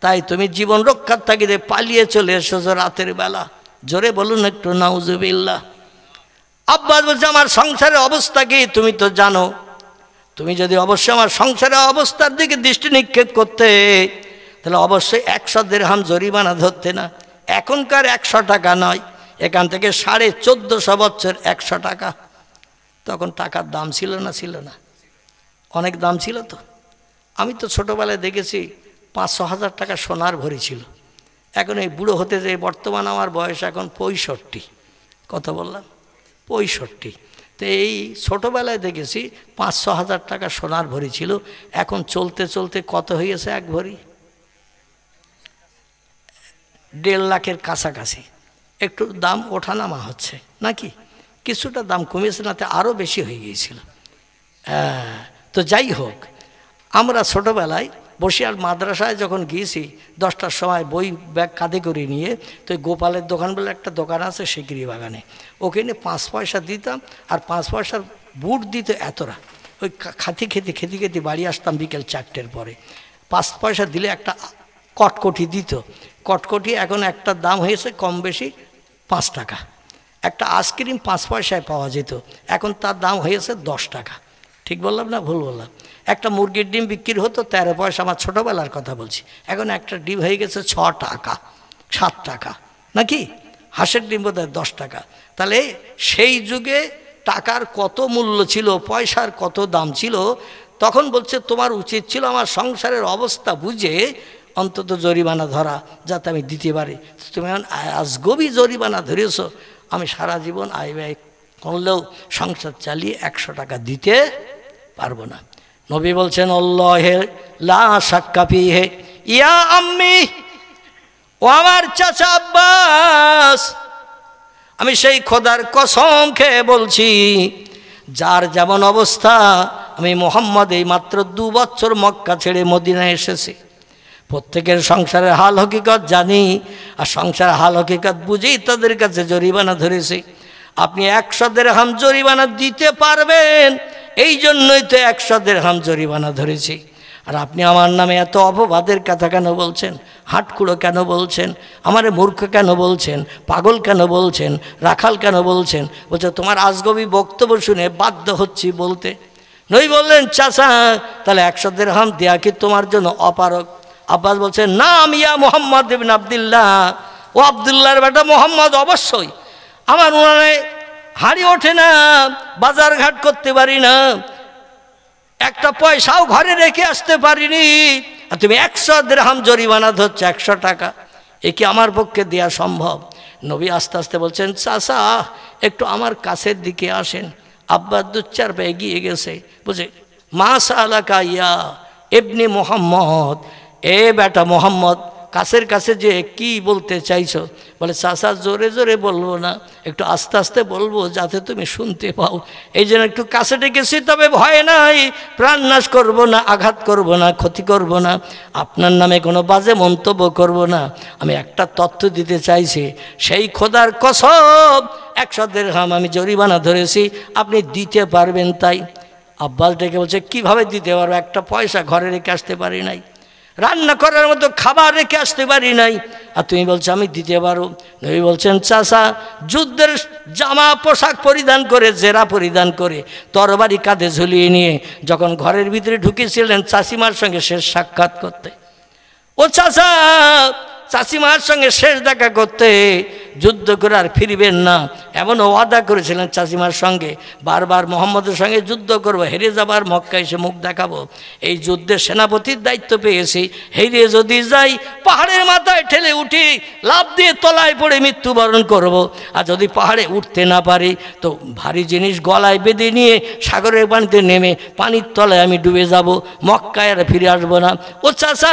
তাই তুমি জীবন রক্ষার তাগিদে পালিয়ে চলে এসেছো রাতের বেলা। জোরে বলুন একটু নাউজুবিল্লাহ। আব্বাস বলছে, আমার সংসারের অবস্থা কি তুমি তো জানো, তুমি যদি অবশ্যই আমার সংসারের অবস্থার দিকে দৃষ্টি নিক্ষেপ করতে, তাহলে অবশ্যই 100 দিরহাম জরিমানা ধরতে না। এখনকার 100 টাকা নয়, এখান থেকে 1450 বছর 100 টাকা। তখন টাকার দাম ছিল না? ছিল না? অনেক দাম ছিল তো। আমি তো ছোটোবেলায় দেখেছি 500-1000 টাকা সোনার ভরি ছিল। এখন এই বুড়ো হতে যে বর্তমান আমার বয়স এখন 65। কত বললাম? 65। তো এই ছোটোবেলায় দেখেছি 500-1000 টাকা সোনার ভরি ছিল। এখন চলতে চলতে কত হয়েছে এক ভরি? 1.5 লাখের কাছাকাছি। একটু দাম ওঠানামা হচ্ছে নাকি, কিছুটা দাম কমেছে, না তো আরও বেশি হয়ে গিয়েছিল। তো যাই হোক, আমরা ছোটোবেলায় বসিয়ার মাদ্রাসায় যখন গিয়েছি 10টার সময় বই ব্যাগ কাঁধে করে নিয়ে, তো গোপালের দোকান বলে একটা দোকান আছে শিকরি বাগানে, ওখানে 5 পয়সা দিতাম, আর 5 পয়সার বুট দিত এতটা, ওই খেতে বাড়ি আসতাম বিকেল 4টের পরে। 5 পয়সা দিলে একটা কটকটি দিত। কটকটি এখন একটা দাম হয়েছে কম বেশি 5 টাকা। একটা আইসক্রিম 5 পয়সায় পাওয়া যেত, এখন তার দাম হয়েছে 10 টাকা। ঠিক বললাম না ভুল বললাম? একটা মুরগির ডিম বিক্রি হতো 13 পয়সা, আমার ছোটোবেলার কথা বলছি। এখন একটা ডিম হয়ে গেছে 6 টাকা 7 টাকা, নাকি? হাঁসের ডিম বোধহয় 10 টাকা। তাহলে সেই যুগে টাকার কত মূল্য ছিল, পয়সার কত দাম ছিল। তখন বলছে, তোমার উচিত ছিল আমার সংসারের অবস্থা বুঝে অন্তত জরিমানা ধরা, যাতে আমি দিতে পারি। তুমি এখন আজগবি জরিমানা ধরেছ, আমি সারা জীবন আয় ব্যয় করলেও সংসার চালিয়ে 100 টাকা দিতে পারবো না। নবী বলছেন, আল্লাহে লা শাক্কা ফিহি ইয়া আম্মি, ও আমার চাচা আব্বাস, আমি সেই খোদার কসম খেয়ে বলছি, যার যেমন অবস্থা, আমি মোহাম্মদ এই মাত্র 2 বছর মক্কা ছেড়ে মদিনায় এসেছি, প্রত্যেকের সংসারের হাল হকিকত জানি, আর সংসারের হাল হকিকত বুঝেই তাদের কাছে জরিমানা ধরেছি। আপনি 100 দিরহাম জরিমানা দিতে পারবেন, এই জন্যই তো 100 দিরহাম জরিমানা ধরেছি। আর আপনি আমার নামে এত অপবাদের কথা কেন বলছেন? হাটকুড়ো কেন বলছেন? আমারে মূর্খ কেন বলছেন? পাগল কেন বলছেন? রাখাল কেন বলছেন? বলছে, তোমার আজগবি বক্তব্য শুনে বাধ্য হচ্ছি বলতে। নবী বললেন, চাচা তাহলে 100 দিরহাম দেয়া কি তোমার জন্য অপারক? আব্বাস বলছে, নাম ইয়া মোহাম্মদ ইবনে আব্দুল্লাহ, ও আব্দুল্লাহর বেটা মোহাম্মদ, অবশ্যই। আমার উনানে হাড়ি ওঠে না, বাজার ঘাট করতে পারি না, একটা পয়সাও ঘরে রেখে আসতে পারিনি, আর তুমি 100 দিরহাম জরিমানা ধরছো 100 টাকা, এ কি আমার পক্ষে দেয়া সম্ভব? নবী আস্তে আস্তে বলছেন, চাচা একটু আমার কাছের দিকে আসেন। আব্বাস 2-4 পা এগিয়ে গেছে, বলছে, মাশাআল্লাহ ইয়া ইবনে মোহাম্মদ, এ বেটা মোহাম্মদ, কাছের কাছে যে কি বলতে চাইছো? বলে, চাচা জোরে জোরে বলবো না, একটু আস্তে আস্তে বলবো যাতে তুমি শুনতে পাও, এই জন্য একটু কাছে ডেকেছি। তবে ভয় নাই, প্রাণ নাশ করবো না, আঘাত করবো না, ক্ষতি করবো না, আপনার নামে কোনো বাজে মন্তব্য করবো না। আমি একটা তথ্য দিতে চাইছি, সেই খোদার কসম 100 দিরহাম আমি জরিমানা ধরেছি, আপনি দিতে পারবেন? তাই আব্বাস ডেকে বলছে, কিভাবে দিতে পারবো? একটা পয়সা ঘরে রেখে আসতে পারি নাই। রান্না করার মতো খাবার রেখে আসতে পারি নাই, আর তুমি বলছো আমি দিতে পারো। নবী বলছেন চাচা যুদ্ধের জামা পোশাক পরিধান করে, জেরা পরিধান করে, তরবারি কাঁধে ঝুলিয়ে নিয়ে যখন ঘরের ভিতরে ঢুকেছিলেন চাচিমার সঙ্গে শেষ সাক্ষাৎ করতে, ও চাচা চাচিমার সঙ্গে শেষ দেখা করতে, যুদ্ধ করে আর ফিরবেন না এমন ওয়াদা করেছিলেন চাচিমার সঙ্গে, বারবার মোহাম্মদের সঙ্গে যুদ্ধ করব, হেরে যাবার মক্কা এসে মুখ দেখাবো, এই যুদ্ধের সেনাপতির দায়িত্ব পেয়েছি, হেরে যদি যাই পাহাড়ের মাথায় ঠেলে উঠি, লাফ দিয়ে তলায় পড়ে মৃত্যুবরণ করব, আর যদি পাহাড়ে উঠতে না পারি তো ভারী জিনিস গলায় বেঁধে নিয়ে সাগরের পানিতে নেমে পানির তলায় আমি ডুবে যাব, মক্কায় আর ফিরে আসবো না। ও চাচা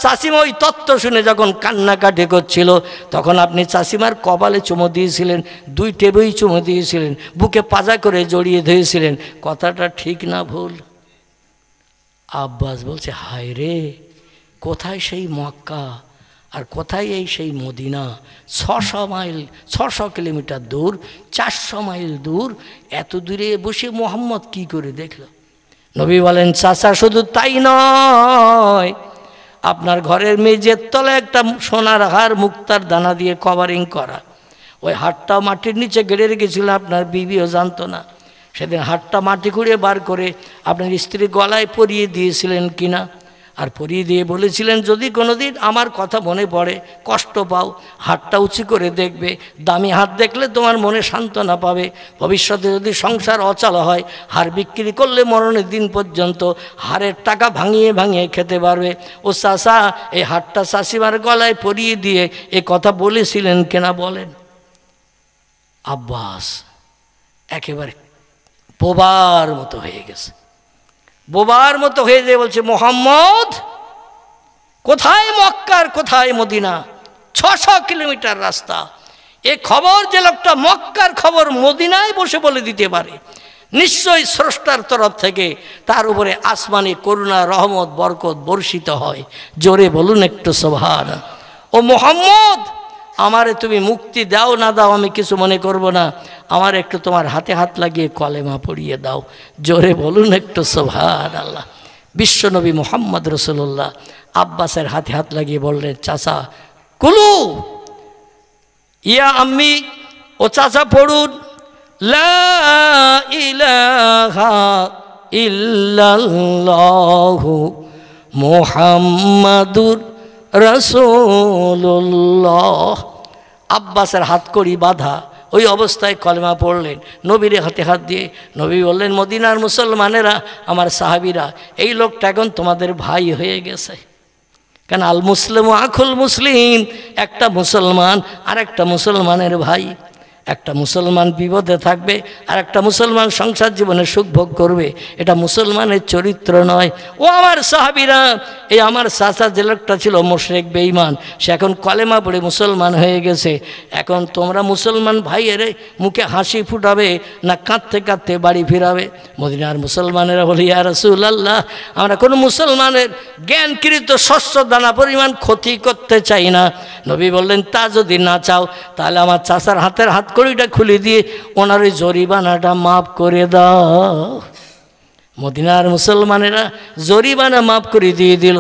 চাচিমা ওই তত্ত্ব শুনে যখন কান্নাকাটি করছিল তখন আপনি চাচিমার কপালে চুমো দিয়েছিলেন, 2 টেবই চুমো দিয়েছিলেন, বুকে পাজা করে জড়িয়ে ধরেছিলেন, কথাটা ঠিক না ভুল? আব্বাস বলছে হায় রে, কোথায় সেই মক্কা আর কোথায় এই সেই মদিনা, 600 মাইল 600 কিলোমিটার দূর, 400 মাইল দূর, এত দূরে বসে মোহাম্মদ কি করে দেখল? নবী বলেন চাচা শুধু তাই নয়, আপনার ঘরের মেঝের তলে একটা সোনার হার মুক্তার দানা দিয়ে কভারিং করা, ওই হাটটা মাটির নিচে গেড়ে রেখেছিল, আপনার বিবিও জানতো না। সেদিন হাটটা মাটি খুঁড়ে বার করে আপনার স্ত্রী গলায় পরিয়ে দিয়েছিলেন কিনা, আর পরিয়ে দিয়ে বলেছিলেন যদি কোনোদিন আমার কথা মনে পড়ে, কষ্ট পাও, হাতটা উঁচু করে দেখবে, দামি হাত দেখলে তোমার মনে সান্ত্বনা পাবে, ভবিষ্যতে যদি সংসার অচল হয় হাড় বিক্রি করলে মরণের দিন পর্যন্ত হাড়ের টাকা ভাঙিয়ে ভাঙিয়ে খেতে পারবে। ও চাচা এই হাতটা চাষিমার গলায় পরিয়ে দিয়ে এ কথা বলেছিলেন কিনা বলেন? আব্বাস একেবারে বোবার মতো হয়ে গেছে, বোবার মতো হয়ে যায়, বলছে মোহাম্মদ কোথায় মক্কার কোথায় মদিনা, 600 কিলোমিটার রাস্তা, এ খবর যে লোকটা মক্কার খবর মদিনায় বসে বলে দিতে পারে, নিশ্চয়ই স্রষ্টার তরফ থেকে তার উপরে আসমানি করুণা রহমত বরকত বর্ষিত হয়। জোরে বলুন একটু সুবহান। ও মোহাম্মদ আমারে তুমি মুক্তি দাও না দাও আমি কিছু মনে করব না, আমার একটু তোমার হাতে হাত লাগিয়ে কলেমা পড়িয়ে দাও। জোরে বলুন একটু সুবহানাল্লাহ। বিশ্বনবী মুহাম্মদ রাসূলুল্লাহ আব্বাসের হাতে হাত লাগিয়ে বললেন চাচা কুলু ইয়া আম্মি, ও চাচা পড়ুন লা ইলাহা ইল্লাল্লাহু মুহাম্মাদুর রাসূলুল্লাহ। আব্বাসের হাত কড়ি বাঁধা, ওই অবস্থায় কলেমা পড়লেন, নবীর হাতে হাত দিয়ে। নবী বললেন মদিনার মুসলমানেরা, আমার সাহাবীরা, এই লোকটা এখন তোমাদের ভাই হয়ে গেছে। কেন আল মুসলিম আখুল মুসলিম, একটা মুসলমান আর একটা মুসলমানের ভাই। একটা মুসলমান বিপদে থাকবে আর একটা মুসলমান সংসার জীবনে সুখ ভোগ করবে, এটা মুসলমানের চরিত্র নয়। ও আমার সাহাবীরা, এই আমার চাচা যে লোকটা ছিল মুশরিক বেঈমান, সে এখন কলেমা পড়ে মুসলমান হয়ে গেছে। এখন তোমরা মুসলমান ভাইয়ের মুখে হাসি ফুটাবে না কাঁদতে কাঁদতে বাড়ি ফিরাবে? মদিনার মুসলমানেরা বলে ইয়া রাসূলুল্লাহ, আমরা কোনো মুসলমানের জ্ঞানকৃত শস্য দানা পরিমাণ ক্ষতি করতে চাই না। নবী বললেন তা যদি না চাও তাহলে আমার চাচার হাতের হাত কড়িটা খুলে দিয়ে ওনার ওই জরিমানাটা মাফ করে দাও। মদিনার মুসলমানেরা জরিমানা মাফ করে দিয়ে দিল।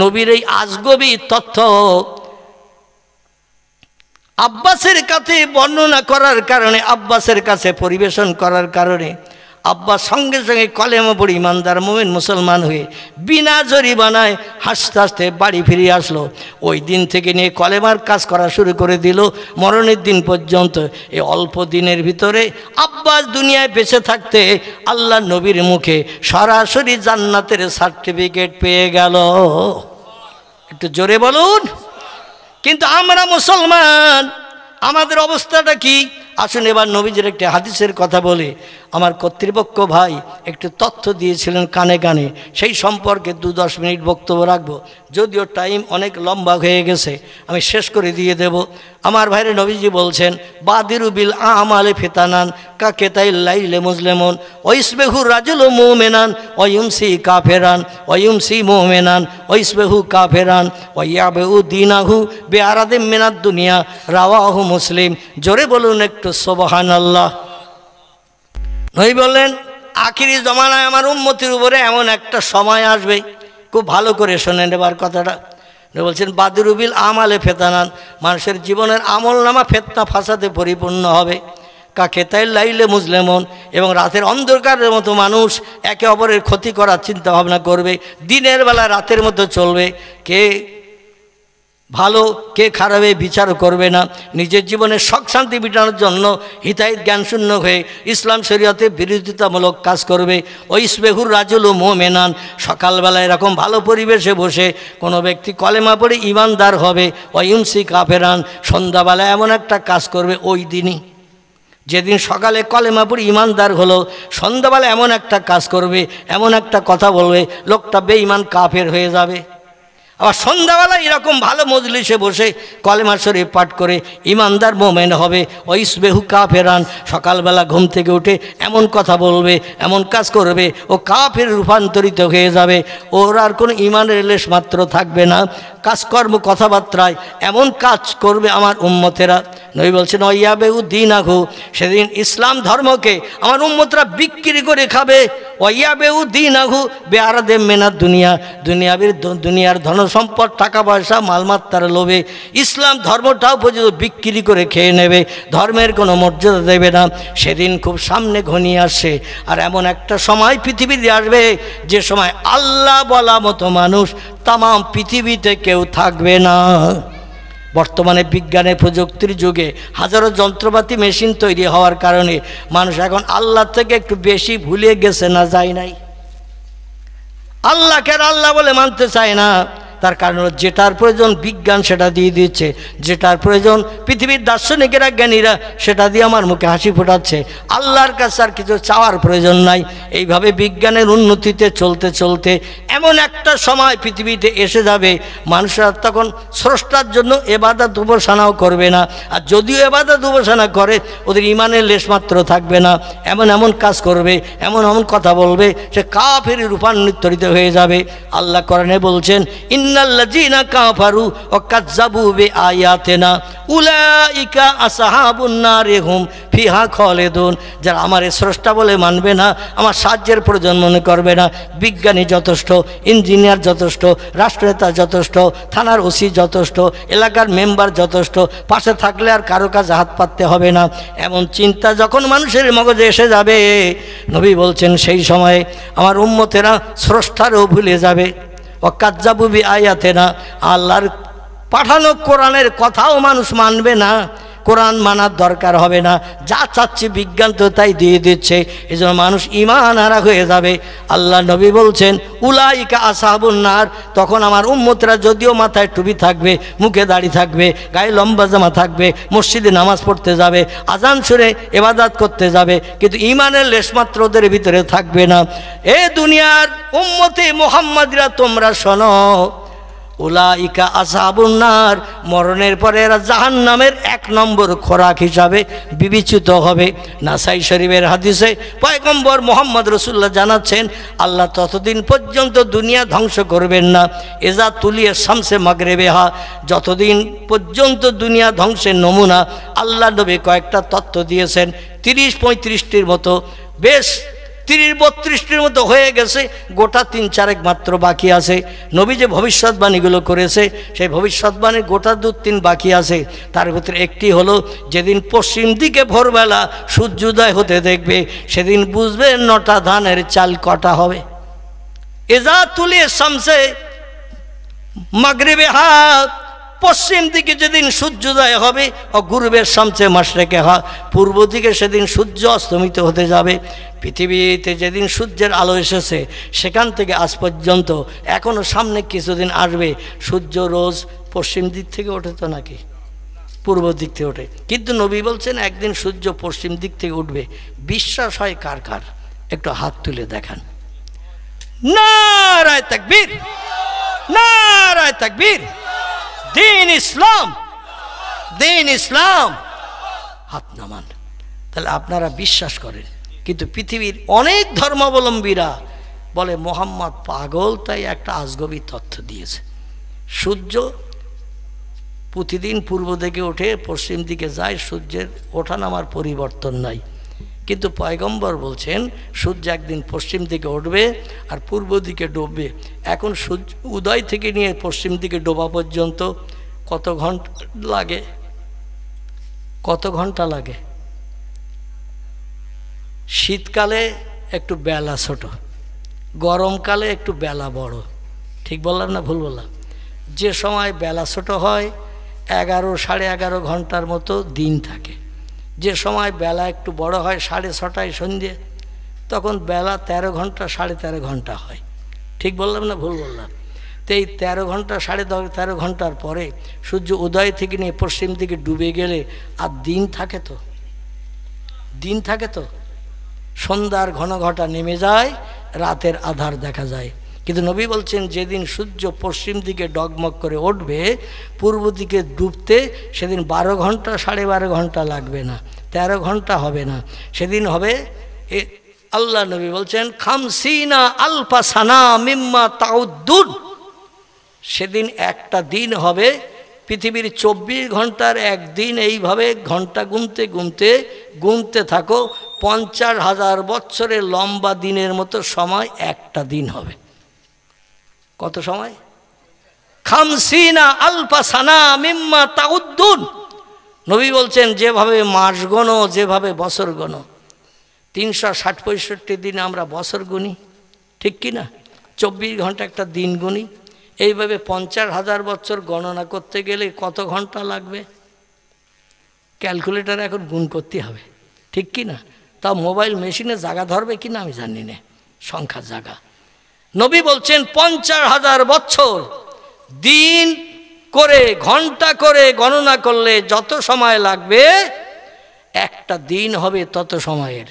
নবীর এই আজগবি তথ্য আব্বাসের কাছে বর্ণনা করার কারণে, আব্বাসের কাছে পরিবেশন করার কারণে আব্বাস সঙ্গে সঙ্গে কলেমা পড়ে ইমানদার মুমিন মুসলমান হয়ে বিনা জরিমানায় হাসতে হাসতে বাড়ি ফিরে আসলো। ওই দিন থেকে নিয়ে কলেমার কাজ করা শুরু করে দিল মরণের দিন পর্যন্ত। এই অল্প দিনের ভিতরে আব্বাস দুনিয়ায় বেঁচে থাকতে আল্লাহ নবীর মুখে সরাসরি জান্নাতের সার্টিফিকেট পেয়ে গেল। একটু জোরে বলুন। কিন্তু আমরা মুসলমান, আমাদের অবস্থাটা কি? আসুন এবার নবীজির একটি হাদিসের কথা বলে। আমার কর্তৃপক্ষ ভাই একটু তথ্য দিয়েছিলেন কানে কানে, সেই সম্পর্কে 2-10 মিনিট বক্তব্য রাখবো, যদিও টাইম অনেক লম্বা হয়ে গেছে, আমি শেষ করে দিয়ে দেব। আমার ভাইরে নবীজি বলছেন বাদিরু বিল আমালে ফিতানান কা কেতাইল লাইলে মুসলিমুন ওয়াইসবিহু রাজুলু মুমিনান ওয়ায়ুমসি কাফিরান ওয়ায়ুমসি মুমিনান ওয়াইসবিহু কাফিরান ওয়ায়াবু দীনাহু বিআরাদিম মিনাদ দুনিয়া, রাওয়াহু মুসলিম। জোরে বলুন একটু সুবহানাল্লাহ। নবী বললেন আখিরি জমানায় আমার উম্মতির উপরে এমন একটা সময় আসবে, খুব ভালো করে শোনেন এবার কথাটা। বলছেন বাদরুবিল আমালে ফেতানান, মানুষের জীবনের আমল নামা ফেতনা ফাসাদে পরিপূর্ণ হবে। কাকেতাই লাইলে মুসলেমন, এবং রাতের অন্ধকারের মতো মানুষ একে অপরের ক্ষতি করার চিন্তা ভাবনা করবে, দিনের বেলা রাতের মতো চলবে, কে ভালো কে খারাপে বিচারও করবে না, নিজের জীবনে শখ শান্তি মেটানোর জন্য হিতাহিত জ্ঞানশূন্য হয়ে ইসলাম শরীয়তে বিরোধিতামূলক কাজ করবে। ওই ইসবেহুর রাজুল ও মোমেনান, সকালবেলা এরকম ভালো পরিবেশে বসে কোনো ব্যক্তি কলেমা পড়ে ইমানদার হবে। ওই ইউমসি কাফেরান, সন্ধ্যাবেলায় এমন একটা কাজ করবে, ওই দিনই যেদিন সকালে কলেমা পড়ে ইমানদার হলো, সন্ধ্যাবেলা এমন একটা কাজ করবে, এমন একটা কথা বলবে, লোকটা বেঈমান কাফের হয়ে যাবে। আবার সন্ধ্যাবেলা এরকম ভালো মজলিসে বসে কলেমা শরীফ পাঠ করে ইমানদার মোমেন হবে। ওই ইসবেহু কাফেরান, সকালবেলা ঘুম থেকে উঠে এমন কথা বলবে, এমন কাজ করবে, ও কাফের রূপান্তরিত হয়ে যাবে। ওর আর কোনো ইমানের লেশ মাত্র থাকবে না। কাজকর্ম কথাবার্তায় এমন কাজ করবে আমার উম্মতেরা। নবী বলছেন ওয়াইয়াবেউ দীনাহু, সেদিন ইসলাম ধর্মকে আমার উম্মতরা বিক্রি করে খাবে। ওয়াইয়াবেউ দীনাহু বেআরাদে মেনাদ দুনিয়া, দুনিয়ার ধন সম্পদ টাকা পয়সা মালমাত্রার লোভে ইসলাম ধর্মটাও পর্যন্ত বিক্রি করে খেয়ে নেবে, ধর্মের কোনো মর্যাদা দেবে না। সেদিন খুব সামনে ঘনিয়ে আসে। আর এমন একটা সময় পৃথিবীতে আসবে যে সময় আল্লাহ বলা মতো মানুষ তাম পৃথিবীতে কেউ থাকবে না। বর্তমানে বিজ্ঞানের প্রযুক্তির যুগে হাজারো যন্ত্রপাতি মেশিন তৈরি হওয়ার কারণে মানুষ এখন আল্লাহ থেকে একটু বেশি ভুলে গেছে, না যায় নাই? আল্লাহকে আর আল্লাহ বলে মানতে চায় না। তার কারণ যেটার প্রয়োজন বিজ্ঞান সেটা দিয়ে দিচ্ছে, যেটার প্রয়োজন পৃথিবীর দার্শনিকেরা জ্ঞানীরা সেটা দিয়ে আমার মুখে হাসি ফোটাচ্ছে। আল্লাহর কাছে আর কিছু চাওয়ার প্রয়োজন নাই। এইভাবে বিজ্ঞানের উন্নতিতে চলতে চলতে এমন একটা সময় পৃথিবীতে এসে যাবে মানুষরা তখন স্রষ্টার জন্য এবাদত উপাসনাও করবে না। আর যদিও এবাদত উপাসনা করে ওদের ইমানের লেশমাত্র থাকবে না। এমন এমন কাজ করবে, এমন এমন কথা বলবে, সে কাফেরে রূপান্তরিত হয়ে যাবে। আল্লাহ কোরআনে বলছেন ইন্নাল্লাযীনা কাফারু ওয়া কাযযাবু বিআয়াতিনা উলাইকা আসহাবুন নারি হুম ফিহা খালিদুন। যারা আমার স্রষ্টা বলে মানবে না, আমার সাহায্যের প্রয়োজন মনে করবে না, বিজ্ঞানী যথেষ্ট, ইঞ্জিনিয়ার যথেষ্ট, রাষ্ট্রনেতা যথেষ্ট, থানার ওসি যথেষ্ট, এলাকার মেম্বার যথেষ্ট, পাশে থাকলে আর কারো কাছে হাত পাততে হবে না, এমন চিন্তা যখন মানুষের মগজে এসে যাবে, নবী বলছেন সেই সময়ে আমার উম্মতেরা স্রষ্টারও ভুলে যাবে। ওয়াকাযযাবু বিআয়াতিনা, আল্লাহর পাঠানো কোরআনের কথাও মানুষ মানবে না, কোরআন মানার দরকার হবে না, যা চাচ্ছে বিজ্ঞান তো তাই দিয়ে দিচ্ছে। এই জন্য মানুষ ঈমান হারা হয়ে যাবে। আল্লাহ নবী বলছেন উলাইকা আসহাবুন নার, তখন আমার উম্মতরা যদিও মাথায় টুপি থাকবে, মুখে দাড়ি থাকবে, গায়ে লম্বা জামা থাকবে, মসজিদে নামাজ পড়তে যাবে, আজান শুনে ইবাদত করতে যাবে, কিন্তু ঈমানের লেশমাত্র ওদের ভিতরে থাকবে না। এ দুনিয়ার উম্মতে মুহাম্মাদিরা তোমরা শোনো, উলাইকা আসহাবুন নার, মরণের পরে এরা জাহান্নামের 1 নম্বর খোরাক হিসাবে বিবেচিত হবে। নাসাই শরীফের হাদিসে পয়গম্বর মুহাম্মদ রাসূলুল্লাহ জানাচ্ছেন আল্লাহ ততদিন পর্যন্ত দুনিয়া ধ্বংস করবেন না, এজা তুলিয়া শামসে মাগরিবিহা, যতদিন পর্যন্ত দুনিয়া ধ্বংসের নমুনা আল্লাহ নবী কয়েকটা তত্ত্ব দিয়েছেন, 30-35টির মতো, বেশ 30-32টির মতো হয়ে গেছে, গোটা 3-4 মাত্র বাকি আছে। নবী যে ভবিষ্যৎবাণীগুলো করেছে সেই ভবিষ্যৎবাণীর গোটা 2-3 বাকি আছে। তার ভিতরে একটি হলো যেদিন পশ্চিম দিকে ভোরবেলা সূর্যোদয় হতে দেখবে সেদিন বুঝবে 9টা ধানের চাল কটা হবে। এজা তুলে শামসে মাগরিবিহা, পশ্চিম দিকে যেদিন সূর্যোদয় হবে, ও গুরুবের শামসে মাশরিকে হা, পূর্ব দিকে সেদিন সূর্য অস্তমিত হতে যাবে। পৃথিবীতে যেদিন সূর্যের আলো এসেছে সেখান থেকে আজ পর্যন্ত এখনও সামনে কিছুদিন আসবে সূর্য রোজ পশ্চিম দিক থেকে ওঠে তো নাকি পূর্ব দিক থেকে ওঠে, কিন্তু নবী বলছেন একদিন সূর্য পশ্চিম দিক থেকে উঠবে। বিশ্বাস হয় কার কার? একটু হাত তুলে দেখান। নারায়ে তাকবীর, নারায়ে তাকবীর, দিন ইসলাম, দিন ইসলাম, হাত নামান। তাহলে আপনারা বিশ্বাস করেন, কিন্তু পৃথিবীর অনেক ধর্মাবলম্বীরা বলে মোহাম্মদ পাগল, তাই একটা আজগবি তথ্য দিয়েছে। সূর্য প্রতিদিন পূর্ব দিকে ওঠে, পশ্চিম দিকে যায়, সূর্যের ওঠানামার পরিবর্তন নাই, কিন্তু পয়গম্বর বলছেন সূর্য একদিন পশ্চিম দিকে উঠবে আর পূর্ব দিকে ডুববে। এখন সূর্য উদয় থেকে নিয়ে পশ্চিম দিকে ডোবা পর্যন্ত কত ঘন্টা লাগে? কত ঘন্টা লাগে? শীতকালে একটু বেলা ছোট, গরমকালে একটু বেলা বড়। ঠিক বললাম না ভুল বললাম? যে সময় বেলা ছোট হয় 11 সাড়ে 11 ঘন্টার মতো দিন থাকে। যে সময় বেলা একটু বড় হয় 6:30 সন্ধ্যে, তখন বেলা 13 ঘন্টা 13.5 ঘন্টা হয়। ঠিক বললাম না ভুল বললাম? তো এই 13 ঘন্টা 13.5 ঘন্টার পরে সূর্য উদয় থেকে নিয়ে পশ্চিম দিকে ডুবে গেলে আর দিন থাকে তো? দিন থাকে তো? সন্ধ্যার ঘন ঘটা নেমে যায়, রাতের আধার দেখা যায়। কিন্তু নবী বলছেন যেদিন সূর্য পশ্চিম দিকে ডগমগ করে উঠবে, পূর্ব দিকে ডুবতে সেদিন 12 ঘন্টা 12.5 ঘন্টা লাগবে না, 13 ঘন্টা হবে না। সেদিন হবে আল্লাহ নবী বলছেন খামসিনা আলফা সানা মিম্মা তাউদ্দুন। সেদিন একটা দিন হবে পৃথিবীর 24 ঘন্টার একদিন। এইভাবে ঘন্টা গুনতে গুনতে গুনতে থাকো, 50,000 বছরের লম্বা দিনের মতো সময় একটা দিন হবে। কত সময়? খামসিনা আলফা সানা মিম্মা তাউদ্দুন। নবী বলছেন যেভাবে মাস গণো, যেভাবে বছর গণো, 360-65 দিন আমরা বছর গুনি, ঠিক কি না? 24 ঘন্টা একটা দিন গুনি। এইভাবে 50,000 বছর গণনা করতে গেলে কত ঘন্টা লাগবে? ক্যালকুলেটার এখন গুণ করতে হবে, ঠিক কি না? তাও মোবাইল মেশিনে জায়গা ধরবে কি না আমি জানি না, সংখ্যা জায়গা। নবী বলছেন 50,000 বছর দিন করে ঘন্টা করে গণনা করলে যত সময় লাগবে একটা দিন হবে তত সময়ের।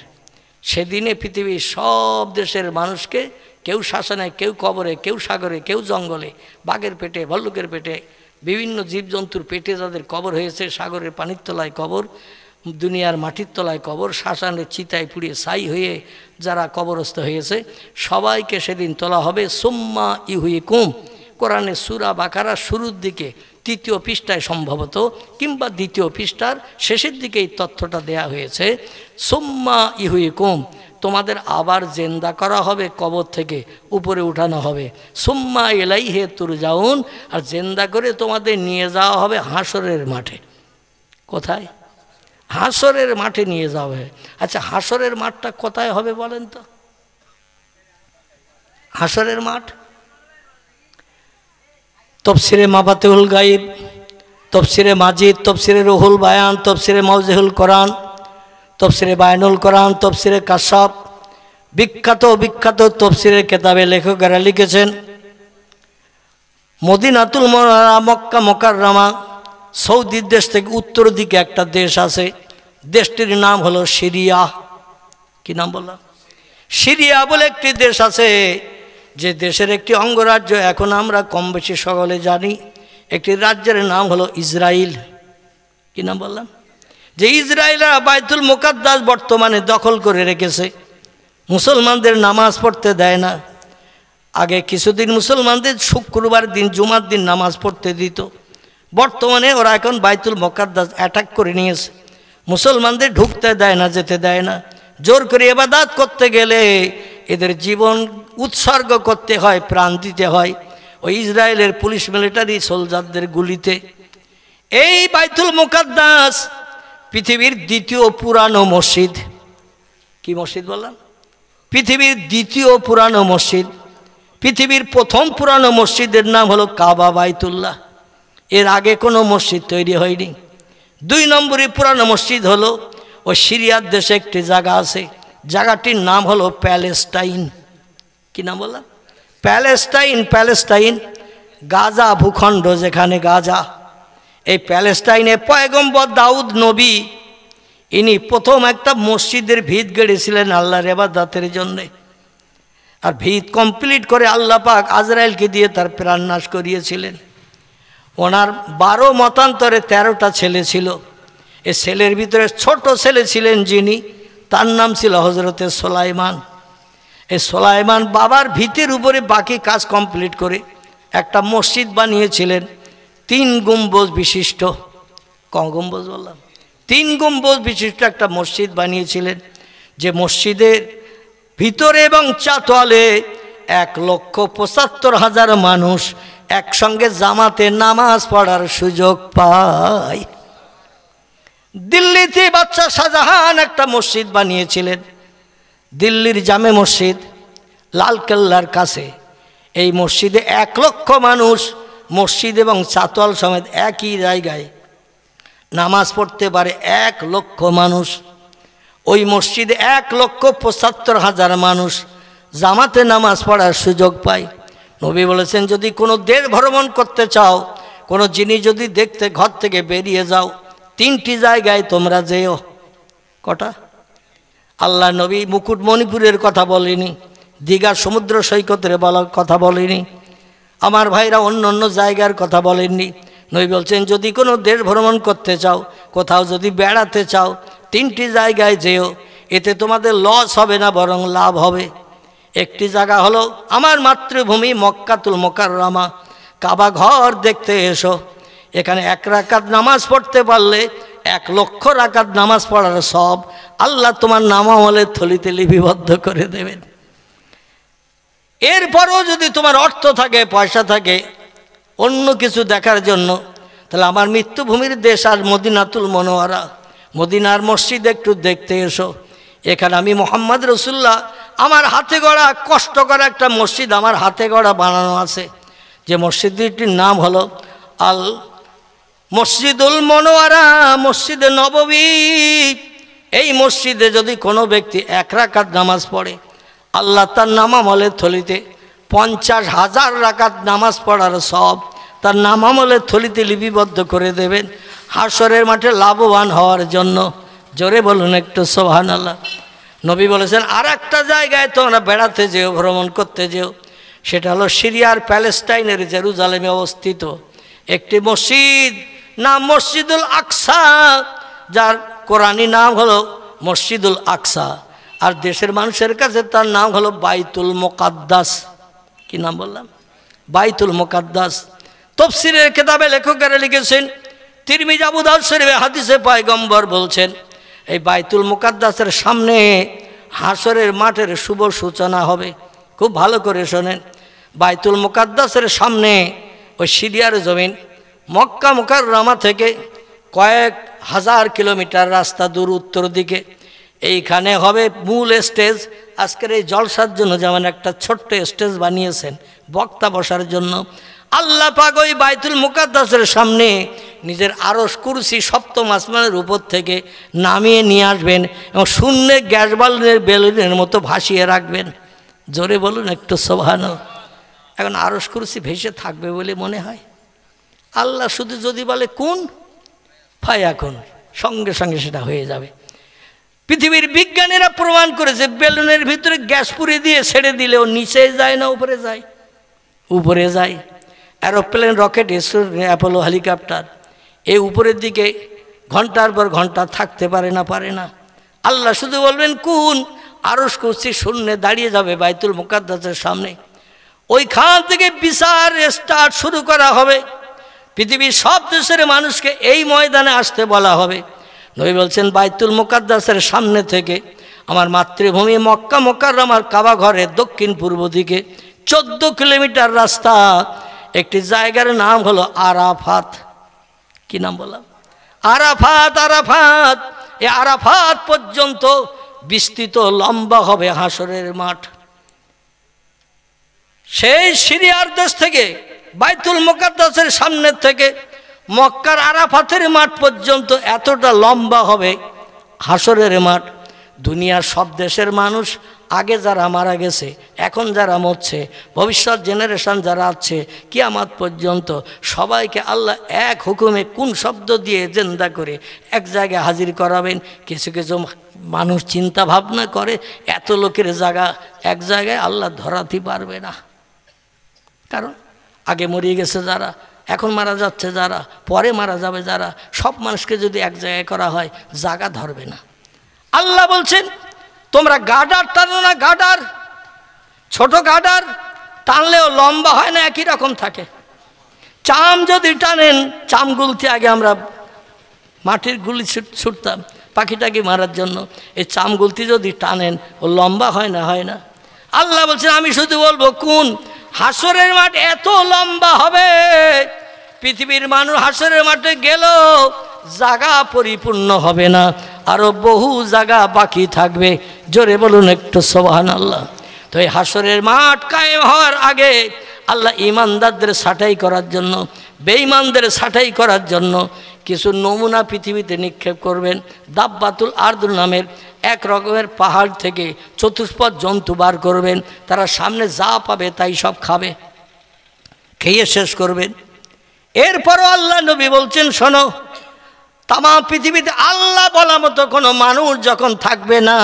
সেদিনে পৃথিবীর সব দেশের মানুষকে কেউ শ্মশানে, কেউ কবরে, কেউ সাগরে, কেউ জঙ্গলে, বাঘের পেটে, ভাল্লুকের পেটে, বিভিন্ন জীবজন্তুর পেটে যাদের কবর হয়েছে, সাগরের পানির তলায় কবর, দুনিয়ার মাটির তলায় কবর, শ্মশানের চিতায় পুড়িয়ে ছাই হয়ে যারা কবরস্থ হয়েছে সবাইকে সেদিন তোলা হবে। সুম্মা ইহুইকুম, কোরআনে সূরা বাকারা শুরুর দিকে 3য় পৃষ্ঠায় সম্ভবত, কিংবা 2য় পৃষ্ঠার শেষের দিকে এই তথ্যটা দেয়া হয়েছে। সুম্মা ইহুইকুম, তোমাদের আবার জেন্দা করা হবে, কবর থেকে উপরে উঠানো হবে। সুম্মা ইলাইহি তুরজাউন, আর জেন্দা করে তোমাদের নিয়ে যাওয়া হবে হাসরের মাঠে। কোথায়? হাসরের মাঠে নিয়ে যাওয়া হবে। আচ্ছা, হাসরের মাঠটা কোথায় হবে বলেন তো? হাসরের মাঠ তফসিরে মাফাতিহুল গাইব, তফসিরে মাজিদ, তফসিরে রুহুল বায়ান, তফসিরে মাওজিহুল কোরআন, তফসিরে বায়ানুল কোরআন, তফসিরে কাশাফ, বিখ্যাত বিখ্যাত তফসিরের কেতাবে লেখকেরা লিখেছেন মদিনাতুল মুনাওয়ারা, মক্কা মুকাররমা, সৌদি দেশ থেকে উত্তর দিকে একটা দেশ আছে, দেশটির নাম হলো সিরিয়া। কি নাম বললাম? সিরিয়া বলে একটি দেশ আছে, যে দেশের একটি অঙ্গরাজ্য এখন আমরা কম বেশি সকলে জানি। একটি রাজ্যের নাম হলো ইসরায়েল। কি নাম বললাম? যে ইসরায়েলরা বাইতুল মুকাদ্দাস বর্তমানে দখল করে রেখেছে, মুসলমানদের নামাজ পড়তে দেয় না। আগে কিছুদিন মুসলমানদের শুক্রবার দিন, জুমার দিন নামাজ পড়তে দিত। বর্তমানে ওরা এখন বাইতুল মুকাদ্দাস অ্যাটাক করে নিয়েছে, মুসলমানদের ঢুকতে দেয় না, যেতে দেয় না। জোর করে ইবাদত করতে গেলে এদের জীবন উৎসর্গ করতে হয়, প্রাণ দিতে হয় ওই ইসরায়েলের পুলিশ মিলিটারি সোলজারদের গুলিতে। এই বাইতুল মুকাদ্দাস পৃথিবীর 2য় পুরানো মসজিদ। কি মসজিদ বললাম? পৃথিবীর 2য় পুরানো মসজিদ। পৃথিবীর প্রথম পুরানো মসজিদের নাম হলো কাবা বাইতুল্লাহ। এর আগে কোনো মসজিদ তৈরি হয়নি। 2 নম্বরে পুরানো মসজিদ হলো ওই সিরিয়ার দেশে একটি জায়গা আছে, জায়গাটির নাম হলো প্যালেস্টাইন। কি নাম বললাম? প্যালেস্টাইন। প্যালেস্টাইন গাজা ভূখণ্ড, যেখানে গাজা। এই প্যালেস্টাইনে পয়গম্বর দাউদ নবী ইনি প্রথম একটা মসজিদের ভিত গড়েছিলেন আল্লাহর ইবাদতের জন্যে। আর ভিত কমপ্লিট করে আল্লাহ পাক আজরাইলকে দিয়ে তার প্রাণনাশ করিয়েছিলেন। ওনার 12 মতান্তরে 13টা ছেলে ছিল। এই ছেলের ভিতরে ছোট ছেলে ছিলেন যিনি, তার নাম ছিল হজরতে সোলাইমান। এই সোলাইমান বাবার ভিতের উপরে বাকি কাজ কমপ্লিট করে একটা মসজিদ বানিয়েছিলেন 3 গম্বুজ বিশিষ্ট। ক গম্বুজ বললাম? 3 গম্বুজ বিশিষ্ট একটা মসজিদ বানিয়েছিলেন, যে মসজিদের ভিতরে এবং চাতোয়ালে 1,75,000 মানুষ একসঙ্গে জামাতে নামাজ পড়ার সুযোগ পায়। দিল্লিতে বাদশাহ শাহজাহান একটা মসজিদ বানিয়েছিলেন, দিল্লির জামে মসজিদ, লালকেল্লার কাছে। এই মসজিদে 1,00,000 মানুষ মসজিদ এবং চাতোয়াল সমেত একই জায়গায় নামাজ পড়তে পারে। 1,00,000 মানুষ। ওই মসজিদে 1,75,000 মানুষ জামাতে নামাজ পড়ার সুযোগ পায়। নবী বলেছেন, যদি কোনো দেশ ভ্রমণ করতে চাও, কোনো জিনিস যদি দেখতে ঘর থেকে বেরিয়ে যাও, 3টি জায়গায় তোমরা যেও। কটা? আল্লাহ নবী মুকুটমণিপুরের কথা বলেনি, দীঘার সমুদ্র সৈকতের কথা বলেনি, আমার ভাইরা অন্য অন্য জায়গার কথা বলেননি। নবী বলছেন, যদি কোনো দেশ ভ্রমণ করতে চাও, কোথাও যদি বেড়াতে চাও, 3টি জায়গায় যেও। এতে তোমাদের লস হবে না, বরং লাভ হবে। একটি জায়গা হলো আমার মাতৃভূমি মক্কাতুল মোকাররমা, কাবা ঘর দেখতে এসো। এখানে 1 রাকাত নামাজ পড়তে পারলে 1,00,000 রাকাত নামাজ পড়ার সব আল্লাহ তোমার নামামলের থলিতে লিপিবদ্ধ করে দেবেন। এরপরও যদি তোমার অর্থ থাকে, পয়সা থাকে অন্য কিছু দেখার জন্য, তাহলে আমার মৃত্যুভূমির দেশ আর মদিনাতুল মুনাওয়ারা, মদিনার মসজিদ একটু দেখতে এসো। এখানে আমি মুহাম্মদ রাসূলুল্লাহ আমার হাতে গড়া, কষ্ট করা একটা মসজিদ আমার হাতে গড়া বানানো আছে। যে মসজিদটির নাম হলো আল মসজিদুল মুনাওয়ারা, মসজিদে নববী। এই মসজিদে যদি কোনো ব্যক্তি 1 রাকাত নামাজ পড়ে, আল্লাহ তার নামামলের থলিতে 50,000 রাকাত নামাজ পড়ার সব তার নামামলের থলিতে লিপিবদ্ধ করে দেবেন, হাসরের মাঠে লাভবান হওয়ার জন্য। জোরে বলুন একটু সুবহানাল্লাহ। নবী বলেছেন, আর একটা জায়গায় তোমরা বেড়াতে যেও, ভ্রমণ করতে যেও। সেটা হলো সিরিয়ার প্যালেস্টাইনের জেরুজালেমে অবস্থিত একটি মসজিদ, নাম মসজিদুল আকসা, যার কোরআনী নাম হলো মসজিদুল আকসা, আর দেশের মানুষের কাছে তার নাম হলো বাইতুল মুকাদ্দাস। কি নাম বললাম? বাইতুল মুকাদ্দাস। তাফসীরের কিতাবে লেখকেরা লিখেছেন, তিরমিজি, আবু দাউদ শরীফে হাদিসে পয়গম্বর বলছেন, এই বাইতুল মুকাদ্দাসের সামনে হাসরের মাঠের শুভ সূচনা হবে। খুব ভালো করে শোনেন, বাইতুল মুকাদ্দাসের সামনে ওই সিরিয়ার জমিন, মক্কা মুকাররমা থেকে কয়েক হাজার কিলোমিটার রাস্তা দূর উত্তর দিকে, এইখানে হবে মূল স্টেজ। আজকের এই জলসার জন্য যেমন একটা ছোট্ট স্টেজ বানিয়েছেন বক্তা বসার জন্য, আল্লাহ পাক ওই বাইতুল মুকাদ্দাসের সামনে নিজের আরশ কুরসি 7ম আসমানের উপর থেকে নামিয়ে নিয়ে আসবেন এবং শূন্যে গ্যাস বালুনের বেলুনের মতো ভাসিয়ে রাখবেন। জোরে বলুন একটু সুবহানাল্লাহ। এখন আরশ কুরসি ভেসে থাকবে বলে মনে হয়? আল্লাহ শুধু যদি বলে কোন ফায়াকুন, সঙ্গে সঙ্গে সেটা হয়ে যাবে। পৃথিবীর বিজ্ঞানীরা প্রমাণ করেছে, বেলুনের ভিতরে গ্যাস পুরে দিয়ে ছেড়ে দিলেও নিচে যায় না, উপরে যায়? উপরে যায়। অ্যারোপ্লেন, রকেট, অ্যাপোলো হেলিকপ্টার এই উপরের দিকে ঘন্টার পর ঘন্টা থাকতে পারে না। আল্লাহ শুধু বলবেন কোন, আরশ কুরসি শূন্যে দাঁড়িয়ে যাবে বাইতুল মুকাদ্দাসের সামনে। ওইখান থেকে বিচার স্টার্ট শুরু করা হবে। পৃথিবীর সব দেশের মানুষকে এই ময়দানে আসতে বলা হবে। নবী বলছেন, বাইতুল মুকাদ্দাসের সামনে থেকে আমার মাতৃভূমি মক্কা মুকাররমার কাবা ঘরের দক্ষিণ পূর্ব দিকে 14 কিলোমিটার রাস্তা, একটি জায়গার নাম হলো আরাফাত। কি নাম বললাম? আরাফাত। আরাফাত, এই আরাফাত পর্যন্ত বিস্তৃত লম্বা হবে হাসরের মাঠ। সেই সিরিয়ার দেশ থেকে বাইতুল মুকাদ্দাসের সামনে থেকে মক্কার আরাফাতের মাঠ পর্যন্ত এতটা লম্বা হবে হাসরের মাঠ। দুনিয়ার সব দেশের মানুষ, আগে যারা মারা গেছে, এখন যারা মরছে, ভবিষ্যৎ জেনারেশন যারা আছে কিয়ামত পর্যন্ত, সবাইকে আল্লাহ এক হুকুমে কোন শব্দ দিয়ে জিন্দা করে এক জায়গায় হাজির করাবেন। কিছু কিছু মানুষ চিন্তা ভাবনা করে, এত লোকের জায়গা এক জায়গায় আল্লাহ ধরাতে পারবে না। কারণ আগে মরিয়ে গেছে যারা, এখন মারা যাচ্ছে যারা, পরে মারা যাবে যারা, সব মানুষকে যদি এক জায়গায় করা হয় জায়গা ধরবে না। আল্লাহ বলছেন, তোমরা গাডার টানো না, গাডার, ছোট গাডার টানলেও লম্বা হয় না, একই রকম থাকে। চাম যদি টানেন, চাম গুলতে আগে আমরা মাটির গুলি ছুটতাম, পাখিটাকে মারার জন্য। এই চামগুলতি যদি টানেন ও লম্বা হয় না, হয় না? আল্লাহ বলছেন আমি শুধু বলবো কোন হাসরের মাঠ এত লম্বা হবে, পৃথিবীর মানুষ হাসরের মাঠে গেল জায়গা পরিপূর্ণ হবে না, আরো বহু জায়গা বাকি থাকবে। জোরে বলুন একটু সুবহানাল্লাহ। তো এই হাসরের মাঠ কায়েম হওয়ার আগে আল্লাহ ইমানদারদের ছাঁটাই করার জন্য, বেঈমানদের ছাঁটাই করার জন্য কিছু নমুনা পৃথিবীতে নিক্ষেপ করবেন। দাব্বাতুল আরদ নামের এক রকমের পাহাড় থেকে চতুষ্পদ জন্তু বার করবেন, তারা সামনে যা পাবে তাই সব খাবে, খেয়ে শেষ করবেন। এরপরও আল্লাহ নবী বলছেন শোনো, তামাম পৃথিবীতে আল্লাহ বলা মতো কোনো মানুষ যখন থাকবে না,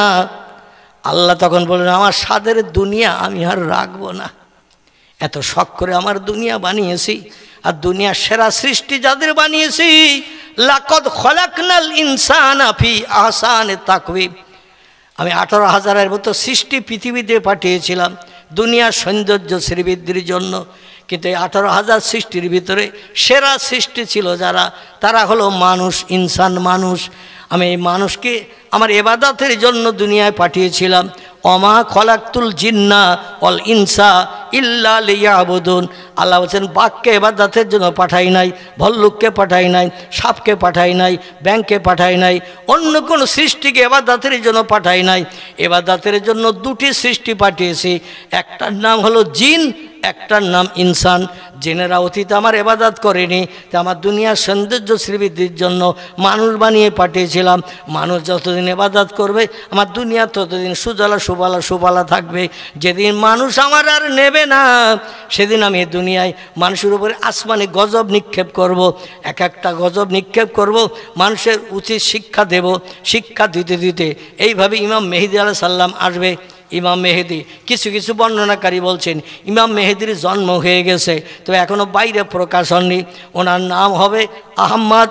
আল্লাহ তখন বললেন আমার স্বাদের দুনিয়া আমি আর রাখবো না। এত শখ করে আমার দুনিয়া বানিয়েছি, আর দুনিয়ার সেরা সৃষ্টি যাদের বানিয়েছি, লাকাদ খলাকনাল ইনসানা ফি আহসানি তাকওয়িম। আমি 18,000-এর মতো সৃষ্টি পৃথিবীতে পাঠিয়েছিলাম দুনিয়ার সৌন্দর্য শ্রীবৃদ্ধির জন্য, কিন্তু এই 18,000 সৃষ্টির ভিতরে সেরা সৃষ্টি ছিল যারা, তারা হলো মানুষ, ইনসান, মানুষ। আমি এই মানুষকে আমার ইবাদতের জন্য দুনিয়ায় পাঠিয়েছিলাম। ওমা খলাকতুল জিন্না ওয়াল ইনসা ইল্লা লিয়াবুদুন। আল্লাহ বলছেন বাঘকে ইবাদতের জন্য পাঠাই নাই, ভল্লুককে পাঠাই নাই, সাপকে পাঠাই নাই, ব্যাঙকে পাঠাই নাই, অন্য কোনো সৃষ্টিকে ইবাদতের জন্য পাঠাই নাই। ইবাদতের জন্য দুটি সৃষ্টি পাঠিয়েছি, একটার নাম হলো জিন, একটার নাম ইনসান। জিনেরা অতীতে আমার ইবাদত করেনি, তা আমার দুনিয়ার সৌন্দর্য শ্রীবৃদ্ধির জন্য মানুষ বানিয়ে পাঠিয়েছিলাম। মানুষ যতদিন ইবাদত করবে আমার দুনিয়া ততদিন সুজলা সুফলা সুফলা থাকবে। যেদিন মানুষ আমার আর নেবে না, সেদিন আমি এই দুনিয়ায় মানুষের উপরে আসমানে গজব নিক্ষেপ করব, এক একটা গজব নিক্ষেপ করব, মানুষের উচিত শিক্ষা দেব। শিক্ষা দিতে দিতে এইভাবে ইমাম মেহেদী আলাইহিস সালাম আসবে। ইমাম মেহেদী, কিছু কিছু বর্ণনাকারী বলছেন ইমাম মেহেদীর জন্ম হয়ে গেছে, তো এখনও বাইরে প্রকাশ হয়নি। ওনার নাম হবে আহমদ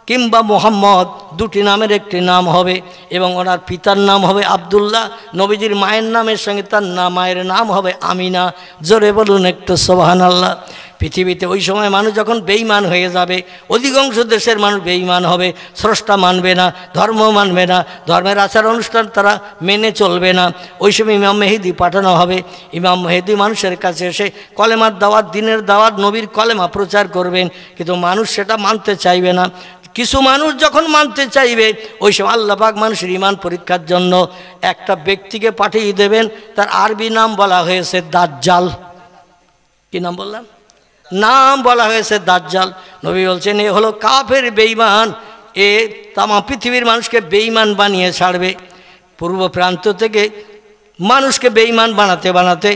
কিংবা মোহাম্মদ, দুটি নামের একটি নাম হবে, এবং ওনার পিতার নাম হবে আবদুল্লাহ। নবীজির মায়ের নামের সঙ্গে তার মায়ের নাম হবে আমিনা। জোরে বলুন একটু সুবহানাল্লাহ। পৃথিবীতে ওই সময় মানুষ যখন বেঈমান হয়ে যাবে, অধিকাংশ দেশের মানুষ বেঈমান হবে, স্রষ্টা মানবে না, ধর্ম মানবে না, ধর্মের আচার অনুষ্ঠান তারা মেনে চলবে না। ওই সময় ইমাম মেহেদী পাঠানো হবে। ইমাম মেহেদী মানুষের কাছে এসে কলেমার দাওয়াত, দিনের দাওয়াত, নবীর কলেমা প্রচার করবেন, কিন্তু মানুষ সেটা মানতে চাইবে না। কিছু মানুষ যখন মানতে চাইবে, ওই সময় আল্লাহ পাক মানুষের ঈমান পরীক্ষার জন্য একটা ব্যক্তিকে পাঠিয়ে দেবেন। তার আরবি নাম বলা হয়েছে দাজ্জাল। কি নাম বললাম? নাম বলা হয়েছে দাজ্জাল। নবী বলছেন এ হলো কাফের, বেঈমান, এ তামাম পৃথিবীর মানুষকে বেঈমান বানিয়ে ছাড়বে। পূর্ব প্রান্ত থেকে মানুষকে বেঈমান বানাতে বানাতে,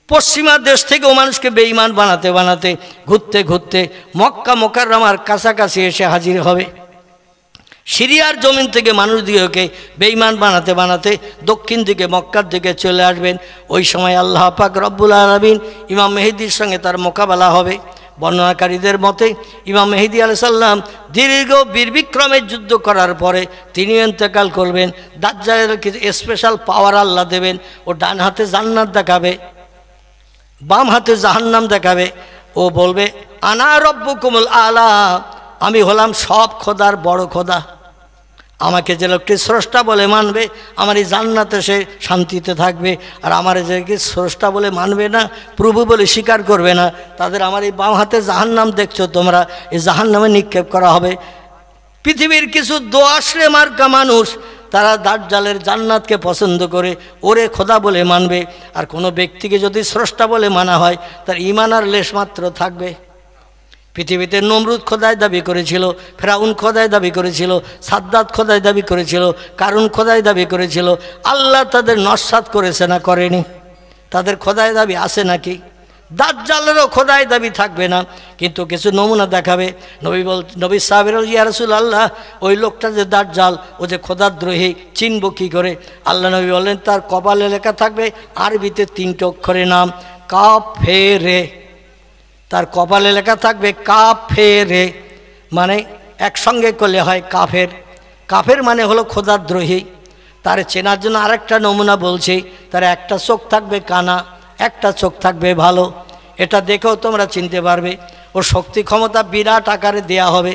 পশ্চিমা দেশ থেকেও মানুষকে বেঈমান বানাতে বানাতে, ঘুরতে ঘুরতে মক্কা মুকাররমার কাছাকাছি এসে হাজির হবে। সিরিয়ার জমিন থেকে মানুষদিগকে বেঈমান বানাতে বানাতে দক্ষিণ দিকে মক্কার দিকে চলে আসবেন। ওই সময় আল্লাহ পাক রব্বুল আলামিন ইমাম মেহেদীর সঙ্গে তার মোকাবেলা হবে। বর্ণনাকারীদের মতে ইমাম মেহেদী আলাইহিস সালাম দীর্ঘ বীরবিক্রমের যুদ্ধ করার পরে তিনি ইন্তেকাল করবেন। দাজ্জালের কিছু স্পেশাল পাওয়ার আল্লাহ দেবেন। ও ডান হাতে জান্নাত দেখাবে, বাম হাতে জাহান্নাম দেখাবে। ও বলবে আনা রব্বুকুমুল আলা, আমি হলাম সব খোদার বড় খোদা। আমাকে যে লোকটি স্রষ্টা বলে মানবে, আমার এই জান্নাতে সে শান্তিতে থাকবে। আর আমার যে স্রষ্টা বলে মানবে না, প্রভু বলে স্বীকার করবে না, তাদের আমার এই বাম হাতে জাহান্নাম দেখছো তোমরা, এই জাহান্নামে নিক্ষেপ করা হবে। পৃথিবীর কিছু দোআঁশরে মার্কা মানুষ, তারা দাজ্জালের জান্নাতকে পছন্দ করে ওরে খোদা বলে মানবে। আর কোনো ব্যক্তিকে যদি স্রষ্টা বলে মানা হয়, তার ঈমান আর লেশমাত্র থাকবে। পৃথিবীতে নমরুদ খোদাই দাবি করেছিল, ফেরাউন খোদাই দাবি করেছিল, সাদ্দাত খোদাই দাবি করেছিল, কারুন খোদাই দাবি করেছিল। আল্লাহ তাদের নস্যাৎ করেছে না করেনি? তাদের খোদাই দাবি আছে নাকি? দাজ্জালেরও খোদাই দাবি থাকবে না, কিন্তু কিছু নমুনা দেখাবে। নবী সাহাবীরা ইয়া রাসূলুল্লাহ, ওই লোকটা যে দাজ্জাল, ও যে খোদাদ্রোহী, চিনব কী করে? আল্লাহ নবী বললেন তার কপালে লেখা থাকবে আরবিতে 3টে অক্ষরের নাম কাফেরে। তার কপালে লেখা থাকবে কাফেরে, মানে একসঙ্গে করলে হয় কাফের। কাফের মানে হলো খোদাদ্রোহী। তার চেনার জন্য আরেকটা নমুনা বলছি, তার একটা চোখ থাকবে কানা, একটা চোখ থাকবে ভালো। এটা দেখেও তোমরা চিনতে পারবে। ওর শক্তি ক্ষমতা বিরাট আকারে দেয়া হবে,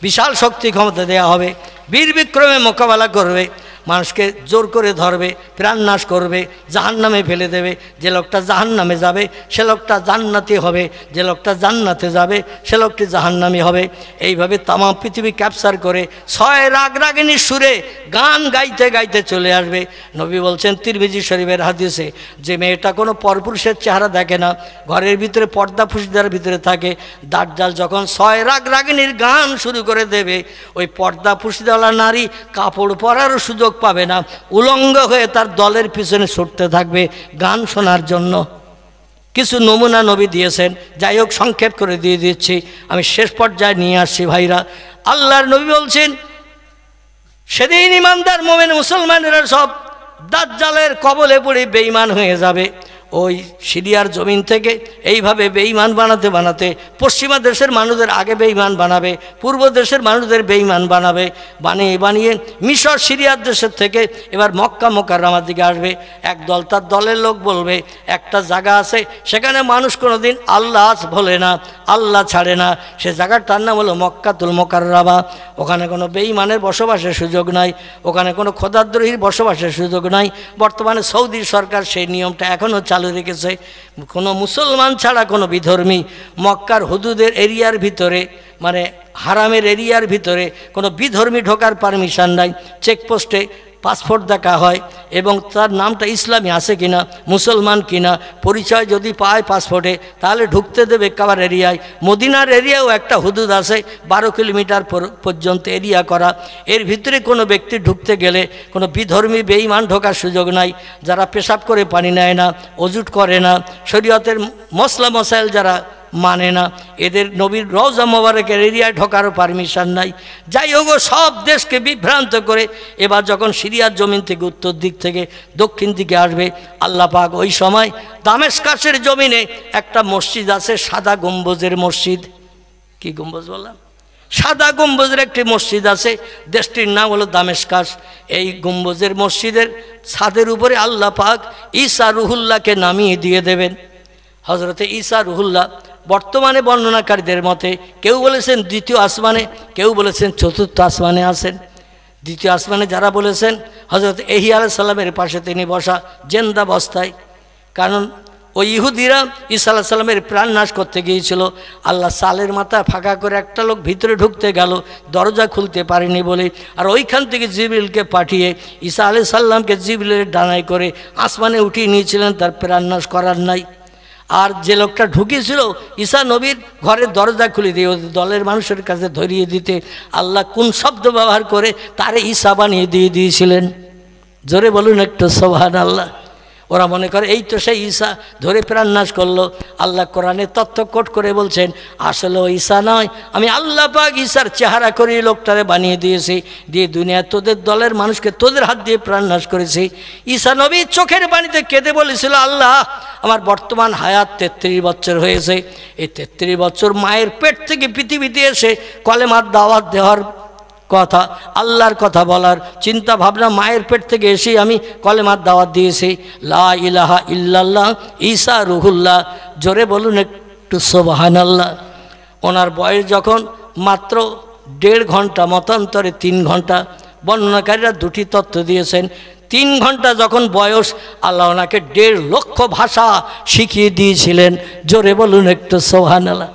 বিশাল শক্তি ক্ষমতা দেয়া হবে। বীর বিক্রমে মোকাবেলা করবে, মানুষকে জোর করে ধরবে, প্রাণনাশ করবে, জাহান্নামে ফেলে দেবে। যে লোকটা জাহান্নামে যাবে সে লোকটা জান্নাতি হবে, যে লোকটা জান্নাতে যাবে সে লোকটি জাহান্নামী হবে। এইভাবে তাম পৃথিবী ক্যাপচার করে 6 রাগ রাগিনীর সুরে গান গাইতে গাইতে চলে আসবে। নবী বলছেন তিরমিজি শরীফের হাদিসে, যে মেয়েটা কোনো পরপুরুষের চেহারা দেখে না, ঘরের ভিতরে পর্দা ফুসিদার ভিতরে থাকে, দাজ্জাল যখন 6 রাগ রাগিনীর গান শুরু করে দেবে, ওই পর্দা ফুসিদাওয়ালা নারী কাপড় পরারও সুযোগ পাবে না, উলঙ্গ হয়ে তার দলের পিছনে ছুটতে থাকবে গান শোনার জন্য। কিছু নমুনা নবী দিয়েছেন, যাই হোক সংক্ষেপ করে দিয়ে দিচ্ছি, আমি শেষ পর্যায়ে নিয়ে আসছি ভাইরা। আল্লাহর নবী বলছেন সেদিন ইমানদার মোমেন মুসলমানেরা সব দাজ্জালের কবলে পড়ে বেঈমান হয়ে যাবে। ওই সিরিয়ার জমিন থেকে এইভাবে বেঈমান বানাতে বানাতে পশ্চিমা দেশের মানুষদের আগে বেঈমান বানাবে, পূর্ব দেশের মানুষদের বেঈমান বানাবে, বানিয়ে বানিয়ে মিশর সিরিয়ার দেশের থেকে এবার মক্কা মুকাররমার দিকে আসবে। একদল তার দলের লোক বলবে একটা জায়গা আছে সেখানে মানুষ কোনোদিন আল্লাহ বলে না, আল্লাহ ছাড়ে না, সে জায়গাটার নাম হলো মক্কাতুল মুকাররমা। ওখানে কোনো বেঈমানের বসবাসের সুযোগ নাই, ওখানে কোনো খোদাদ্রোহীর বসবাসের সুযোগ নাই। বর্তমানে সৌদি সরকার সেই নিয়মটা এখনও চালু রেখেছে, কোনো মুসলমান ছাড়া কোনো বিধর্মী মক্কার হুদুদের এরিয়ার ভিতরে, মানে হারামের এরিয়ার ভিতরে কোনো বিধর্মী ঢোকার পারমিশন নাই। চেকপোস্টে পাসপোর্ট দেখা হয় এবং তার নামটা ইসলামী আছে কিনা, মুসলমান কিনা, পরিচয় যদি পায় পাসপোর্টে তাহলে ঢুকতে দেবে কাবার এরিয়ায়। মদিনার এরিয়াও একটা হুদুদ আছে 12 কিলোমিটার পর্যন্ত এরিয়া করা, এর ভিতরে কোনো ব্যক্তি ঢুকতে গেলে কোনো বিধর্মী বেঈমান ঢোকার সুযোগ নাই। যারা পেশাব করে পানি নেয় না, অজুট করে না, শরীয়তের মসলা মসাইল যারা মানে না, এদের নবীর রওজা মোবারকের এরিয়ায় ঢোকারও পারমিশন নাই। যাই হোক সব দেশকে বিভ্রান্ত করে এবার যখন সিরিয়ার জমিন থেকে উত্তর দিক থেকে দক্ষিণ দিকে আসবে, আল্লাহ পাক ওই সময় দামেস্কাসের জমিনে একটা মসজিদ আছে, সাদা গম্বুজের মসজিদ। কি গম্বুজ বললাম? সাদা গম্বুজের একটি মসজিদ আছে, দেশটির নাম হলো দামেস্কাস। এই গম্বুজের মসজিদের ছাদের উপরে আল্লাহ পাক ঈসা রুহুল্লাহকে নামিয়ে দিয়ে দেবেন। হযরতে ঈসা রুহুল্লাহ বর্তমানে বর্ণনাকারীদের মতে কেউ বলেছেন দ্বিতীয় আসমানে, কেউ বলেছেন চতুর্থ আসমানে আছেন। দ্বিতীয় আসমানে যারা বলেছেন হযরত ইহ্যা আলাইহিস সালামের পাশে তিনি বসা জিন্দাবস্থায়, কারণ ওই ইহুদিরা ঈসা আলাইহিস সালামের প্রাণ নাশ করতে গিয়েছিল। আল্লাহ সালের মাথা ফাঁকা করে একটা লোক ভিতরে ঢুকতে গেল, দরজা খুলতে পারেনি বলে, আর ওইখান থেকে জিবরিলকে পাঠিয়ে ঈসা আলাইহিস সালামকে জিবরিলের ডানায় করে আসমানে উঠিয়ে নিয়েছিলেন, তার প্রাণ নাশ করার নাই। আর যে লোকটা ঢুকেছিল ঈসা নবীর ঘরের দরজা খুলে দিয়ে দলের মানুষের কাছে ধরিয়ে দিতে আল্লাহ কোন শব্দ ব্যবহার করে তারে ঈসা বানিয়ে দিয়েছিলেন? জোরে বলুন একটু সুবহানাল্লাহ। ওরা মনে করে এই তো সেই ঈসা, ধরে প্রাণনাশ করলো। আল্লাহ কোরআনে তথ্য কোট করে বলছেন আসলে ও ঈসা নয়, আমি আল্লাহ পাক ঈসার চেহারা করে লোকটারে বানিয়ে দিয়েছি, দিয়ে দুনিয়া তোদের দলের মানুষকে তোদের হাত দিয়ে প্রাণনাশ করেছি। ঈসা নবী চোখের পানিতে কেঁদে বলেছিল, আল্লাহ আমার বর্তমান হায়াত 33 বছর হয়েছে, এই 33 বছর মায়ের পেট থেকে পৃথিবীতে এসে কলেমার দাওয়াত দেওয়ার কথা, আল্লাহর কথা বলার চিন্তা ভাবনা, মায়ের পেট থেকে এসে আমি কলেমার দাওয়াত দিয়েছি, লা ইলাহা ইল্লাল্লাহ ঈসা রুহুল্লাহ। জোরে বলুন একটু সুবহানাল্লাহ। ওনার বয়স যখন মাত্র 1.5 ঘন্টা, মতান্তরে 3 ঘন্টা, বর্ণনাকারীরা দুটি তথ্য দিয়েছেন। 3 ঘন্টা যখন বয়স, আল্লাহ ওনাকে 1.5 লক্ষ ভাষা শিখিয়ে দিয়েছিলেন। জোরে বলুন একটু সুবহানাল্লাহ।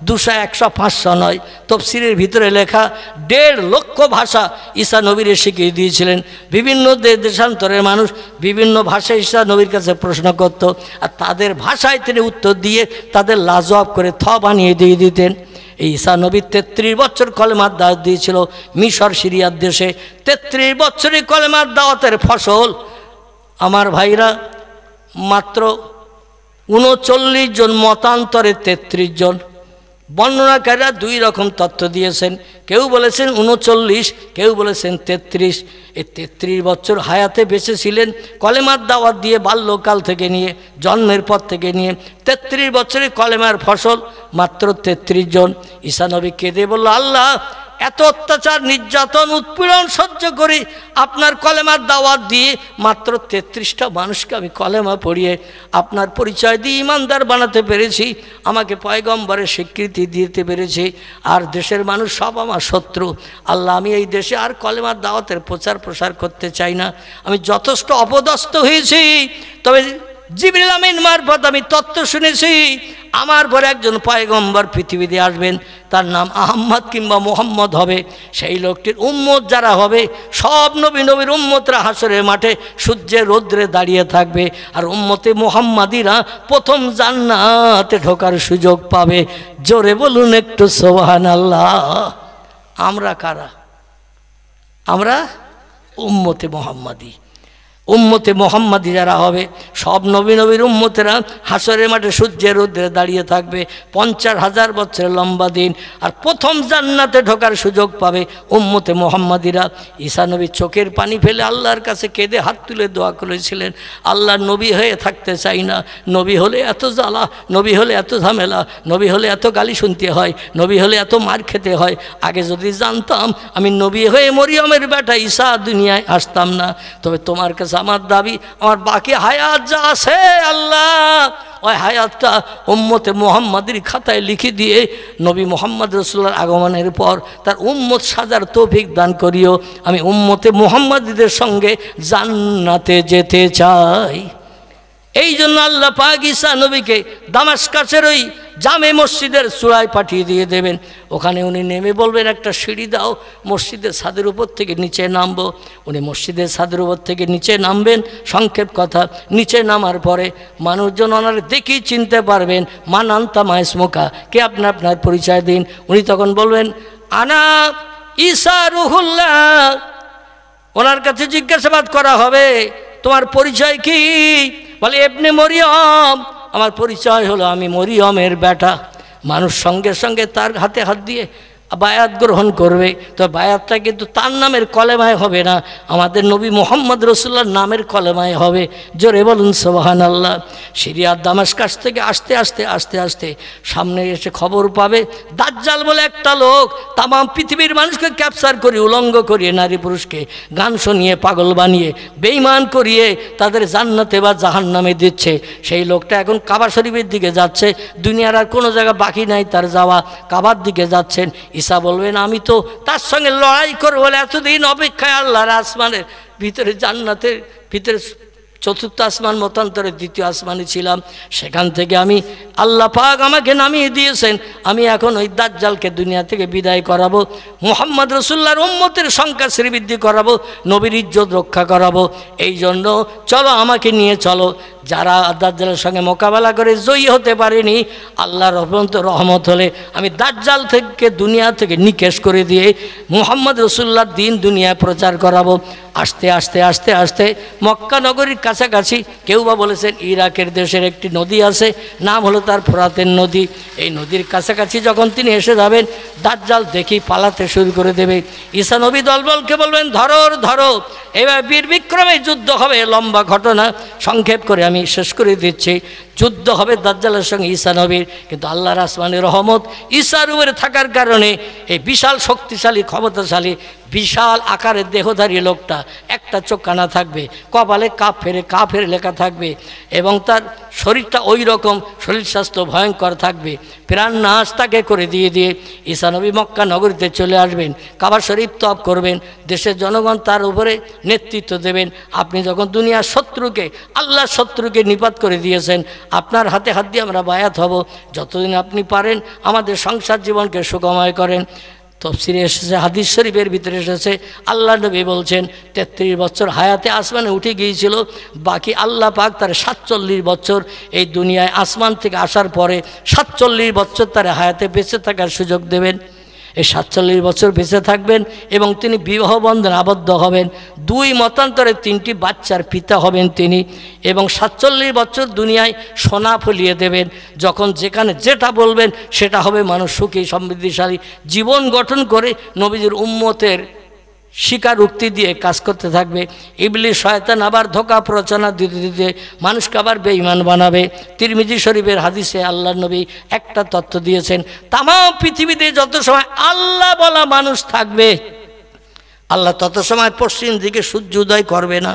200, 100, 500 নয়, তফসিরের ভিতরে লেখা 1.5 লক্ষ ভাষা ঈসা নবীরে শিখিয়ে দিয়েছিলেন। বিভিন্ন দেশান্তরের মানুষ বিভিন্ন ভাষায় ঈসা নবীর কাছে প্রশ্ন করত, আর তাদের ভাষায় তিনি উত্তর দিয়ে তাদের লাজবাব করে বানিয়ে দিয়ে দিতেন। এই ঈসা নবী 33 বছর কলেমার দাওয়াত দিয়েছিল মিশর সিরিয়ার দেশে। 33 বছরই কলেমার দাওয়াতের ফসল আমার ভাইরা মাত্র 39 জন, মতান্তরে 33 জন। বর্ণনাকারীরা 2 রকম তথ্য দিয়েছেন, কেউ বলেছেন 39, কেউ বলেছেন 33। এই 33 বছর হায়াতে বেঁচে ছিলেন কলেমার দাওয়াত দিয়ে, বাল্যকাল থেকে নিয়ে জন্মের পর থেকে নিয়ে 33 বছরে কলেমার ফসল মাত্র 33 জন। ঈসা নবী কেঁদে বলল, আল্লাহ এত অত্যাচার নির্যাতন উৎপীড়ন সহ্য করি আপনার কলেমার দাওয়াত দিয়ে মাত্র 33টা মানুষকে আমি কলেমা পড়িয়ে আপনার পরিচয় দিয়ে ইমানদার বানাতে পেরেছি, আমাকে পয়গম্বরের স্বীকৃতি দিতে পেরেছি। আর দেশের মানুষ সব আমার শত্রু। আল্লাহ, আমি এই দেশে আর কলেমার দাওয়াতের প্রচার প্রসার করতে চাই না। আমি যথেষ্ট অপদস্থ হয়েছি, তবে জিবরিল আমিন মারফত আমি তত্ত্ব শুনেছি আমার পরে একজন পয়গম্বর পৃথিবীতে আসবেন, তার নাম আহম্মদ কিংবা মোহাম্মদ হবে। সেই লোকটির উম্মত যারা হবে সব নবীর উম্মতরা হাসরের মাঠে সূর্যের রৌদ্রে দাঁড়িয়ে থাকবে, আর উম্মতে মোহাম্মদীরা প্রথম জান্নাতে ঢোকার সুযোগ পাবে। জোরে বলুন একটু সুবহানাল্লাহ। আমরা কারা? আমরা উম্মতে মোহাম্মদী। উম্মতে মোহাম্মদী যারা হবে সব নবীর উম্মতেরা হাসরের মাঠে সূর্যের রৌদ্রে দাঁড়িয়ে থাকবে 50,000 বছরের লম্বা দিন, আর প্রথম জান্নাতে ঢোকার সুযোগ পাবে উম্মতে মোহাম্মদীরা। ঈসা নবী চোখের পানি ফেলে আল্লাহর কাছে কেঁদে হাত তুলে দোয়া করেছিলেন, আল্লাহ, নবী হয়ে থাকতে চাই না, নবী হলে এত জ্বালা, নবী হলে এত ঝামেলা, নবী হলে এত গালি শুনতে হয়, নবী হলে এত মার খেতে হয়। আগে যদি জানতাম আমি নবী হয়ে মরিয়মের বেটা ঈসা দুনিয়ায় আসতাম না। তবে তোমার কাছে আমার দাবি, আমার বাকি হায়াত যা আছে আল্লাহ, ওই হায়াতটা উম্মতে মুহাম্মাদির খাতায় লিখে দিয়ে নবী মুহাম্মদ রাসূলুল্লাহর আগমনের পর তার উম্মত সাজার তৌফিক দান করিও। আমি উম্মতে মুহাম্মাদিদের সঙ্গে জান্নাতে যেতে চাই। এই জন্য আল্লাহ পাক ঈসা নবীকে দামাস্কাসের ওই জামে মসজিদের চূড়ায় পাঠিয়ে দিয়ে দেবেন। ওখানে উনি নেমে বলবেন, একটা সিঁড়ি দাও, মসজিদের ছাদের উপর থেকে নিচে নামবো। উনি মসজিদের ছাদের উপর থেকে নিচে নামবেন। সংক্ষেপ কথা, নিচে নামার পরে মানুষজন ওনার দেখেই চিনতে পারবেন, মান আনতা মা ইসমুকা, কে আপনার পরিচয় দিন। উনি তখন বলবেন, আনা ঈসা রুহুল্লাহ। ওনার কাছে জিজ্ঞাসাবাদ করা হবে, তোমার পরিচয় কি? বলে, ইবনে মরিয়ম। আমার পরিচয় হলো আমি মরিয়মের বেটা। মানুষ সঙ্গে সঙ্গে তার হাতে হাত দিয়ে বায়াত গ্রহণ করবে। তো বায়াতটা কিন্তু তার নামের কলেমায় হবে না, আমাদের নবী মুহাম্মদ রাসূলুল্লাহর নামের কলেমায় হবে। জোরে বলুন সুবহানাল্লাহ। সিরিয়ার দামাস্কাস থেকে আস্তে আস্তে আস্তে আস্তে সামনে এসে খবর পাবে, দাজ্জাল বলে একটা লোক তাম পৃথিবীর মানুষকে ক্যাপচার করে উলঙ্গ করিয়ে নারী পুরুষকে গান শুনিয়ে পাগল বানিয়ে বেঈমান করিয়ে তাদের জান্নাতে বা জাহান্নামে দিচ্ছে। সেই লোকটা এখন কাবা শরীফের দিকে যাচ্ছে, দুনিয়ার আর কোনো জায়গা বাকি নাই তার যাওয়া, কাবার দিকে যাচ্ছেন। ঈসা বলবেন, আমি তো তার সঙ্গে লড়াই করবো বলে এতদিন অপেক্ষায় আল্লাহর আসমানের ভিতরে জান্নাতের ভিতরে চতুর্থ আসমান মতান্তরে দ্বিতীয় আসমানে ছিলাম, সেখান থেকে আমি আল্লাহ পাক আমাকে নামিয়ে দিয়েছেন। আমি এখন ওই দাজ্জালকে দুনিয়া থেকে বিদায় করাবো, মুহাম্মদ রাসূলুল্লাহর উম্মতের সংখ্যা শ্রীবৃদ্ধি করাবো, নবীর ইজ্জত রক্ষা করাবো। এই জন্য চলো আমাকে নিয়ে চলো। যারা দাজ্জালের সঙ্গে মোকাবেলা করে জয়ী হতে পারেনি, আল্লাহর রহমত হলে আমি দাজ্জাল থেকে দুনিয়া থেকে নিকেশ করে দিয়ে মুহাম্মদ রাসূলুল্লাহর দিন দুনিয়ায় প্রচার করাবো। আস্তে আস্তে আস্তে আস্তে মক্কা নগরীর কাছাকাছি, কেউ বা বলেছেন ইরাকের দেশের একটি নদী আছে, নাম হলো তার ফোরাতের নদী। এই নদীর কাছাকাছি যখন তিনি এসে যাবেন, দাজ্জাল দেখি পালাতে শুরু করে দেবে। ঈসা নবী দলবলকে বলবেন, ধরো ধরো, এবার বীর বিক্রমে যুদ্ধ হবে। লম্বা ঘটনা সংক্ষেপ করে আমি শেষ করে দিচ্ছি। যুদ্ধ হবে দাজ্জালের সঙ্গে ঈসা নবীর, কিন্তু আল্লাহর আসমানের রহমত ঈসার উপরে থাকার কারণে এই বিশাল শক্তিশালী ক্ষমতাশালী বিশাল আকারের দেহধারী লোকটা একটা চোখ কানা থাকবে, কপালে কাফের লেখা থাকবে, এবং তার শরীরটা ওই রকম শরীর স্বাস্থ্য ভয়ঙ্কর থাকবে। প্রাণ নাশ তাকে করে দিয়ে ঈসা নবী মক্কা নগরীতে চলে আসবেন, কাবা শরীফ তওয়াফ করবেন, দেশের জনগণ তার উপরে নেতৃত্ব দেবেন। আপনি যখন দুনিয়ার শত্রুকে আল্লাহর শত্রুকে নিপাত করে দিয়েছেন, আপনার হাতে হাত দিয়ে আমরা বায়াত হব। যতদিন আপনি পারেন আমাদের সংসার জীবনকে সুখময় করেন। তফসিরে এসেছে, হাদিস শরীফের ভিতরে এসেছে, আল্লাহ নবী বলছেন 33 বছর হায়াতে আসমানে উঠে গিয়েছিল, বাকি আল্লাহ পাক তার 47 বছর এই দুনিয়ায় আসমান থেকে আসার পরে 47 বছর তার হায়াতে বেঁচে থাকার সুযোগ দেবেন। এই 47 বছর বেঁচে থাকবেন এবং তিনি বিবাহ বন্ধনে আবদ্ধ হবেন। 2 মতান্তরে 3টি বাচ্চার পিতা হবেন তিনি, এবং 47 বছর দুনিয়ায় সোনা ফলিয়ে দেবেন। যখন যেখানে যেটা বলবেন সেটা হবে। মানুষ সুখী সমৃদ্ধিশালী জীবন গঠন করে নবীজির উম্মতের স্বীকারোক্তি দিয়ে কাজ করতে থাকবে। ইবলিস শয়তান আবার ধোঁকা প্ররোচনা দিতে দিতে মানুষকে আবার বেঈমান বানাবে। তিরমিজি শরীফের হাদিসে আল্লাহর নবী একটা তথ্য দিয়েছেন, তাম পৃথিবীতে যত সময় আল্লাহ বলা মানুষ থাকবে, আল্লাহ তত সময় পশ্চিম দিকে সূর্য উদয় করবে না।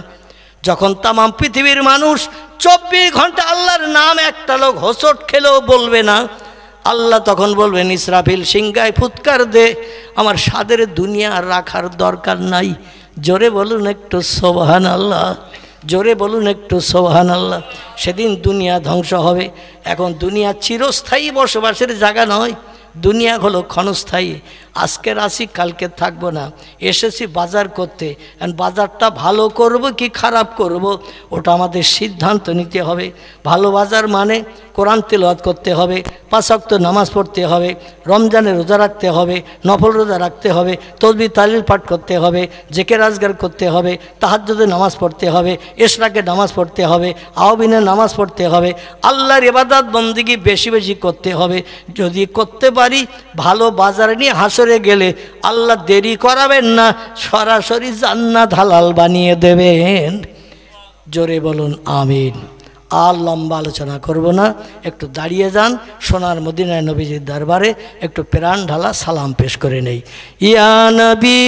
যখন তাম পৃথিবীর মানুষ 24 ঘন্টা আল্লাহর নাম একটা লোক হোঁচট খেলেও বলবে না, আল্লাহ তখন বলবেন, ইসরাফিল সিংহায় ফুৎকার দে, আমার সাদের দুনিয়া রাখার দরকার নাই। জোরে বলুন একটু সুবহানাল্লাহ, জোরে বলুন একটু সুবহানাল্লাহ। সেদিন দুনিয়া ধ্বংস হবে। এখন দুনিয়া চিরস্থায়ী বসবাসের জায়গা নয়, দুনিয়া হলো ক্ষণস্থায়ী। আজকের আসি কালকে থাকবো না, এসেছি বাজার করতে, বাজারটা ভালো করব কি খারাপ করব ওটা আমাদের সিদ্ধান্ত নিতে হবে। ভালো বাজার মানে কোরআন তিলাওয়াত করতে হবে, 5 ওয়াক্ত নামাজ পড়তে হবে, রমজানে রোজা রাখতে হবে, নফল রোজা রাখতে হবে, তসবিহ তাহলিল পাঠ করতে হবে, জিকির আজকার করতে হবে, তাহাজ্জুদে নামাজ পড়তে হবে, ইশরাকে নামাজ পড়তে হবে, আওয়াবিনের নামাজ পড়তে হবে, আল্লাহর ইবাদত বন্দেগী বেশি বেশি করতে হবে। যদি করতে পারি, ভালো বাজারে নিয়ে হাসরে গেলে আল্লাহ দেরি করাবেন না, সরাসরি জান্নাত হালাল বানিয়ে দেবেন। জোরে বলুন আমিন। আর লম্বা আলোচনা করব না, একটু দাঁড়িয়ে যান, সোনার মদিনায় নবীজির দরবারে একটু প্রাণ ঢালা সালাম পেশ করে নেই। ইয়া নবী